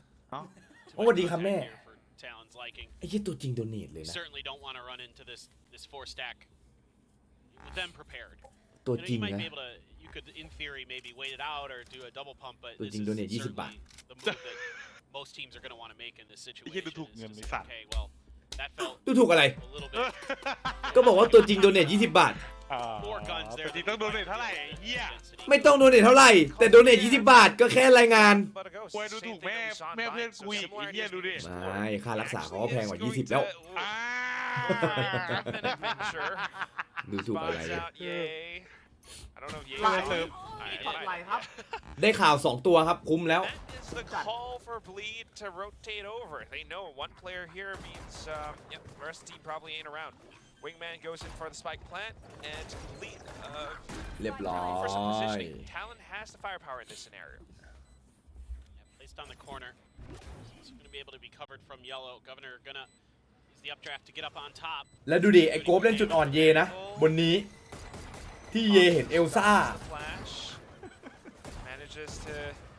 โอ้สวัสดีครับแม่ Here for Talon's liking. ไอ้เหี้ยตัวจริงโดเนทเลยนะ Certainly don't want to run into this four stack with them prepared. ตัว You know, จริ you ง might นะ be able to, you could in theory maybe wait it out or do a double pump, but Tôi this chỉnh is donate 20 certainly บาท the move that most teams are going to want to make in this situation. ไอ้เหี้ยดูถูก Is เงิน to ไอ้ say, สัตว์ okay, well, that felt ดูถูกอะไร a little bit ก็บอกว่าตัวจริงโดเนท20 บาท more guns ตัว there. จริงต้องโดนเลยเท่าไหร่เหี้ย ไม่ต้องโดเนทเท่าไหร่ แต่โดเนท20 บาทก็แค่รายงาน But a ghost. ควยดู Same ถูก thing แม่ that we saw in แม่เพื่อน Bind, so กูอีก similar ไอ้เหี้ย ideas ดูดิ being ไม่ explored. ค่ารักษาเขาก็ Actually แพงกว่า is going 20 แล้ว to- อ้า Drop an adventure. ดูถูกอะไร Buys เนี่ย out Ye. I don't know if Ye ไหล ไหลครับ ได้ข่าว2ตัวครับคุ้มแล้ว That is the call for Bleed to rotate over. They know one player here means yep, the rest of the team probably ain't around. Wingman goes in for the spike plant and Bleed เรียบร้อ for some ย positioning. Talon has the firepower in this scenario. Yeah, placed on the corner. He's going to be able to be covered from yellow. Governor gonna use the updraft to get up on top. แล้วดูดิไอ้โกบเล่นจุดอ่อนเยนะบนนี้ที่เยเห็นเอลซ่า Flash manages to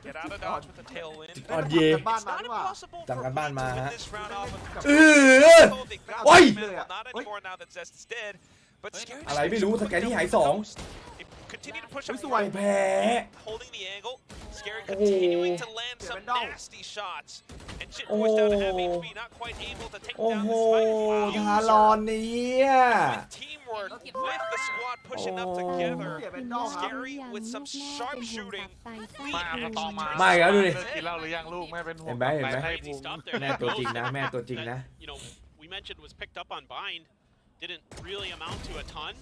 get out of dodge with the tailwind. อ่อนเย บ้าน It's มา not ดีกว่า impossible จำกันบ้านมา to win ฮะ this round off of เออ They've got Oi! the man, well, not anymore now that Zest is dead. But Scary อะไรไม่รู้สแกนที่หาย2 They continue to push up สวย แพ้ holding the angle. Scary continuing to land some nasty shots. And Jit Boy's down to half HP, not quite able to take โอ้ down โห the spike. ทารอนเนี่ย With teamwork, with the squad pushing them together. เสียเป็นดอกครับ Scary with some sharp shooting. มาสตองมา มาอีกแล้วดูดิ เลิกกินเหล้าหรือยังลูกแม่เป็นห่ว เห็ ง นไหมเห็นไหม ให้ Crazy ภูมิ stuff there. แม่ตัวจริงนะแม่ตัวจริงนะ You know, we mentioned was picked up on bind. Didn't really amount to a ton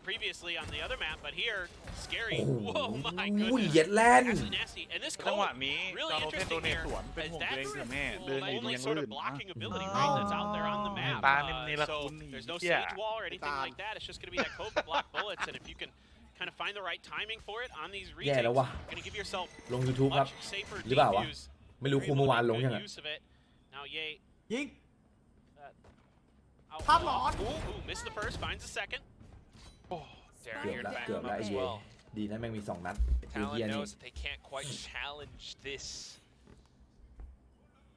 previously on the other map, but here, Scary. Whoa, my อุ้ย goodness. เย็ดแล่น Actually nasty. And this จังหวะ call นี้ really จอโรเทนโด interesting เนท here. สวนเป็น As ห่วงตัวเอง that's อยู่แม่เดิน the อยู่ only ยัง sort ลื่ of น blocking นะ ability, right, that's out there on the map. ตานี่ละ So คุณ there's no เหี้ย sage wall or anything like that. It's just going to be that cove to block bullets, and if you can kind of find the right timing for it on these แย่ retakes, แล้ว you're วะ going to give yourself ลง YouTube ครับ much safer หรือเปล่าวะ debuts. ไม่รู้ครูเมื่อวานลงยังไง Good use of it. Now Ye ยิง out. ภาพหลอน Ooh, missed the first, finds the second. Darren เกือบ here ละ to back เกือบ him ละ up ไอ้ as เย well. ดีนะแม่งมี2 นัดไอ้เฮีย Talon นี่ knows that they can't quite challenge this.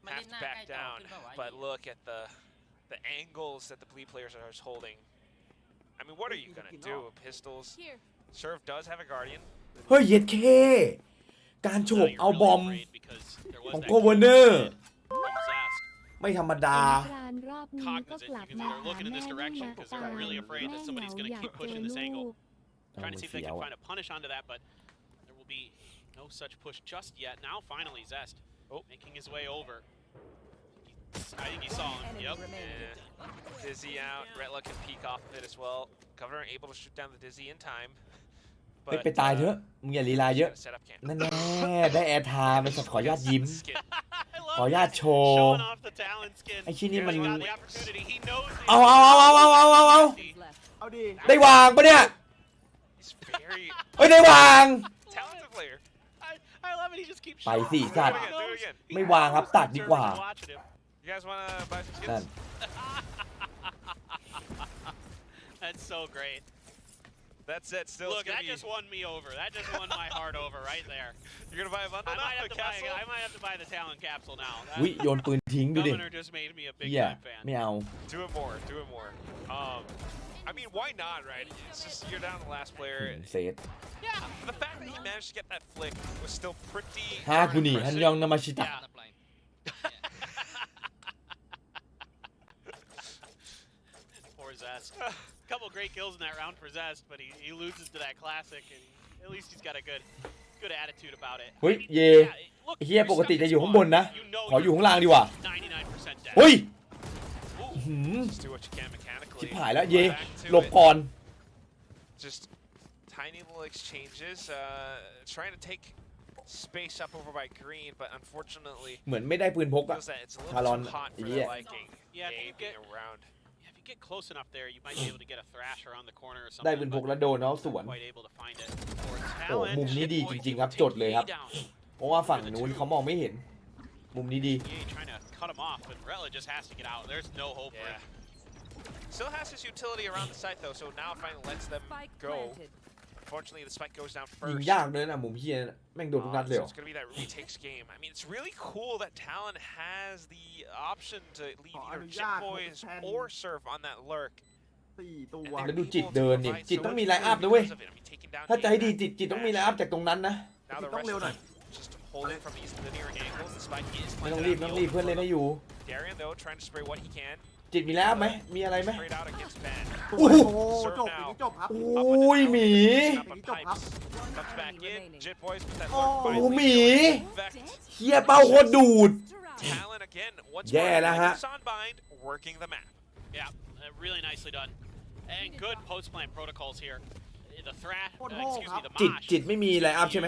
Have to back down, but look at the angles that the Bleed players are holding. I mean, what are you gonna do? Pistols. Serve does have a guardian. เฮ้ยเย็ดเคการโฉ Now บ you're เอา really บอม afraid because there was ของ that โกเวอร์เนอร์ from Zast. ไม่ธรรมดา การรอบนี้ก็ Cognizant กลับ because มา they're looking in this direction because they're really afraid that somebody's going to keep pushing this angle. Trying to see if they can find a punish onto that, but there will be no such push just yet. Now finally Zest making his way over. I think he saw him. Yep. Yeah. Dizzy out. Retla can peek off of it as well. Governor able to shoot down the Dizzy in time. ไปตายเถอะมึงอย่าลีลาเยอะ Set up camp. นั่นแน่ได้แอร์ไทม์ไปสัตว์ขออนุญาตยิ้ม I ขออ love นุญาต it. โชว์ Showing off the Talon skin. ไอ้ชิ้นนี้มัน He's got the opportunity. He knows the เอา left. เอาดี ได้วางปะเนี่ย He's very เฮ้ยได้วาง talented player. I love it. He just keeps ไป showing สิ off. สัตว์ Do it again. ไม่วางครับตัดดีกว่า Watching him. You guys wanna buy some นั่น skins? That's so great. That's it. Still, Look, it's gonna that be, just won me over. That just won my heart over right there. you're gonna buy a bundle I now? might have A to buy. castle? I might have to buy the Talon capsule now. วิโยนปืนทิ้งดูดิ Governor just made me a big เฮีย time fan. ไม่เอา Do it more. Do it more. I mean, why not, right? It's just you're down to the last player. เซต Yeah. The fact that he managed to get that flick was still pretty ฮากุนิฮันยองนามาชิตะ Yeah. Poor Zest. Couple great kills in that round for Zest, but he loses to that classic, and at least he's got a good attitude about it. เฮ้ยเย Look, เฮีย you ปกติ stuck จะ this อยู่ข้างบน one. นะ You know ขออยู่ you're ข้างล่างดีกว่า 99% dead. เฮ้ย Ooh. หืม Just do what you can mechanically. ชิบหายแล้วเย Back to หลบ it. ก่อน Just tiny little exchanges, trying to take space up over by green, but unfortunately, เหมือนไม่ได้ปืนพกอะ feels that it's a little Talon, too hot for yeah. their liking. Yeah, if you Being get- around. Yeah, if you get close enough there, you might be able to get a thrash around the corner or ได้ something. ปืนพก but แล้วโดนเขาสวน quite able to find it. For โอ้ Talon, มุมนี้ดี Shitboy จริงๆครับ taking จดเลยครับ Ye down. เพราะว่าฝั่งนู้นเขามองไม่เห็น มุมนี้ดี Ye trying to cut him off, but Retla just has to get out. There's no hope for Yeah. him. Still has his utility around the site though, so now it finally lets them Spike go. planted. Unfortunately, the spike goes down ยิง first. ยากเลยนะมุมเฮียแม่งโดนทุกนัดเลย So เหรอ it's going to be that retakes game. I mean, it's really cool that Talon has the option to leave either Jit Boys or Surf on that lurk. 4 ตัว And แล้ว they're ดู able จิต to เดินนี่ provide จิต so ต้อง much มีไลน์อัพ value นะเว้ย because of it. I mean, taking down ถ้าจะให้ดี Ye, จิตต้องมีไลน์อัพจากตรงนั้นนะ Now the ต้อง rest เร็ว of หน่อย them just holding from these linear angles. The spike is ไม่ต้อ planted งรีบ on ต้อง the รีบ open เพื่อนเล่นให้อยู่ Darien though trying to spray what he can. จิตมีไลน์อัพไหมมีอะไรไหม Straight out against Ben. โอ้โหจบอย่างนี้จบครับ โอ้ยหมี Up on pipes. Comes back in. Jit Boys with that โอ้ lurk โอ้ finally หมี effect. เฮียเป้าโคตรดูด Talon again once more. Yeah, lah, ha. Focus on bind, working the map. Yeah, really nicely done. And good post-plant protocols here. the thrash, โคตรโหดครับ the จิต mosh ไม่มีไลน์อัพใช่ไหม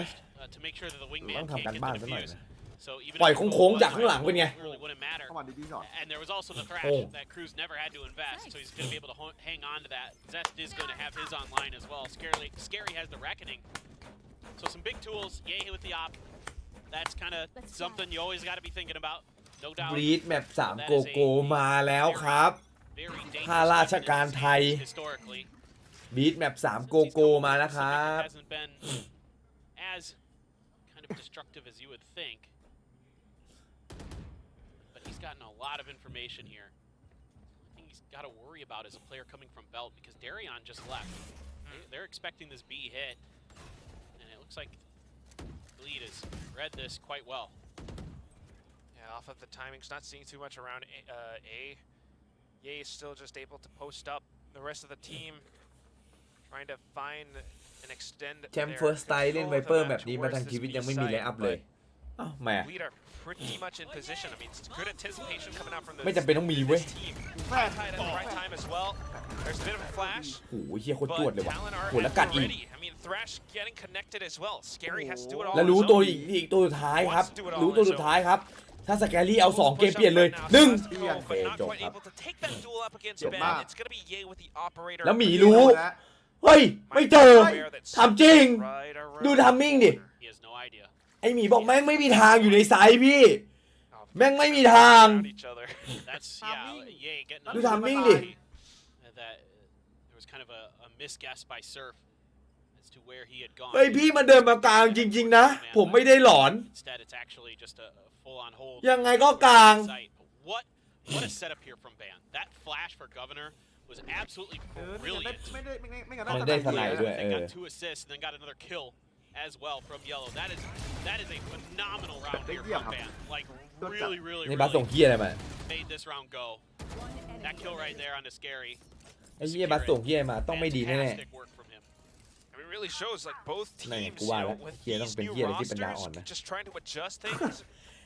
to make sure that the ต้ wingman อง can't ทำการ get บ้าน the ซะหน่อย defuse. นะ So even ปล่อย if โค้งๆจากข้างหลังเป็นไง it really wouldn't matter. เข้ามาดีๆก่อน And there was also the thrash Oh. that Cruz never had to invest, so he's going to be able to hang on to that. Zest is going to have his online as well. Scary has the reckoning. So some big tools. Yay with the op. That's kind of something you always got to be thinking about. No doubt. บรีดแมป3โกโก้มาแล้วครับ Very ข้า dangerous ราช weapon การไทย historically. บรีดแมป3โกโก้มาแล้วครับ Hasn't been as kind of destructive as you would think. But he's gotten a lot of information here. The thing he's got to worry about is a player coming from Belt because Darion just left. They're expecting this B hit, and it looks like Bleed has read this quite well. Yeah, off of the timings, not seeing too much around A. Ye is still just able to post up. The rest of the team trying to find and extend แชมป์เฟิร์สไตล์เล่นไวเปอร์แบบนี้มาทางชีวิตยังไม่มีไลน์อัพเลยอ้าวแหม Bleed are pretty much in position. I mean, it's good anticipation coming out from ไม่จำเป็นต้องมีเว้ย this team. Tied at the right time as well. There's a bit of a flash. โอ้โหเฮียโคตรจวด But เลยว่ะ Talon โห are แล้วกัด at อี the ก ready. I mean, Thrash getting connected as well. Scary has to do it all แล้ว on รู้ his ตัว own. อีกตัวสุดท้ายครับ รู้ตัวสุดท้ายครับ ถ้าสแกรี่เอา2เกมเปลี่ยนเลย1 But not จบ quite ครับ able to take that duel up against จบ Ben. มาก It's gonna be Ye with the operator. แล้วหมีรู้ เฮ้ย ไม่เจอทำจริง ดูทัมมิ่งดิ He has no idea. ไอหมีบอกแม่งไม่มีทางอยู่ในไซส์พี่ แม่งไม่มีทาง That's Ye getting ดูทัมมิ่งดิ that there was kind of a misguess by Surf as to where he had gone. เฮ้ยพี่มันเดินมากลางจริงๆนะ ผมไม่ได้หลอน Instead, it's actually just a full-on hold. ยังไงก็กลาง What a setup here from Ban. That flash for Governor was absolutely ไม่ brilliant. งั้น มันได้สไนด์ด้วย They got 2 assists and then got another kill as well from Yellow. That is a phenomenal round here from Ban. Like really นี่บัสส่งเฮียอะไรมา made this round go. That kill right there onto Scary. ไอ้เฮียบัสส่งเฮียมาต้องไม่ดีแน่ Fantastic work from him. I mean, it really shows like both นั่นไง teams, กู you ว่า know, แล้ว with เฮียต้อง these เป็น new เฮียอะไรที่เป็นดาวอ่อน rosters, นะ just trying to adjust things.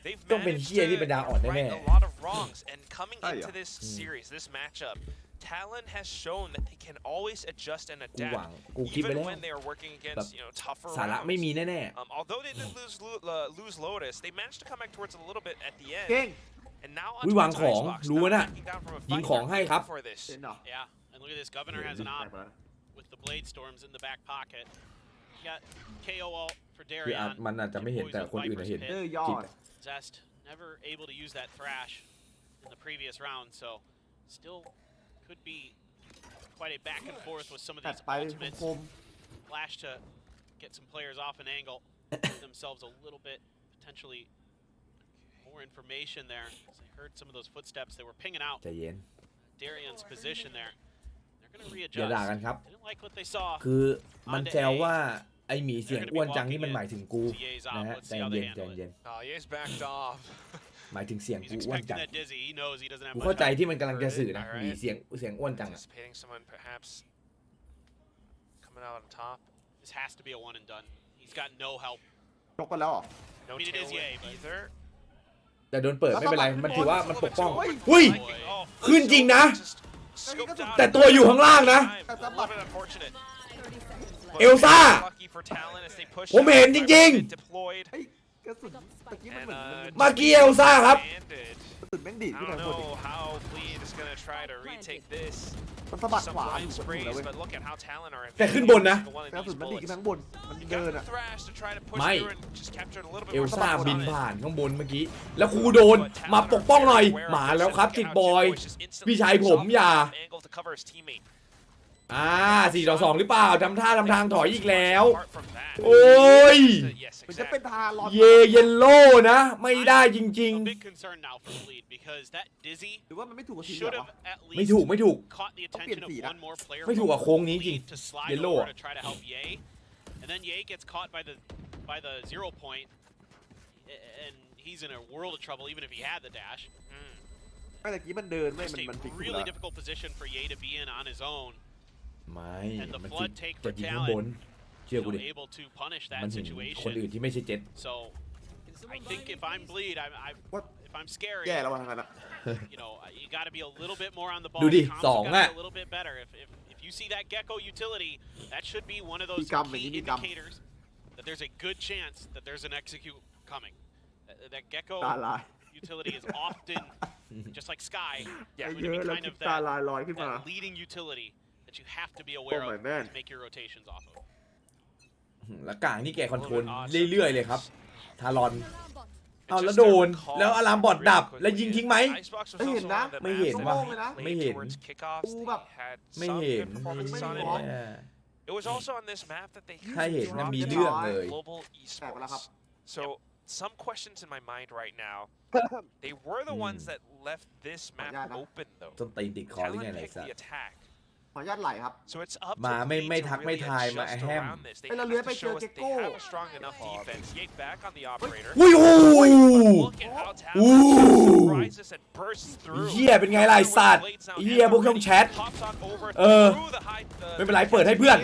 They've ต้องเป็น managed เฮียที่เป็นดาวอ่อน to แน่ right a lot of wrongs, and coming Ah, into yeah. this series, this matchup, Talon has shown that they can always adjust and กูหวัง adapt, กูคิดไป even แล้ว when they are working against, you know, tougher สาระไม่มี rounds. แน่ Although they did lose Lotus, they managed to come back towards it a little bit at the เก่ง end. And now อุ้ย onto วาง the ของ Icebox, รู้ now นะ backing down from a ยิง fight ของให้ครับ for this. เห็นเหรอ Yeah, and look at this. Governor has an op with the blade storms in the back pocket. You got KO ult for คืออาจ Darion. มันอาจจะไม่เห็นแต่คนอื่นเห็น ยอด Zest never able to use that thrash in the previous round, so still could be quite a back and forth with some of ตัด these ไป ultimates. คม Flash to get some players off an angle, give themselves a little bit potentially more information there. As I heard some of those footsteps, they were pinging out ใจเย็น Darion's position there. They're going to อย่า readjust. ด่ากันครับ Didn't like what they saw. คือมันแซวว่าไอหมีเสียงอ้วนจังนี่มันหมายถึงกูนะฮะใจเย็นใจเย็น Oh, Ye's backed off. หมายถึงเสียง He's กูอ้วนจั expecting ง that dizzy. He knows he doesn't have กู much เข้าใจ time. ที่มันกำลังจะสื่อนะหมีเสียงอ้วนจังอะ Anticipating someone perhaps coming out on top. This has to be a one and done. He's got no help. ยกไปแล้วเหรอ No I mean, it is tailwind Ye, but- either. แต่โดนเปิดไม่เป็นไร มันถือว่ามันปกป้อง เฮ้ย หุ้ย Oh, ขึ้นจริงนะ just scoped out แต่ตัวอยู่ข้างล่างนะ time. A little bit unfortunate. เอลซ่า Lucky for Talon as they push ผมเห็น out. จริง Deployed. เฮ้ยกระสุนตะกี้มัน And เหมือน เมื่อกี้เอลซ่าครับ banded. กระสุนแม่งดีด I ขึ้นไป don't หมด know how Bleed is gonna try to retake this. มันสะบัด Some ขวา blind อยู่ sprays, แล้วเว้ย but look at how Talon are แต่ขึ้นบนนะ evading single one of กระสุน these มันดีด bullets. ขึ้นทั้งบน มัน You เดิน got อ่ะ the Thrash to try to push ไม่ through and just capture a little bit เอล more ซ่า time. บินผ่านข้างบนเมื่อกี้ แล้วครูโดนมาปกป้องหน่อย หมาแล้วครับติดบอย พี่ชายผมอย่า Angle to cover his teammate. 4-2 หรือเปล่าทำท่าทำทางถอยอีกแล้ว Apart from that, โอ้ย yes, มันจะเป็น exactly. ทารอน เยเยนโล่นะ ไม่ได้จริง A big concern now for Bleed because that dizzy หรือว่ามันไม่ถูกกับทีม should เหรอ have at ๆ ไม่ least ถูกไม่ถูก caught the attention of one more player ไม่ถูกกับโค้งนี้จริง to slide Yellow over อะ to try to help Ye, and then Ye gets caught by the 0 point, and he's in a world of trouble even if he had the dash. ไม่ตะกี้มันเดินไม่ Just มัน a ฟิก really difficult position for Ye to be in on his own, ไม่ and the มัน flood take จะ for ยิงข้างบน Talon, เชื่อกูดิ able to punish มัน that เห็นคนอื่น situation. ที่ไม่ใช่เจ็ต So I think if I'm Bleed, What? if I'm Scary, แย่แล้วว่าทางนั้นอ่ะ you know, you got to be a little bit more on the ball. ดูดิ Comms have สอง gotta อะ be a little bit better. If you you see that Gecko utility, that should be one of those key indicators that there's a good chance that there's an execute coming. That Gecko ตาลาย utility is often, just like Sky, เย going to อะ be แล้ว kind คิ of ดตาลายลอยขึ้นมา that leading utility that you have to be aware Oh my of man. to make your rotations off of. แล้วกลางนี่แกคอนโทรลเรื่อยๆเลยครับทารอนเอาแล้วโดนแล้วอะลามบอดดับแล้วยิงทิ้งไหม ไม่เห็นนะ ไม่เห็นว่ะ ไม่เห็น กูแบบ ไม่เห็น It was also on this map that they ถ้าเห็นนะมีเรื่องเลย global แตกไปแล้วครับ esports. So some questions in my mind right now. They were the ones that left this map open though. ต้นตีนติดคอหรือไง Talon ไร picked สัต the ว์ attack. ขออนุญาตไหลครับ So it's up to มาไม่ Bleed ทั to กไม่ really ทายมา adjust แฮม around this. They เรา have เลื้อยไป to เจ show อ us เก็ก they โก้ have a strong enough defense. Yate back on the operator. อุ้ยโอ้ Look at how Talon surprises and bursts through. เหี้ยเป็นไงล่ะไอ้สัตว์เหี้ยพวกช่องแชท Pops on over ไม่ through the high. เป็นไรเปิดให้เพื่อน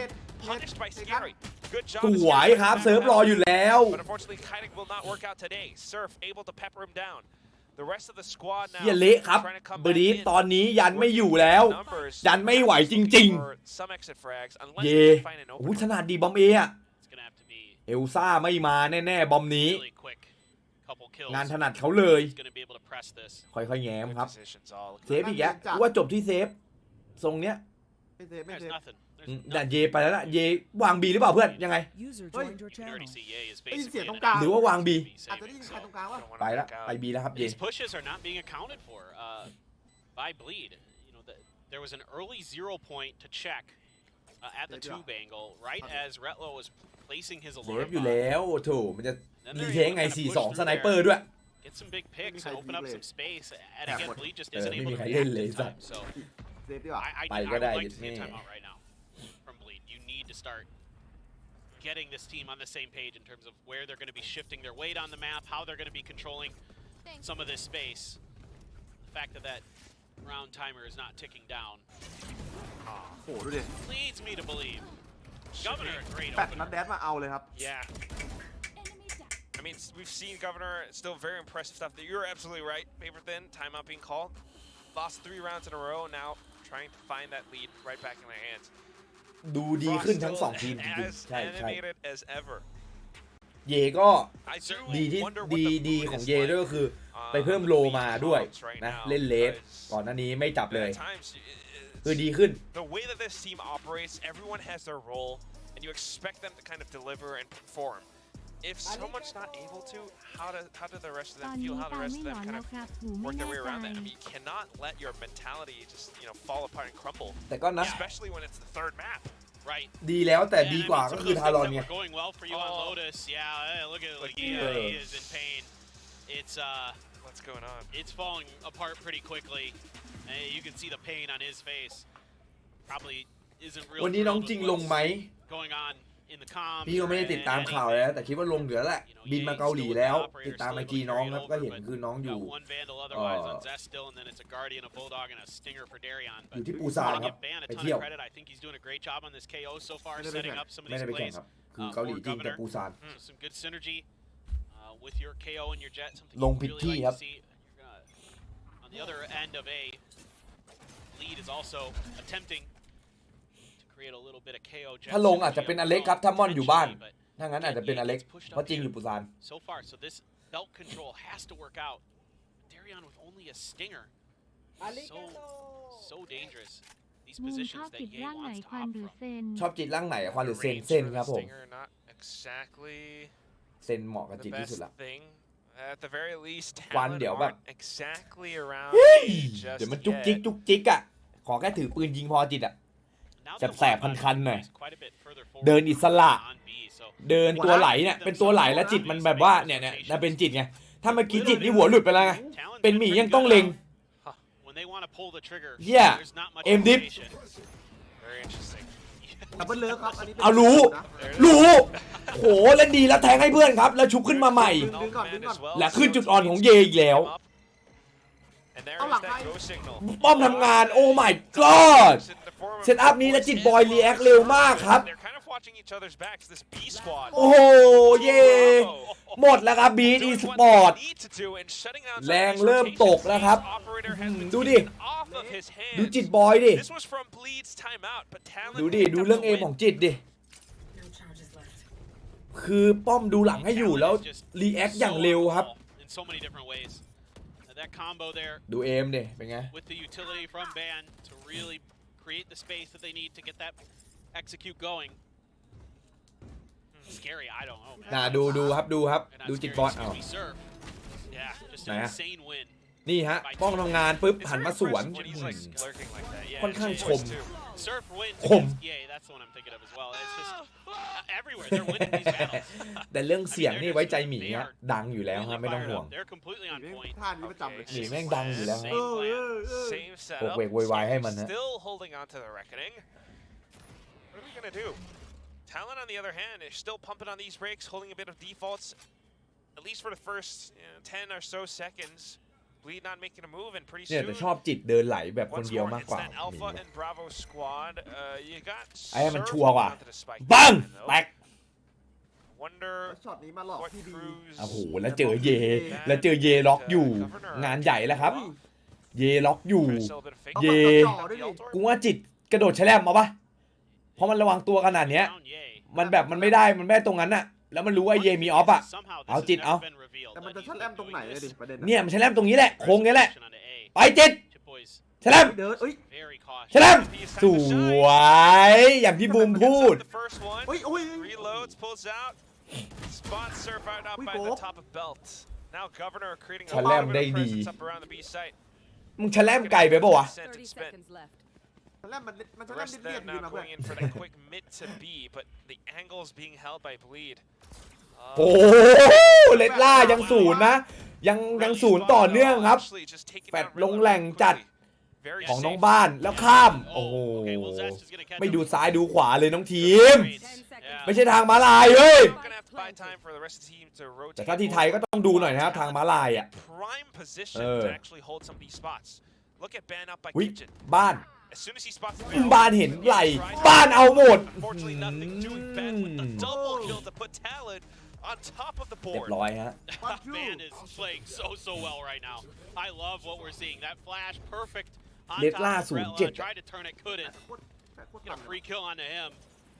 Punished by Scary. Good job. สวยครับเซิร์ฟรออยู่แล้ว But unfortunately, Kiting will not work out today. Surf able to pepper him down. The rest of the squad now เหี้ยเละครับ trying to come บรีด back in. ตอนนี้ยันไม่อยู่แล้ว Numbers ยันไม่ไหวจริง for some exit frags unless เย่ they find an โอ้ opening. ขนาดดีบอมเออะ It's going to have to be เอลซ่าไม่มาแน่ๆบอมนี้ really quick couple kills. งานถนัดเขาเลย He's going to be able to press this. ค่อยๆแง้ม Good ครับ decisions all. เซฟอีกแล้วกูว่าจบที่เซฟทรงเนี้ย ไม่เซฟไม่ There's เซฟ nothing. แต่เยไปแล้วล่ะเยวางบีหรือเปล่าเพื่อนยังไง User Wait. joined your You can already channel. see Ye is ได้ยินเสียง basically ตรง in กลาง หรือว่าวางบี อาจจะได้ยินใครตรงกลางวะ Don't wanna ไปละ back out. ไปบีแล้วครับเย These pushes are not being accounted for by Bleed. You know, there was an early 0 point to check at the tube angle right as Retlo was placing his เซฟ alarm อยู่ bot. แล้วโอ้โถมันจะรีเทคไง 4-2 สไนเปอร์ด้วย Get some big picks and open up some space. And Yeah. again, Bleed just isn't Maybe able to I react didn't in laser. time. So เซฟดีกว่า I Bye, would good like idea. to see a Yeah. timeout right now from Bleed. You need to start getting this team on the same page in terms of where they're going to be shifting their weight on the map, how they're going to be controlling some of this space. The fact that round timer is not ticking down โอ้โหดูดิ leads me to believe Governor, a great แปด opener. นัดแดดมาเอาเลยครับ Yeah. I mean, we've seen Governor still very impressive stuff. You're absolutely right. Paper thin, timeout being called. Lost 3 rounds in a row. Now trying to find that lead right back in their hands. ดูดีขึ้นทั้ง 2 ทีมจริง As ๆใช่ animated as ever. เยก็ I ดี certainly ที่ wonder what the ดี mood ของ is เยด้วย like ก็คือไปเพิ่มโลมาด้วยนะเล่นเลสก่อนหน้านี้ไม่จับเลย At times, คือดีขึ้น the way that this team operates, everyone has their role, and you expect them to kind of deliver and perform. If someone's not able to, how do the rest of ตอ them นนี้ feel? How ตา the rest ไม่ of หล them อน kind แล้ว of ครับหูไม่ work แน่ their way ใจ around that? I mean, you cannot let your mentality just fall apart and crumble, แต่ก็นะ especially when it's the third map. Right. ดีแล้วแต่ Yeah, ดี I กว่า mean, ก็ some of คือ those ทารอน things ไง that were going well for you on Lotus. Yeah, look at Look he here. is in pain. It's What's going on? it's falling apart pretty quickly. And you can see the pain on his face. Probably isn't real วันนี้น้อง thrilled จริง with ลง what's ไหม going on in the comms พี่ก็ไม่ได้ติดตามข่าวแล้วแต่คิดว่าลงเหลือแหละ บินมาเกาหลีแล้ว ติดตามไอจีน้องครับก็เห็นคือน้องอยู่ Got one Vandal otherwise on Zest still, and then it's a Guardian, a Bulldog, and a Stinger for Darion. อยู่ But ที่ปูซาน I ครับ give Ban a ไป ton เที่ยว of credit. I think he's doing a great job on this KO so far,ไม่ได้ setting ไปแข่ง up some of ไม่ these ได้ไปแข่ง plays ครับคือเกาหลีจริงแต่ปูซาน So some good synergy with your KO and your Jet. Something ลง you ผิด really ที่ like ครับ to see. You're gonna, on the other end of a lead is also attempting to create a little bit of KO. Jet ถ้าลงอาจจะเป็นอเล็กครับถ้ามอนอยู่บ้าน but ถ้างั้นอาจจะเป็นอเล็กเพราะจริงอยู่ปูซาน so far, so this belt control has to work out. Darion with only a Stinger. So dangerous. These บูมช positions อบ that จิต Ye ร่างไหน wants ควัน to หรือ opt เซ from. น ชอบจิตร่างไหนอะควันหรือเซน Range เซน for the ครับผม Stinger, not exactly เซนเหมาะกับ the จิตที่สุด best ละ thing. At the very least, ควัน Talon เดี๋ยวแบบ aren't exactly around เฮ้ย just เดี๋ยวมันจุกจิก yet. จุกจิกอะขอแค่ถือปืนยิงพอจิตอะ Now แสบๆคันๆหน่อย is quite a bit further forward เดินอิสระ on B, so เดินตัวไหลเนี่ยเป็นตัวไหลแล้วจิตมันแบบว่าเนี่ยมันเป็นจิตไงถ้าเมื่อกี้จิตนี่หัวหลุดไปแล้วไง Talon's เป็น been หมี pretty ยังต้อง good เล็ง when they want to pull the trigger. Yeah. There's not much Aim deep. motivation. Very interesting. ดับเบิลเลิฟครับ อันนี้เป็น เอารู้ นะ รู้โหเล่นดีแล้วแทงให้เพื่อนครับ แล้วชุบขึ้นมาใหม่ Null command as well, และขึ้น so จุดอ่อนของเยอีกแล้ว And thereเอา is หลัง that ไป go signal. ป้อมทำงานโอ้ my god In the form of เซตอัพนี้และจิตบอยรีแอคเร็วมากครับ They're kind of watching each other's backs. This B squad. โอ้โหเย่หมดแล้วครับบีอีสปอร์ตแรงเริ่มตกแล้วครับดูดิดูจิตบอยดิดูดิดูเรื่องเอมของจิตดิคือป้อมดูหลังให้อยู่แล้วรีแอคอย่างเร็วครับดูเอมดิเป็นไง create the space that they need to get that execute going. Scary, I don't know. น่าดูครับดูจิตบอลเอา Yeah, just an insane win. นี่ฮะป้องทำงานปุ๊บหันมาสวนค่อนข้างชม Surf wins. คม Yeah, that's the one I'm thinking of as well. It's just everywhere. They're winning these battles. แต่เรื่องเสียงนี่ไว้ใจหมีฮะดังอยู่แล้วฮะไม่ต้องห่วง They're completely on point. ท่านี้ประจำเลย หมีแม่งดังอยู่แล้วฮะ Same โวก setup. เวกโวยวายให้มันฮะ Still holding on to the reckoning. What are we gonna do? Talon, on the other hand, is still pumping on these brakes, holding a bit of defaults, at least for the first 10 or so seconds. Bleed not making a move, and pretty เนี่ย soon. แต่ชอบจิตเดินไหลแบบคน Once เดียว more, มาก it's กว่า that Alpha and Bravo squad. You got ไอ้มัน Surf ชัวร์ว่ะ onto the spike บัง though. แตก Wonder ช็อตนี้มาหลอก what พี่ดี crews. โอ้โหแล้วเจอเยล็อกอยู่งานใหญ่แล้วครับเยล็อกอยู่ Try to sell a bit of fake เย กูว่าจิตกระโดดแฉลบมาปะเพราะมันระวังตัวขนาดเนี้ยมันแบบมันไม่ได้ตรงนั้นน่ะแล้วมันรู้ว่าเยมีออฟอ่ะเอาจิตเอา แต่มันจะชัดแอมตรงไหนเลยดิประเด็น เนี่ยมันแฉลบตรงนี้แหละโค้งนี้แหละไปจิตแฉลบ เดินเอ้ย แฉลบสวยอย่างที่บูมพูด โอ้ยโอ้ย Reloads, pulls out. Spots Surf out by the top of belt. Now Governor creating a lot of presence up around the B site. มึงแฉลบไก่ไปปะวะ 30 seconds left. ชัดแอมมัน The ชัดแอม rest เลีย of ด them ยืน now มาเพื่อน going in for that quick mid to B, but the angle is being held by Bleed. โอ้เลดล่ายังศูนย์นะยังศูนย์ต่อเนื่องครับแฟดลงแหล่งจัดของน้องบ้านแล้วข้ามโอ้โหไม่ดูซ้ายดูขวาเลยน้องทีม ไม่ใช่ทางม้าลายเฮ้ยแต่ถ้าที่ไทยก็ต้องดูหน่อยนะครับทางม้าลายอ่ะวิบ้านเห็นไหลบ้านเอาหมดon top of the เรีย board. บร้อยฮะ Man is playing so well right now. I love what we're seeing. That flash perfect on เลด top ล่า of ศูนย์ Brella. เจ็ด Tried to turn it, couldn't. Get a free kill onto him.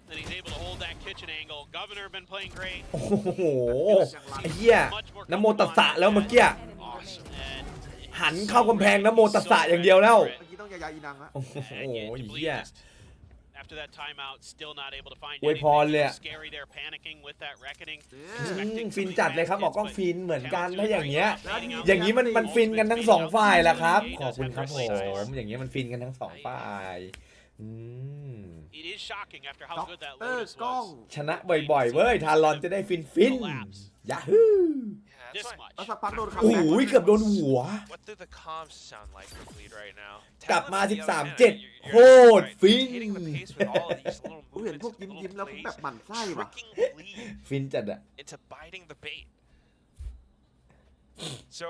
Then he's able to hold that kitchen angle. Governor been playing great. โอ้โหไอ้เหี้ยน้ำโมตัสสะแล้วเมื่อกี้ Awesome. And หันเข้ากำแพงน้ำโมตัสสะอย่างเดียวแล้ว เมื่อกี้ต้องยาอีนังอะ โอ้โห and เหี้ย after that timeout, still not able to find อวยพรเลย anything. Scary there, panicking with that reckoning. ฟินจัดเลยครับบอกกล้องฟินเหมือนกันถ้าอย่างเงี้ยอย่างนี้มันฟินกันทั้งสองฝ่ายแหละครับขอบคุณครับผมอย่างเงี้ยมันฟินกันทั้งสองฝ่ายIt is shocking after how good that Lotus กล้อง was. ชนะบ่อยๆเว้ยทารอนจะได้ฟินยาฮู This Yeah, much. แล้วสักพักโดนคัม โอ้ แบ็ โห ก เกือบโดนหัว what do the comms sound like for Bleed right now? กลับมา Talon, on the other hand, 13-7 you're โคตร right. ฟิน Hitting the pace with all of these little กูเห็น movements, พวกยิ้มแล้วผมแบบหมั่นไส้ว่ะ tricking Bleed ฟินจัดอะ into biting the bait. So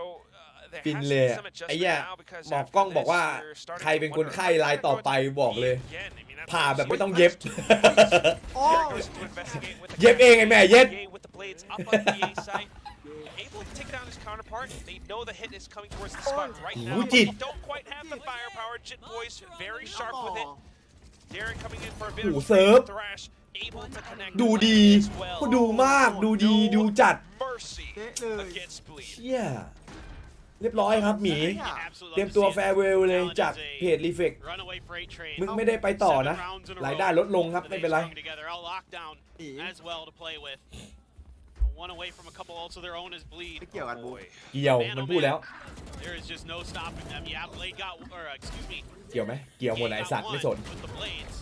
there ฟิน has เล to ย be อะ some ไอ้ adjustment เหี้ย now because หมอก after กล้องบอก this, ว่า you're starting ใคร to เป็นคน wonder, ไข้ are ราย they ต่อ going ไป to บอกเลย be again? I mean, that's ผ่า what แบบไม่ Surf ต้องเย็บ has to do. โอ้ Goes to investigate with the เย็บเองไอ้แม่เย็บ with the blades up on the A site. Able to take down his counterpart. They know the hit is coming towards the spot right now. Jit. They don't quite have the firepower. Jit Boys very sharp with it. Darren coming in for a bit โอ้ of เซิร์ฟ thrash. Able to connect ดู with ดี it as well. ดูมากดูดีดูจัด Mercy เจ๊เลย against Bleed. เชี่ยเรียบร้อยครับหมี Absolutely เตรียมตัว love to see แฟ it. ร์เวลเลย Talon จาก is a เพจรีเฟก runaway freight train. มึงไม่ได้ไปต่อนะ 7 rounds in a ราย row ได้ลดลงครับ that ไม่ they เป็นไร strung together. A lockdown as well to play with. One away from a couple ults of their own as Bleed. ไม่เกี่ยวกันบู เกี่ยวมันพูดแล้ว There is just no stopping them. Yeah, Blade got, or excuse me, เกี่ยวไหมเกี่ยวหมดไหน Blade สัต got ว์ไม่ one สน with the blades.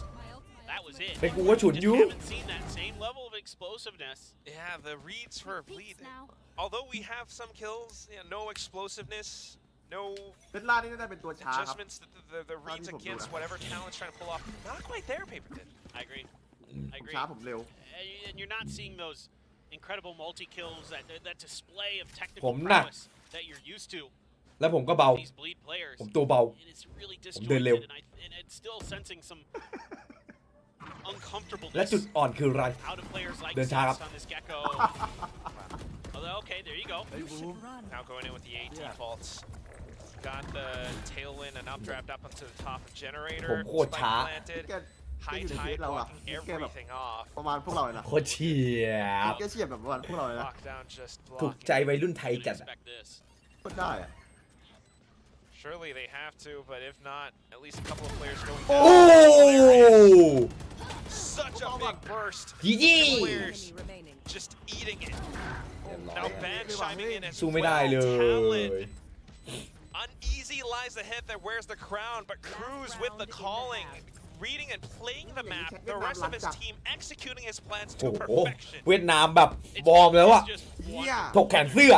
That was it. เป็นกูว่าฉุน Just ยู haven't seen that same level of explosiveness. Yeah, the reads for Bleed. Although we have some kills, no explosiveness, no เบลล่านี่น่าจะเป็นตัวช้าครับ adjustments. The reads against whatever Talon's trying to pull off. Not quite there, Paper Thin. I agree. I agree. ช้าผมเร็ว And you're not seeing those incredible multi-kills, that display of ผ technical มหนัก prowess that you're used to. แล้วผมก็เบา These Bleed players. ผมตัวเบา And it's really ผมเดินเร็ว disjointed, and it's still sensing some uncomfortable และจุดอ่อนคืออะไร out of players like เดินช้าครับ on this gecko. Although, okay, there you go. Now going in with the 8 defaults. Got the tailwind and updraft up onto the top of generator. ผมโคตรช้า Planted. แก High อยู่ใน tide เราอะ blocking แกแบบ everything off. ประมาณพวกเราเลยนะ โคตรเฉียบ แกเฉียบแบบประมาณพวกเราเลยนะ Lockdown just ถูกใจ blocking. วัยรุ่นไทย Didn't จัดอะ expect this. พูดได้อะ Surely they have to, but if not, at least a couple of players going โอ้ down. Such a big burst. ยี่ยี่ Players just eating it. Now Ban chiming in as สู้ไม่ได้เล well. ย Talent. Uneasy lies ahead that wears the crown, but Cruz with the calling, reading and playing the map. The rest of his team executing his plans โอ้ to โห perfection. เวียดนามแบบวอร์มแล้วอะ It's just เฮีย ถกแขนเสื้อ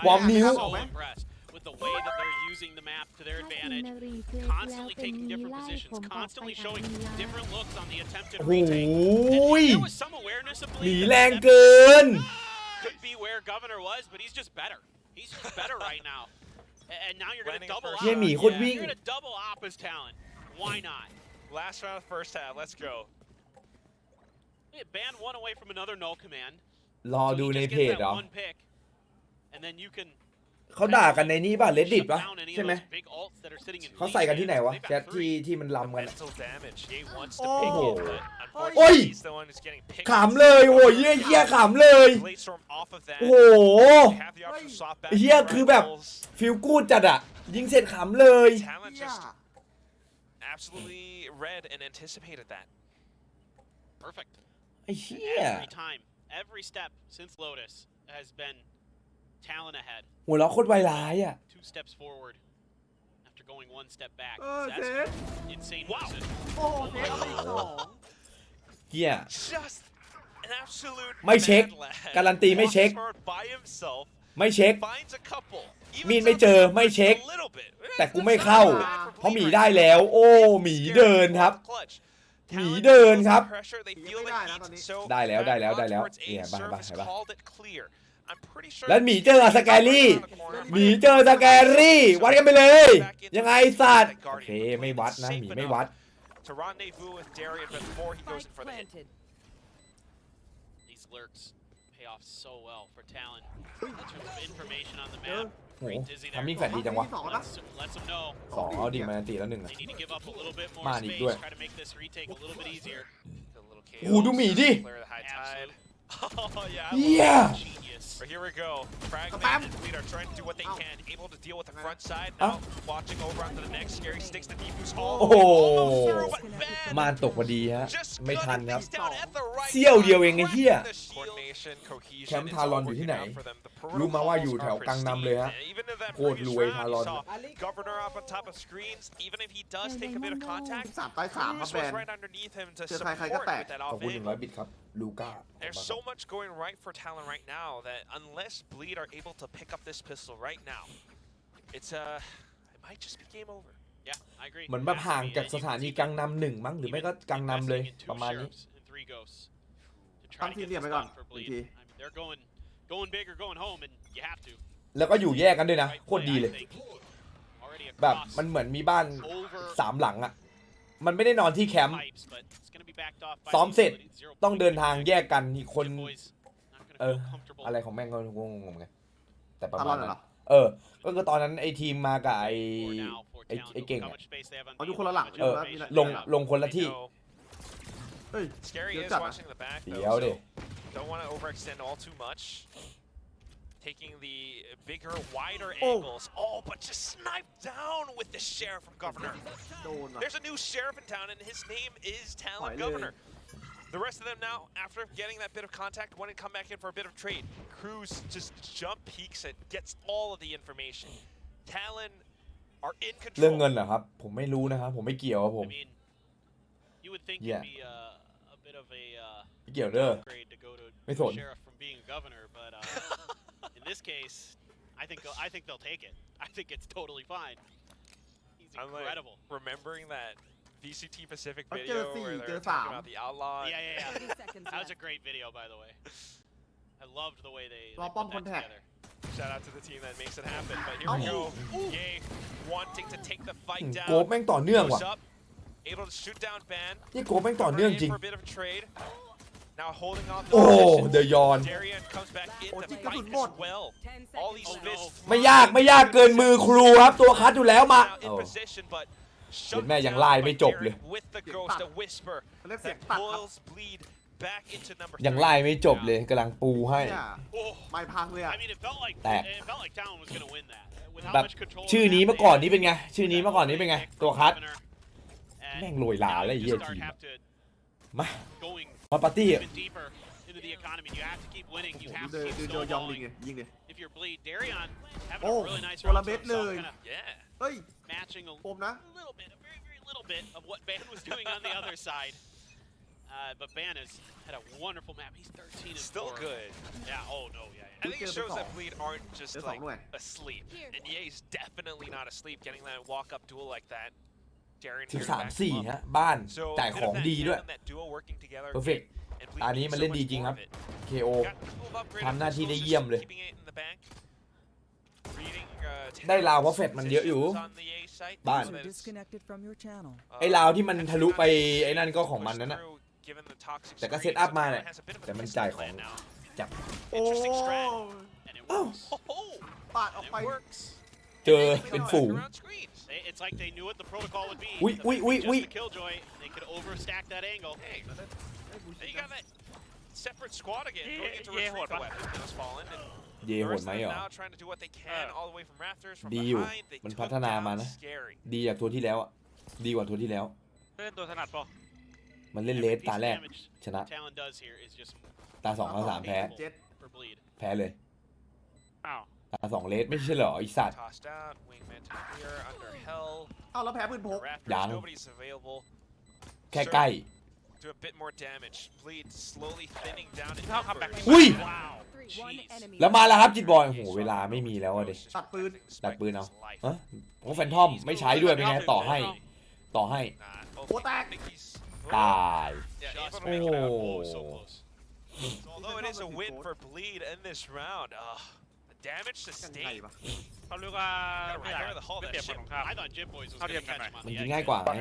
วอร์มนิ้ว so impressed with the way that they're using the map to their ถ้าอิน advantage. นารีเฟลแล้ว Constantly เป็น taking มี different ไล่ positions, ผมออกไป constantly อัด showing มีไล different looks on the attempted โอ้ retake. โห And there was some awareness of หนี Bleed แรง that เกิน could be where Governor was, but he's just better. He's just better right now. And now you're going to Landing double first. op. เฮียหมีโคตรวิ่ง You're going to double op his talent. Why not? Last round, first half. Let's go. Ban one away from another no command. รอ So ดู he ใน just เพ gets จ that เหรอ one pick, and then you can เขาด่ากันในนี้ป่ะเลดดิต shut ป่ะ down any ใช่ of ไหม those big ults that are sitting in เขาใส่กันที่ไหนวะ They've แช got ทที่ three. ที่มันลำกันอะ Mental damage. Ye wants to Oh. pick it, but โอ้ย unfortunately he's the one who's getting picked. ขำเลยโอ้ยเฮียขำเลย Blade storm off of that. โอ้โห They have the option to swap back. เฮียคือแบบฟิลกูดจัดอะยิงเสร็จขำเลย Talent เฮีย just absolutely read and anticipated that. Perfect. ไอ้เฮีย Every time, every step since Lotus has been talent ahead. หัวเราะโคตรไวร้ายอะ 2 steps forward after going 1 step back. เซ That's ฟ insane. Wow. Lucid. โอ้เซฟเอาไปอีกสอง เฮีย Just an absolute ไม่เช็ค mad lad. การันตีไม่เช็ค Walks forward by himself, ไม่เช็ค finds a couple. Even มีดไม่เจอไม่เช็ค a little bit. แต่กูไม่เข้า เพราะหมีได้แล้ว โอ้หมีเดินครับ หมีเดินครับ ได้แล้วเนี่ยบ้าแล้วหมีเจอสแกรี่หมีเจอสแกรี่วัดกันไปเลย ยังไงสัตว์โอเคไม่วัดนะหมีไม่วัด To rendezvous with Darian before he goes in for the hit. These lurks pay off so well for Talon. In terms of information on the map. โอ้ Great dizzy ทำมิ่ง there. แฟนดีจังวะ Lets them know สองเอาดีมาตีแล้วหนึ่งนะ they need to give up a little bit more มาอีก space. ด้วย Try to make this retake a little bit easier. โอ้โหดูหมีดิ Clear the high tide. Oh yeah. Yeah. Genius. But here we go. Fragment and Bleed are trying to do what they can, able to deal with the front side. Now watching over onto the next. Scary sticks the defuse hall. โอ้โห Almost through, but bad. มานตกพอดีฮะ Just ไม่ทัน gunning ครับ things down at the right เสี้ยวเดียวเอง time. ไอ้เหี้ย The coordination, cohesion, แคมป์ทารอนอยู่ที่ไหน it's all working out for them. The รู้มาว่าอยู่ protocols แถว are กังนำเลยฮะ pristine. And even in that โคตร previous รวย round, ทา you รอน saw Governor up on top of screens. Even if he does take a bit of contact, 3 ตาย 3 ครับ Cruz แบ was น right underneath him to เจอ support ใครก็แตก with that ขอบ off คุณ angle. 100 บิตครับ ลูก้า There's so much going right for Talon right now that unless Bleed are able to pick up this pistol right now, it might just be game over. Yeah, I agree. เหมือนแบบห่างจากสถานีกังนำหนึ่งมั้งหรือไม่ก็กังนำเลย Investing in 2 ประมาณนี้ sheriffs and 3 ghosts to try ตั้ง to ที get เรียบ this ไปก่อน done for อีก Bleed. ที I mean, they're going big or going home, and you have to. แล้วก็อยู่แยกกันด้วยนะ Right โคตรดี play, เลย I think. Already แบบ across มันเหมือนมีบ้าน over 3 หลังอะมันไม่ได้นอนที่แคมป์ pipes, but it's gonna be backed off by ซ้อมเสร็จ Bleed. Zero ต้อง point เดินทาง back. แยกกันอีกคน The boys not gonna เออ feel comfortable. อะไรของแม่งก็งงๆไงแต่ประ ต มา ล ณ อด นั้น เหรอ ก็คือตอนนั้นไอทีมมากับไอ For now, for ไอ้ Talon. ไอ้เก่ง How อะ much space they have on เอา B, ดูคนละหลัง how much เออ information ล they ง have. ลงคนละที่ เฮ้ย Scary เยอะ is จัดอะ watching the back เดี๋ยว though, ดิ so don't want to overextend all too much. Taking the bigger, wider Oh. angles. Oh, but just sniped down with the sheriff from Governor. โดนอ่ะ There's a new sheriff in town, and his name is Talon Right, Governor. The rest of them now, after getting that bit of contact, want to come back in for a bit of trade. Cruz just jump peeks and gets all of the information. Talon are in เรื่อง control. เงินเหรอครับ ผมไม่รู้นะครับ ผมไม่เกี่ยวครับผม I mean, you would think Yeah. it'd be a bit of a ไม่เกี่ยวเด้อ upgrade to go to Mấy a thổn. sheriff from being a governor, but in this case, I think they'll take it. I think it's totally fine. He's I'm like incredible. remembering that VCT Pacific I'll video get a where seat, they're get a talking foul. about the outlaw. Yeah. 30 seconds That was a left. great video, by the way. I loved the way they Well, put bump that contact. together. Shout out to the team that makes it happen. But here we go. Yay, wanting to take the fight โกบ down. แม่งต่อเนื่องว่ะ Goes up able to shoot down Ban. นี่โกแม่งต่อเนื่องจริง For a bit of a trade. Now holding on. โอ้เดยอน Darian comes back in the fight as well. All these fists. ไม่ยากเกินมือครูครับตัวคัดอยู่แล้วมา Now in position, but เห็นแม่ยังไล่ไม่จบเลย with the ghost, a whisper เรียกเสียง that ตัดครับ pulls bleed back into number ยัง three. ไล่ไม่จบเลยกำลังปูให้ เนี่ย Oh, ไม่พังเลยอ่ะ I mean, it felt like Tag. Talon was gonna win that. With how แบบ much control ชื่อ they นี้ have, เมื่อ they ก่อน had นี้เป็นไงชื่อนี้เมื่อก่อนนี้เป็นไง pick ตัว from คัด Governor, and แม่งโรยหลา now เลย you เหี้ย just ทีม have to มา going มาปาร์ตี้ even deeper into the economy. You have to keep winning. You have ดู to keep โดยองยิง snowballing. ไงยิงเลย If you're bleed, Darion having โอ้ a really nice ตัวละ round เม็ to ดเล himself, ย kind of Yeah. เฮ้ย matching a ผมนะ little bit, a very, very little bit of what Ban was doing on the other side. But Ban has had a wonderful map. He's 13 and Still 4. good. Yeah. Oh no. Yeah. I think it shows that Bleed aren't just There's like no way. asleep. And Ye's definitely not asleep. Getting that walk-up duel like that. Darian สิบ here to สาม back สี่ him up. ฮะบ้าน So จ่าย a ข bit อง of that ดีด้วย tandem, that duo working together. Perfect. And Bleed อันนี้ needs มัน so เล่น much ดีจริง more ครับ of it. KO Got a couple of upgraded ทำหน้าที่ได้ pistols, เยี่ยมเลย keeping it in the bank. Reading, ได้ราวเพราะเฟดมันเยอะอยู่ positions on the A site. บ้าน So that it's, disconnected from your channel. ไอ้ราวที่มันทะลุไปไอ้นั่นก็ของมันนั่นน่ะ given the toxic แต่ก็ screen, เซตอัพ so มา Talon เนี่ย has a bit of a แต่มัน pistol จ่ายของ plan now. จับ โอ้ Interesting strat. And it works. Oh, ปาดออก and ไป it works. เจอเป็นฝูง Around screens. It's like they knew what the protocol would be. Ui, The ui, ui, just ui. the killjoy. They could overstack that angle. Hey, then you got that separate squad again going into Yeah, retreat hold for on. weapons that has fallen. And เย่ the โหด rest ไหม of เหร them อ now trying to do what they can all the way from rafters from ดีอยู่ behind. They มัน took พัฒนามา down นะ Scary. ดีจากตัวที่แล้วอะดีกว่าตัวที่แล้ว เล่นตัวถนัดป่ะ มันเล่นเลสตาแรก ชนะ Talon does here is just ตาสองตาสามแพ้ เจ็ด for bleed. แพ้เลย อ้าว ตาสองเลสไม่ใช่เหรอไอสัตว์ Tossed out, wingman to clear, under hell. เอาแล้วแพ้ปืนพก Rafters, Yang. nobody's available. แค่ใกล้ Do a bit more damage. Bleed slowly thinning down in เท่าคัมแบ็ก numbers. อุ้ย Wow. One Jeez. enemy. แล้วมาแล้วครับจิตบอยโอ้โหเวลาไม่มีแล้วอะดิ ตัดปืน ตัดปืนเอาฮะผมแฟนทอมไม่ใช้ด้วยเป็นไงต่อให้ ต่อให้ Nah, What the heck? I think he's- ตาย Yeah, Just able to make make it it out. out. Oh, so close. So although it is a win for Bleed in this round, the damage ยังไง sustained. วะ เขาเรียกว่าไม่อยาก Repair the hull ไม่ that เปรียบ ship. ฝั่งตรงข้าม I thought Jim Boys was How going do to you catch him on มัน the ยิง edge. ง่ายกว่าไง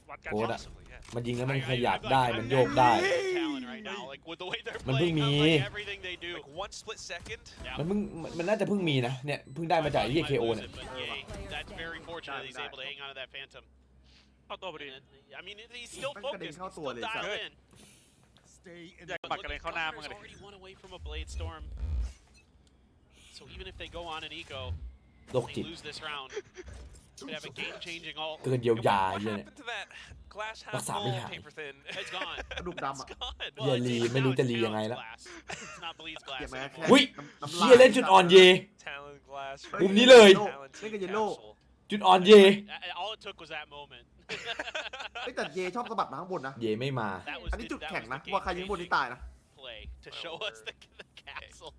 วัดกัน โค้ดอะ Possibly, yeah. มันยิงแล้วมันขยับได้มันโยกได้ Talon right now, like with the way they're มันเพิ่ง playing, มี how, like, everything they do. Like one split second. Yeah. มันเพิ่งมันน่าจะเพิ่งมีนะเนี่ยเพิ่งได้มาจากไอ้ He might KO lose เนี่ย it, but yay, that's very fortunate he's able to hang on to that Phantom. เข้าตัวพอดี I mean, he's stillมันกระเด็น focused, เข้า he's ตัว still เลยสัตว์ dialed in. อยาก But ปัก look, กระเด็น the เข้าหน้ามึง Governor's เลย already one away from a Blade Storm. So even if they go on an eco, โรค they จิต lose this round. Could have a game-changing ult. เกินเยียวยา What เหี้ยเนี่ย happened to that glass รั half กษาไม่ full หาย paper thin? It's gone. กระดูกดำ It's อ่ะ gone. อย่ารีไม่รู้จะรียังไง Talon's ละ glass. It's not Bleed's glass เก็บไว้แค่ anymore. อุ้ย น้ำ เฮียเล่นจุดอ่อนเย Talon glass. มุมนี้เลย Talon เล่นกับ team Yellow capsule. จุดอ่อนเย All it took was that moment. เฮ้ยแต่เยชอบสะบัดมาข้างบนนะ เยไม่มา That was อันนี้ the- จุด that แข็ง was นะ the ว่าใครยิงบนนี้ตายนะ play to show us the capsule.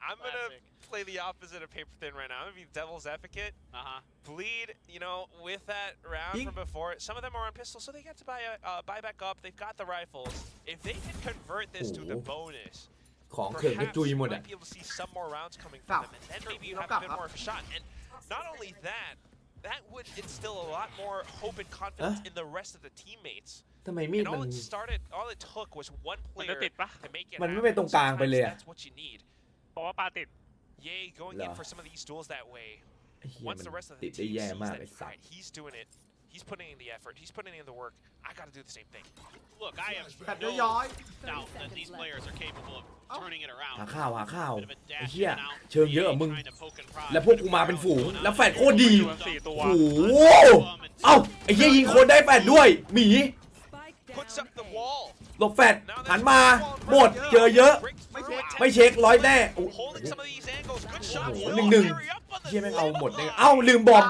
I'm gonna Classic. play the opposite of paper thin right now. I'm gonna be devil's advocate. Uh-huh. Bleed, you know, with that round Ying. from before, some of them are on pistols, so they get to buy back up. They've got the rifles. If they can convert this to the Oh. bonus, ของเขินกระ perhaps จุย you หมด might อ่ะ be able to see some more rounds coming Gap. from them, and then maybe you Gap, have a bit gap. more of a shot. And not only that, that would instill a lot more hope and confidence in the rest of the teammates. ทำไมมีด And มัน all it took was one มันจะ player ติดปะ to make it มันไม่ไปต happen. รงกลางไปเลย Sometimes อะ that's what you need. เพราะว่าปลาติด Yay, going in Lah. for some of these duels that way. ไอ้เฮีย Once มัน the rest of ติ the ดได้ team แย่ sees มาก that ไอ้สัต right, ว์ he's doing it. He's putting in the effort. He's putting in the work. I got to do the same thing. Look, I have แผ่น no ย้อย doubt that these players are capable of turning it หา around. ข้าวหาข้าว Bit of a ไอ้ dash เหี้ย in and out. เชิงเยอะอะมึง Trying to poke and prod. แล้วพวกกูมาเป็นฝูงแล้วแฟดโคตรดี อยู่กัน4ตัว โอ้โหเอ้าไอ้เหี้ยยิงคนได้แฟดด้วยหมี Spike Puts down up the A. wall. หลบแฟดหันมาหมดเจอเยอะ Breaks ไม่ through เช็ค it. ไม่เช็คร้อยแต้โอ้โห Holding some of these angles. Good shots. โอ้โห Will หนึ่ง carry up on the เหี้ยแม่งเอาหมดเลย side. เอ้าลืมบอม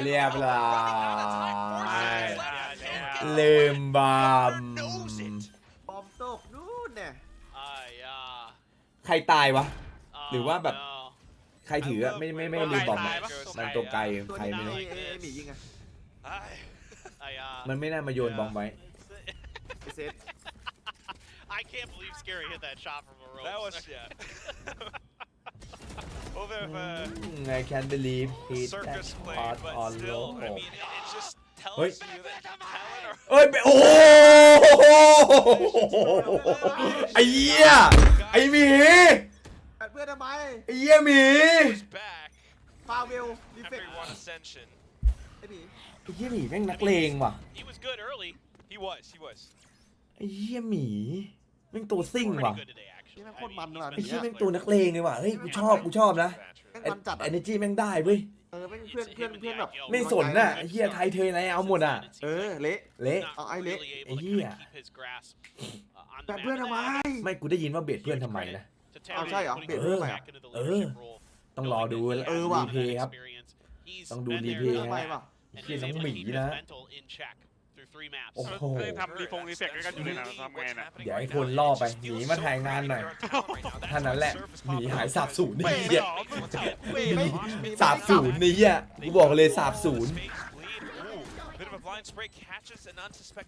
เรียบร้อยลืมบอม Knows it. บอมตกนู่นเนี่ย ใครตายวะ หรือว่าแบบ no. ใครถืออะไม่ลืมบอมอะมันตัวไกล ตัว ใคร นี้ ไม่รู้ ไอ้หมียิงไง มันไม่น่ามาโยนบอมไว้ ไอ้เซต I can't believe Scary hit that shot from a rope. That was yeah. Over I can't believe he that circus played, part but on still, I low mean, it's just tells Wait. you that Talon are เอ้ยโอ้ไอ้เหี้ยไอ้หมี เพื่อนทำไม ไอ้เหี้ยหมี back ฟาเวลดีเฟ after ก he won Ascension. ไอ้ผี ไอ้เหี้ยหมีแม่งนักเลงว่ะ He was good early. He was. ไอ้เหี้ยหมีแม่งตัวซิ่งว่ะ Pretty good today, actually. นี่แม่งโคตรมันว่ะ ไอ้ ผี เหี้ย อะ แม่งตัวนักเลงเลยว่ะเฮ้ยกูชอบนะ แม่งมันจัด เอเนจีแม่งได้เว้ย แม่งเพื่อนแบบ ไม่สนน่ะไอ้เหี้ยไทยเทยอะไรเอาหมดอ่ะ เละ เละ Not I lit. really able to Hey, kinda yeah. keep his grasp, on the แต่ map. เพื่อนทำไม ไม่กูได้ยินว่าเบดเพื่อนทำไมนะ To เอา Talon ใช่เหรอ putting เปลี่ยน him เรื่องใหม่ back into the เออ leadership role. ต้องรอดู Knowing that he has รี a lot เพ of ย์ครับ experience. He's ต้องดู been รี there, เพย์ done ทำไม that, วะ and เหี้ย is น้อง able ห to มี keep his นะ mental in check through 3 maps. โอ้โห ทำรีพงรีเฟกด้วยกันอยู่ในนั้นทำไงเนี่ย เดี๋ยวให้คนล่อไปหนีมาแทงงานหน่อยท่านั้นแหละหนีหายสาบสูญนี่เหี้ยสาบสูญนี่เหี้ยกูบอกเลยสาบสูญ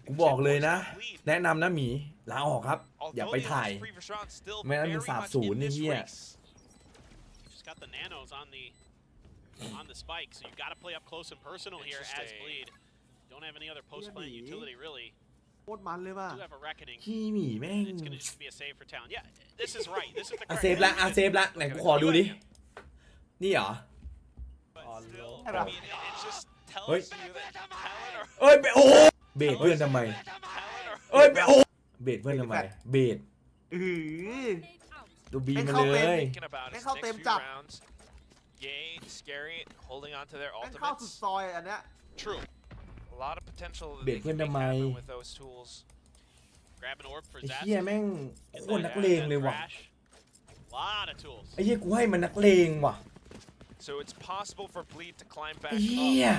กูบอกเลยนะ แนะนำนะหมีลาออกครับ อย่าไปถ่าย ไม่งั้นมึงสาบสูญนี่เหี้ย Just got the nanos on the spike, so you got to play up close and personal here as bleed. Don't have any other post plant utility really. โคตรมันเลยว่ะ Do have a reckoning. ขี้หมีแม่ง It's going to just be a save for Talon. Yeah, this is right. This is the อ่ะ correct เซฟละอ่ะเซฟละไหนกูขอดูดินี่เหรอ ใช่ปะ เฮ้ยเอ้ยโอ้เบดเพื่อนทำไมเอ้ยโอ้เบดเพื่อนทำไมเบด อือ ตัวบีมาเลย ให้เข้าเต็มจับ Yay, scary, holding on to their แม่งเข้าสุด ultimates. ซอยอันเนี้ย True. A lot of potential that Big they can win make happenทำไม with those tools. Grab an orb for ไอ้ Zats. เหี้ยแม่งโคตรนักเลงเลยว่ะ Crash. Lot of tools. ไอ้เหี้ยกูให้มันนักเลงว่ะ So it's possible for Bleed to climb ไอ้ back เหี้ย up.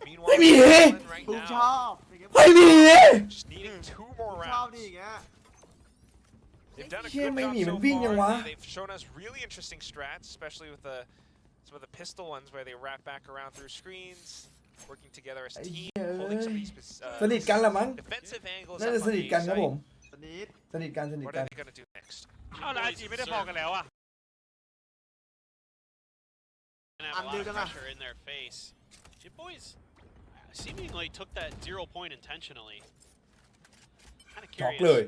Meanwhile, ไม่มี Talon right กูช now อบอย่างเงี้ย ไม่มี just needing 2 more กูชอบ rounds. นี่อย่างเงี้ย They've done a Yeah, good maybe job even so being far. yung wa. They've shown us really interesting strats, especially with some of the pistol ones where they wrap back around through screens, working together as a team, holding some of these สนิทกันละมั้ง defensive angles น่า up จะ on ส the นิทกันครับผม site. สนิท สนิทกันสนิท What กั are น they gonna do next? อ้าวแล้วอาจีไม่ได้พอกันแล้วอ่ะ Gonna have a lot of pressure in their face. Jit Boys seemingly took that 0 point intentionally. Kind of ช็อก curious. เลย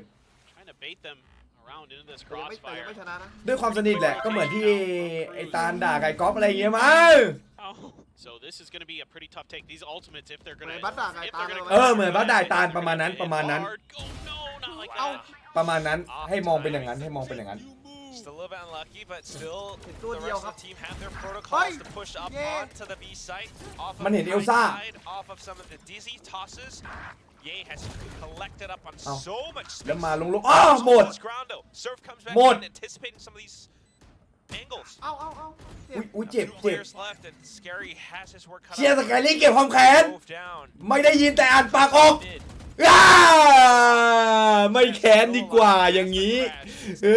Trying to bait them around into this แต่ยังไม่ crossfire. ชนะนะ ด้วยความสนิทแหละก็เหมือนที่ไอ้ตาลด่าไก่ก๊อฟอะไรอย่างเงี้ยมั้ง So this is going to be a pretty tough take. These ultimates, if they're going เหมื to, อนบัตรด่าไก่ตาลเลย เออเหมือนบัตรด่าตาลประมาณนั้นประมาณนั้น Oh no, not like เอ้า that. ประมาณนั้นให้มองเป็นอย่างนั้นให้มองเป็นอย่างนั้น Just a little bit unlucky, but still, the Good rest deal, of huh? the team have their protocols Hey! to push up Yeah! onto the B site. Off of Man, the hit right Elsa. side, off of some of the dizzy tosses. Ye has collected up on Ow. so much แล้ว space. มาลงอ้าวหมด Groundo. Surf comes back หมด in, anticipating some of these angles. เอ้าเจ็บ อุ้ยเจ็บ Two เจ็บ players left, and Scary has his work cut เชียร์ out ส for กาย him. ลี่เก็บความแค้น Drove down ไม่ได้ยินแต่อ่านปากออก mid. อ้าไม่แค้นดีกว่าอย่างนี้เอ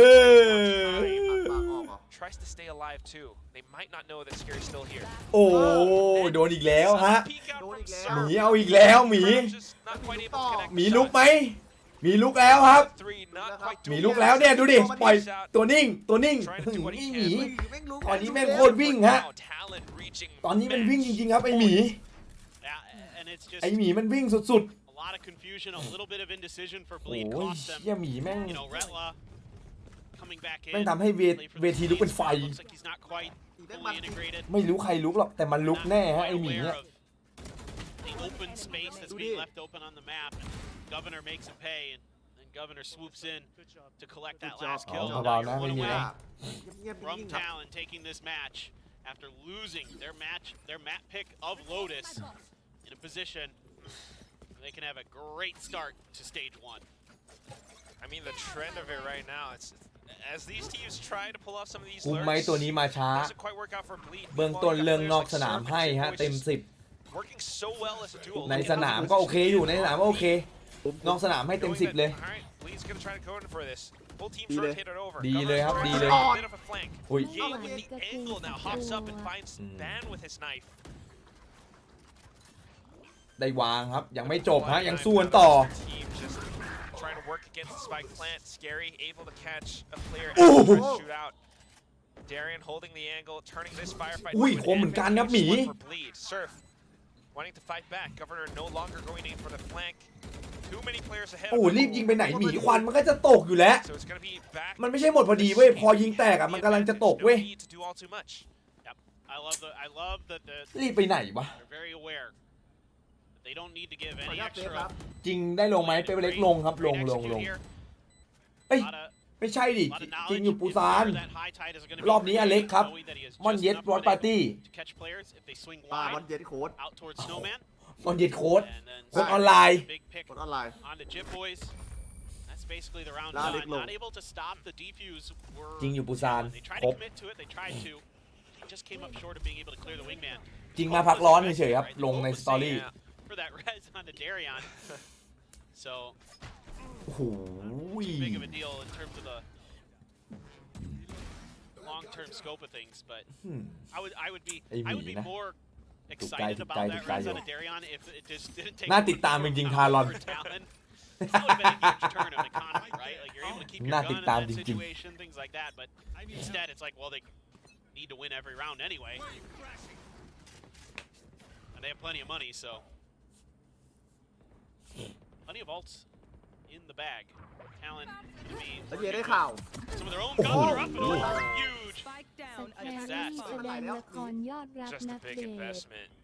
อ ปากออกเหรอ Tries to stay alive too. They might not know that Scary's still here. โอ้โดนอีกแล้วฮะ Peek out Đốn fromอีกแล้ว ห Surf. มีเอาอีกแล้วหมี Just not quite able to connect หมี the ลุก shots. ไหมหมีลุกแล้วครับ Three, not quite หมี doing ลุก it. แล้วเนี่ยดูดิปล่อยตัวนิ่งตัวนิ่ง Trying to do what he หมี can. แม่งรู้ ตอนนี้แม่งโคตรวิ่งฮะ Now Talon reaching ตอนนี้มันวิ่งจริงๆครับไอหมี Yeah, and it's just ไอหมีมันวิ่งสุด a lot of confusion, a little bit of indecision for ๆ โอ้ Bleed ย cost them. เชี่ยหมีแม่ง You know, Retla coming back in. แม่งทำให้เวทีลุกเป็นไฟ Looks like he's not quite fully integrated. ไม่รู้ใครลุกหรอกแต่มันลุก Not แน่ฮะ quite ไอหมี aware เนี่ย of the open space that's Dude. being left open on the map. And Governor makes him pay, and then Governor swoops in to collect that last Oh, kill. how Now about you're now, one maybe away now? เงียบๆ from นิ่งๆครับ Talon taking this match after losing their map pick of Lotus in a position where they can have a great start to stage 1. I mean, the trend of it right now, it's as these teams try to pull off some of these คุมไหมตัวนี้ lurks, มาช้า doesn't quite work out for Bleed. เบื้องต้นเรื่องนอกสนามให้ฮะเต็ม Working so well as a duo. 10ในสนามก็โอเคอยู่ในสนามก็โอเคนอกสนามให้เต็ม 10 เลย Alright, Bleed's gonna try to go in for this. Full team ดี short เลย hit it over. ดีเลยครับ Governor's ดีเลย trying to get a bit of a flank. อุ้ย Ye with the angle now hops up and finds Ban with his knife. ได้วางครับยังไม่จบฮะยังสู้กันต่อ Team just trying to work against the spike plant. Scary able to catch a player Ooh. after a shootout. Darian holding the angle, turning this firefight. Ui, into an khổ mình can nhấp advantageous mỉ. one for Bleed. Surf wanting to fight back. Governor no longer going in for the flank. Too many players ahead. โอ้รีบยิงไปไหนหมีควันมันก็จะตกอยู่แล้ว So it's going to be back. มันไม่ใช่หมดพอดีเว้ยพอยิงแตกอ่ะมันกำลังจะตกเว้ย No need to do all too much. Yep. I love that the รีบไปไหนวะ they're very aware that they don't need to give ขอ any อนุญาตเซฟค extra. รับ จริงได้ลงไหมเปเปเล็กลงครับลง Execute here. เอ้ย Lot of ไม่ใช่ดิ lot of จริง knowledge อยู่ปูซาน in where that high tide is gonna be รอบนี้อเล็กครับ knowing that he has มอน just เย็ด enough วอต running ปาร์ตี้ to catch players if they swing บอล wide เย็ดโค้ด out towards Snowman. มอนเย็ดโค้ด And then โค้ดออนไลน์ big pick โค้ดออนไลน์ on the Jib boys. That's basically the round แล้ว done. เล็กลง Not able to stop the defuse. Were จริงอยู่ปูซาน they tried คร to บ commit to it. They tried to. They just came up short of being able to clear the wingman. จริงมาพักร้อนเฉยๆครับลงในสตอรี่ For that res on the Darion. So โอ้โห too big of a deal in terms of the long-term scope of things, but I would be more excited about that res on a Darion if it just didn't take. น่าติดตามจริงๆทารอน It's really been a huge turn of economy, right? Like you're able to keep your น่า gun ติ in ดตาม that จริง situation, things like that. But instead, it's like, well, they need to win every round anyway, and they have plenty of money, so plenty of ults in the bag. Talent to be แล้วเย็ดได้ข่าว some of their own guns are up and over. Huge. Spike ส down. แควร์รี่แสดงละครยอดรัก Just นั a ก big เดท investment. I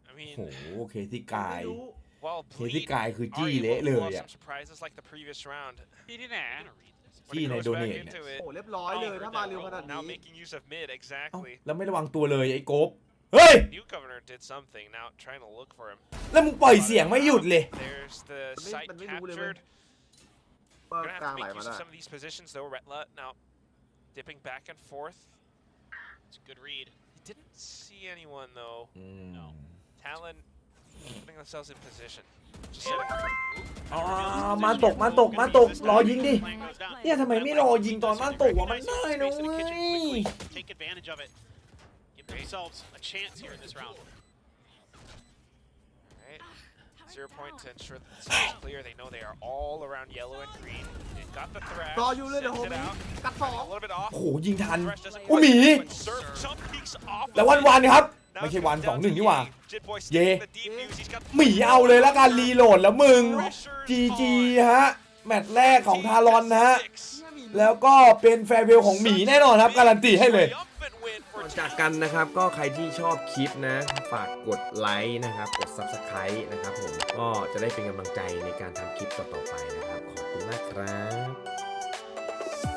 โอ้ mean, โหเคที่กาย ไม่รู้ while เคที่ Bleed กายคือ are จี้ able เละ to เล pull ย off อ่ะ some surprises like the previous round. ที่ที่ไหน When it Chi này goes đồ back nể into โอ้ it, เรียบร้อยเลยถ้ามาเร็วขนาด now นี้ making use of mid เอ้า exactly. แล้วไม่ระวังตัวเลยไอ้โกบเฮ้ย New governor did something. Now trying to look for him. แล้วมึงปล่อยเสียงไม่หยุดเลย There's the Mình- site mình mới đu lên captured. เปิด Gonna กลาง have ไหล to make มา use ได้ of some of these positions though. Retla now dipping back and forth. It's a good read. He didn't see anyone though. อืม No. Talon putting themselves in position. Just setting up. อ๋อมาตกรอยิงดิ เนี่ยทำไมไม่รอยิงตอนบ้านตกวะมันได้นะเว้ย Take advantage of it. Give themselves a chance here in this round. Right. 0 point to ensure that the site is clear. They know they are all around yellow and green. They got the thrash. รออยู่เลยเดี๋ยวโฮ sent มี่ it out. กัดสอง A little bit off. โอ้โหยิงทัน Thrash doesn't โอ้ quite หมี hit, but Surf jump peeks off of แล้ว it. วันครับ Now ไม่ it's ใช่วัน coming down 2-1 to นี่หว่า Ye. Jit Boy Ye. sticking the defuse. He's got หมีเอาเลยแล้วการรีโหลดแล้วมึง GG ฮะ แมตช์แรกของทารอนนะฮะ แล้วก็เป็นแฟร์เวลของหมีแน่นอนครับ การันตีให้เลย ก่อนจากกันนะครับก็ใครที่ชอบคลิปนะฝากกดไลค์นะครับกด Subscribe นะครับผมก็จะได้เป็นกำลังใจในการทำคลิปต่อๆไปนะครับขอบคุณมากครับ